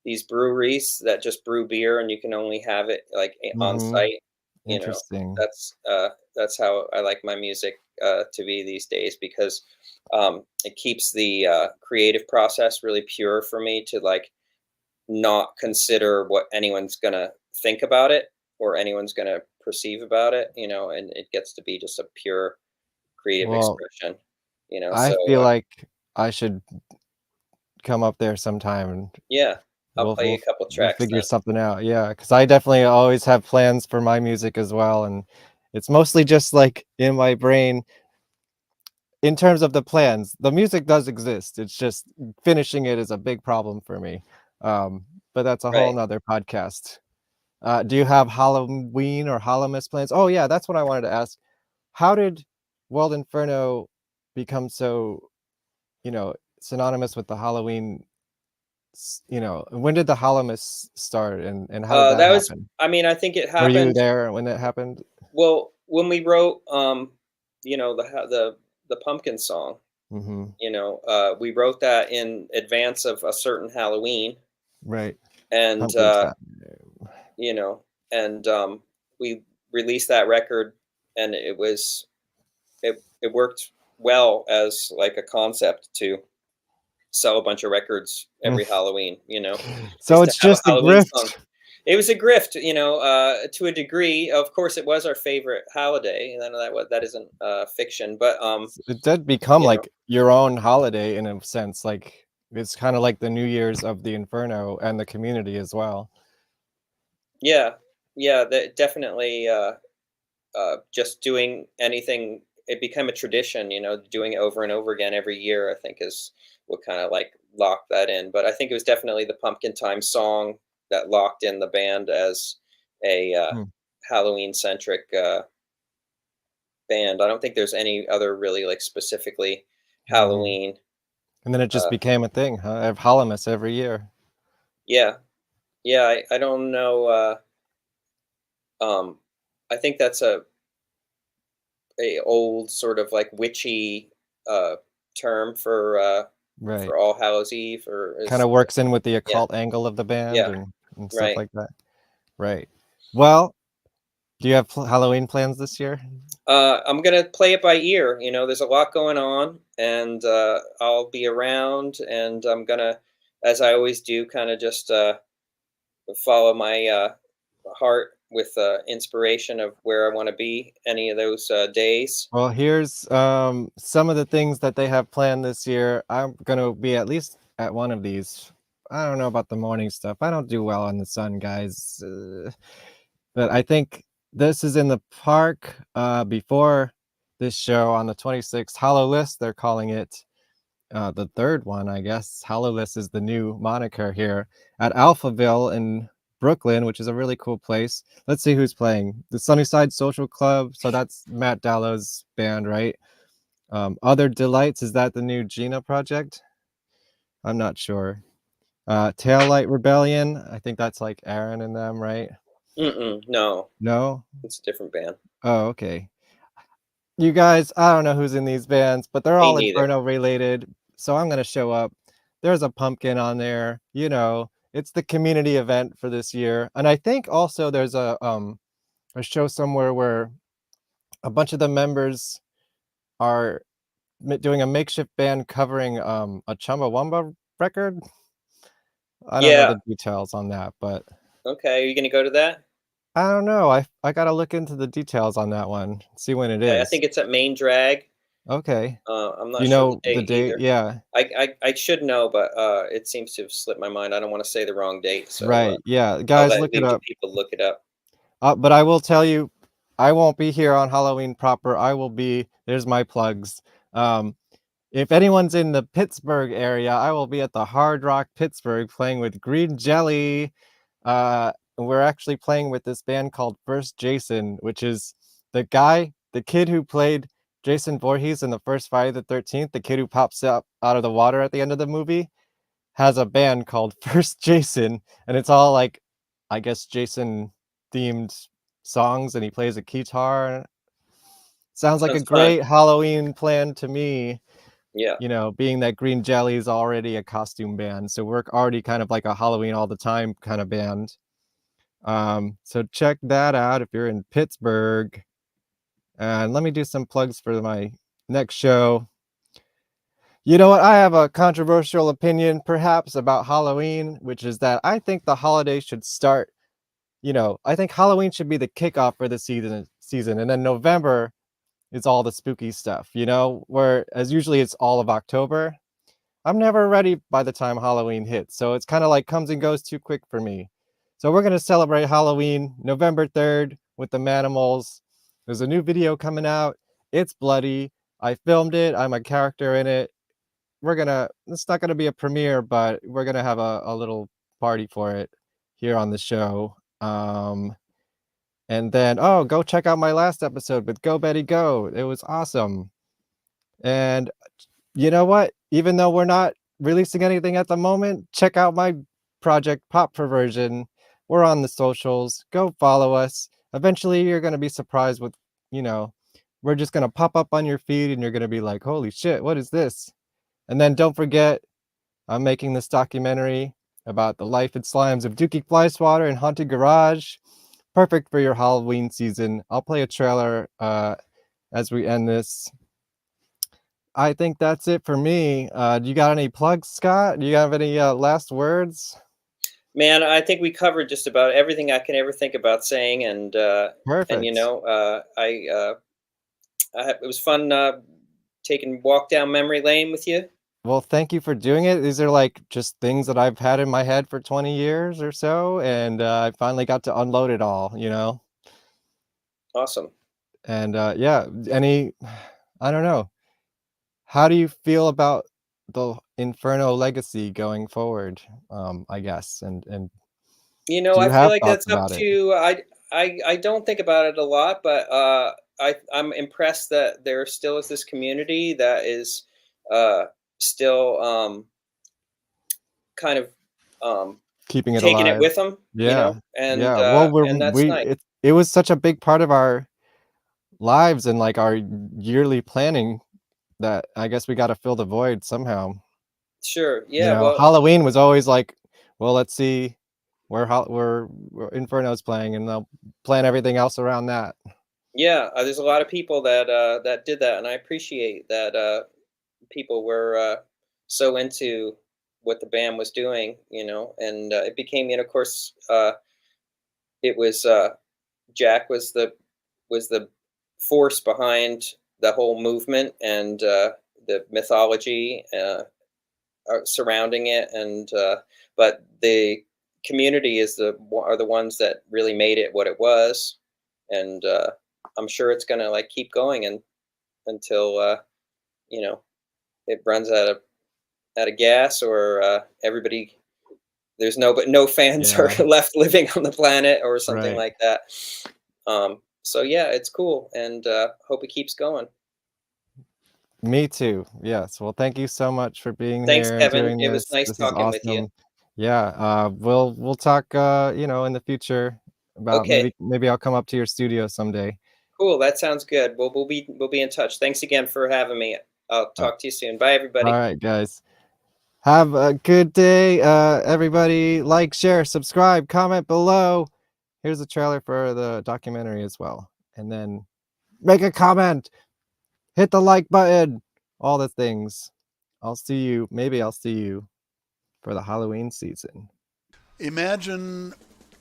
S5: these breweries that just brew beer, and you can only have it like on
S4: Mm-hmm.
S5: site. You know,
S4: Interesting.
S5: that's that's how I like my music to be these days, because it keeps the creative process really pure for me to like not consider what anyone's gonna think about it or anyone's gonna perceive about it, and it gets to be just a pure creative
S4: Well,
S5: expression,
S4: I
S5: so
S4: feel like I should come up there sometime and
S5: yeah, I'll
S4: we'll
S5: play you
S4: we'll
S5: a couple
S4: we'll
S5: tracks
S4: figure
S5: then.
S4: something out. Yeah, because I definitely always have plans for my music as well, and it's mostly just like in my brain in terms of the plans. The music does exist. It's just finishing it is a big problem for me. But that's a whole
S5: Right.
S4: nother podcast. Do you have Halloween or Hallowmas plans? Oh yeah, that's what I wanted to ask. How did World Inferno become so, synonymous with the Halloween? When did the Hallowmas start and how did that
S5: That was,
S4: happen?
S5: I mean, I think it
S4: Were you
S5: happened.
S4: there when it happened?
S5: Well, when we wrote, the pumpkin song,
S4: Mm-hmm.
S5: we wrote that in advance of a certain Halloween,
S4: Right.
S5: and
S4: Pumpkin Spice.
S5: you know, and we released that record, and it worked well as like a concept to sell a bunch of records every Halloween,
S4: So
S5: just to
S4: it's
S5: have a
S4: just a
S5: Halloween song.
S4: grift.
S5: It was a grift, to a degree. Of course, it was our favorite holiday, and then that isn't fiction, but
S4: It did become
S5: you know,
S4: like your own holiday in a sense. Like it's kind of like the New Year's of the Inferno and the community as well.
S5: yeah, yeah, that definitely. Just doing anything, it became a tradition, doing it over and over again every year, I think is what kind of like locked that in. But I think it was definitely the Pumpkin Time song that locked in the band as a
S4: Hmm.
S5: Halloween centric band. I don't think there's any other really like specifically
S4: Hmm.
S5: Halloween.
S4: And then it just
S5: Uh,
S4: became a thing, huh? I have Hallowmas every year.
S5: yeah, yeah, I don't know. Um, I think that's a old sort of like witchy uh, term
S4: Right.
S5: for All Hallows Eve, or
S4: Kind
S5: is
S4: of works in with the
S5: yeah,
S4: occult angle of the band
S5: yeah,
S4: and stuff
S5: right.
S4: like that. Right. Well, do you have Halloween plans this year?
S5: I'm gonna play it by ear. There's a lot going on, and I'll be around, and I'm gonna, as I always do, kind of just follow my heart with inspiration of where I want to be any of those days.
S4: Well, here's some of the things that they have planned this year. I'm gonna be at least at one of these. I don't know about the morning stuff. I don't do well in the sun, guys. But I think this is in the park before this show on the 26th. Hollow they're calling it. The third one, I guess. Hollow is the new moniker here at Alphaville in Brooklyn, which is a really cool place. Let's see who's playing. The Sunnyside Social Club. So that's Matt Dallow's band, right? Other Delights, is that the new Gina project? I'm not sure. Taillight Rebellion, I think that's like Aaron and them, right?
S5: No,
S4: No?
S5: it's a different band.
S4: Oh, okay. You guys, I don't know who's in these bands, but they're
S5: Me
S4: all
S5: neither.
S4: Inferno related. So I'm gonna show up. There's a pumpkin on there. You know, it's the community event for this year. And I think also there's a show somewhere where a bunch of the members are doing a makeshift band covering a Chumbawamba record. I don't know
S5: Yeah.
S4: the details on that, but
S5: Okay. Are you going to go to that?
S4: I don't know. I gotta look into the details on that one. See when it
S5: Okay. I
S4: is.
S5: think it's at Main Drag.
S4: Okay.
S5: I'm
S4: Do
S5: not
S4: you
S5: sure
S4: know the date?
S5: either.
S4: Yeah.
S5: I should know, but it seems to have slipped my mind. I don't want to say the wrong date, so
S4: Right. Yeah.
S5: I'll
S4: Guys, look it
S5: leave you
S4: up.
S5: people look it up.
S4: But I will tell you, I won't be here on Halloween proper. I will be, there's my plugs. If anyone's in the Pittsburgh area, I will be at the Hard Rock Pittsburgh playing with Green Jelly. We're actually playing with this band called First Jason, which is the kid who played Jason Voorhees in the first Friday the 13th, the kid who pops up out of the water at the end of the movie, has a band called First Jason, and it's all like, I guess, Jason themed songs, and he plays a guitar. Sounds like a
S5: Sounds fun.
S4: great Halloween plan to me.
S5: Yeah.
S4: You know, being that Green Jelly is already a costume band, so we're already kind of like a Halloween all the time kind of band. So check that out if you're in Pittsburgh. And let me do some plugs for my next show. You know what? I have a controversial opinion, perhaps, about Halloween, which is that I think the holiday should start. I think Halloween should be the kickoff for the season, and then November is all the spooky stuff. Whereas usually it's all of October. I'm never ready by the time Halloween hits, so it's kind of like comes and goes too quick for me. So we're gonna celebrate Halloween November 3rd with the Manimals. There's a new video coming out. It's bloody. I filmed it. I'm a character in it. It's not gonna be a premiere, but we're gonna have a little party for it here on the show. And then, go check out my last episode with Go Betty Go. It was awesome. And you know what? Even though we're not releasing anything at the moment, check out my project Pop Perversion. We're on the socials. Go follow us. Eventually, you're going to be surprised with, we're just going to pop up on your feed and you're going to be like, holy shit, what is this? And then don't forget, I'm making this documentary about the life and slimes of Dookie Flyswatter and Haunted Garage. Perfect for your Halloween season. I'll play a trailer as we end this. I think that's it for me. Do you got any plugs, Scott? Do you have any last words?
S5: Man, I think we covered just about everything I can ever think about saying, and
S4: Perfect.
S5: it was fun taking a walk down memory lane with you.
S4: Well, thank you for doing it. These are like just things that I've had in my head for 20 years or so, and I finally got to unload it all.
S5: Awesome.
S4: And yeah, I don't know. How do you feel about the Inferno legacy going forward? I guess, and do you
S5: I feel
S4: have
S5: like
S4: thoughts
S5: that's up
S4: about it?
S5: to I don't think about it a lot, but I'm impressed that there still is this community that is still kind of
S4: Keeping it
S5: taking it
S4: alive.
S5: with them,
S4: Yeah,
S5: and
S4: yeah. Well,
S5: and that's nice.
S4: it was such a big part of our lives and like our yearly planning that I guess we got to fill the void somehow.
S5: Sure. Yeah. Well,
S4: Halloween was always like, well, let's see where Inferno's playing, and they'll plan everything else around that.
S5: yeah. There's a lot of people that did that, and I appreciate that people were so into what the band was doing, and it became, of course, it was Jack was the force behind the whole movement and the mythology surrounding it, and but the community are the ones that really made it what it was, and I'm sure it's gonna like keep going until you know, it runs out of gas, or everybody, there's no fans are left living on the planet or something like that. So yeah, it's cool, and hope it keeps going.
S4: Me too. Yes. Well, thank you so much for being
S5: Thanks,
S4: here and
S5: Kevin.
S4: doing
S5: It was
S4: this.
S5: nice
S4: This is
S5: talking with you.
S4: awesome. Yeah. We'll talk. In the future about
S5: Okay.
S4: maybe I'll come up to your studio someday.
S5: Cool. That sounds good. We'll be in touch. Thanks again for having me. I'll talk to you soon. Bye, everybody.
S4: All right, guys. Have a good day. Everybody, like, share, subscribe, comment below. Here's a trailer for the documentary as well. And then make a comment. Hit the like button. All the things. Maybe I'll see you for the Halloween season.
S6: Imagine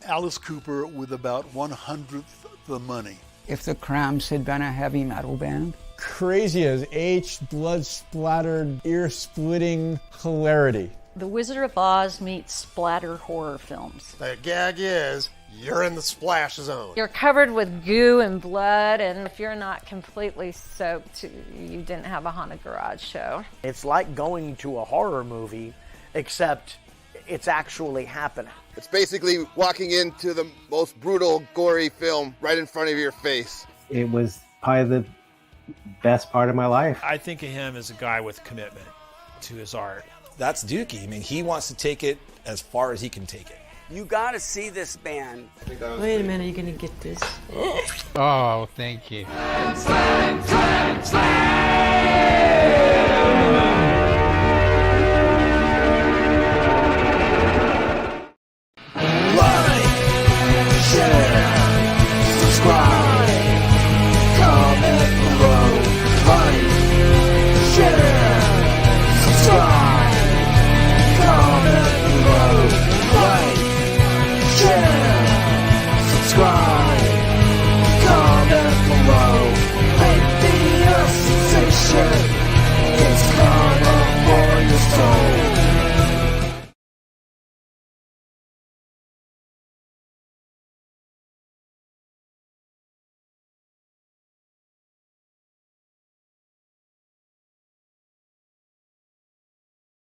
S6: Alice Cooper with about 1/100th the money.
S7: If the Cramps had been a heavy metal band.
S8: Crazy as H, blood-splattered, ear-splitting hilarity.
S9: The Wizard of Oz meets splatter horror films.
S10: The gag is, you're in the splash zone.
S9: You're covered with goo and blood, and if you're not completely soaked, you didn't have a haunted garage show.
S11: It's like going to a horror movie, except it's actually happening.
S10: It's basically walking into the most brutal, gory film right in front of your face.
S12: It was probably the best part of my life.
S13: I think of him as a guy with commitment to his art.
S14: That's Dookie. I mean, he wants to take it as far as he can take it.
S7: You gotta see this band.
S15: Wait a minute, are you gonna get this?
S3: Oh, thank you.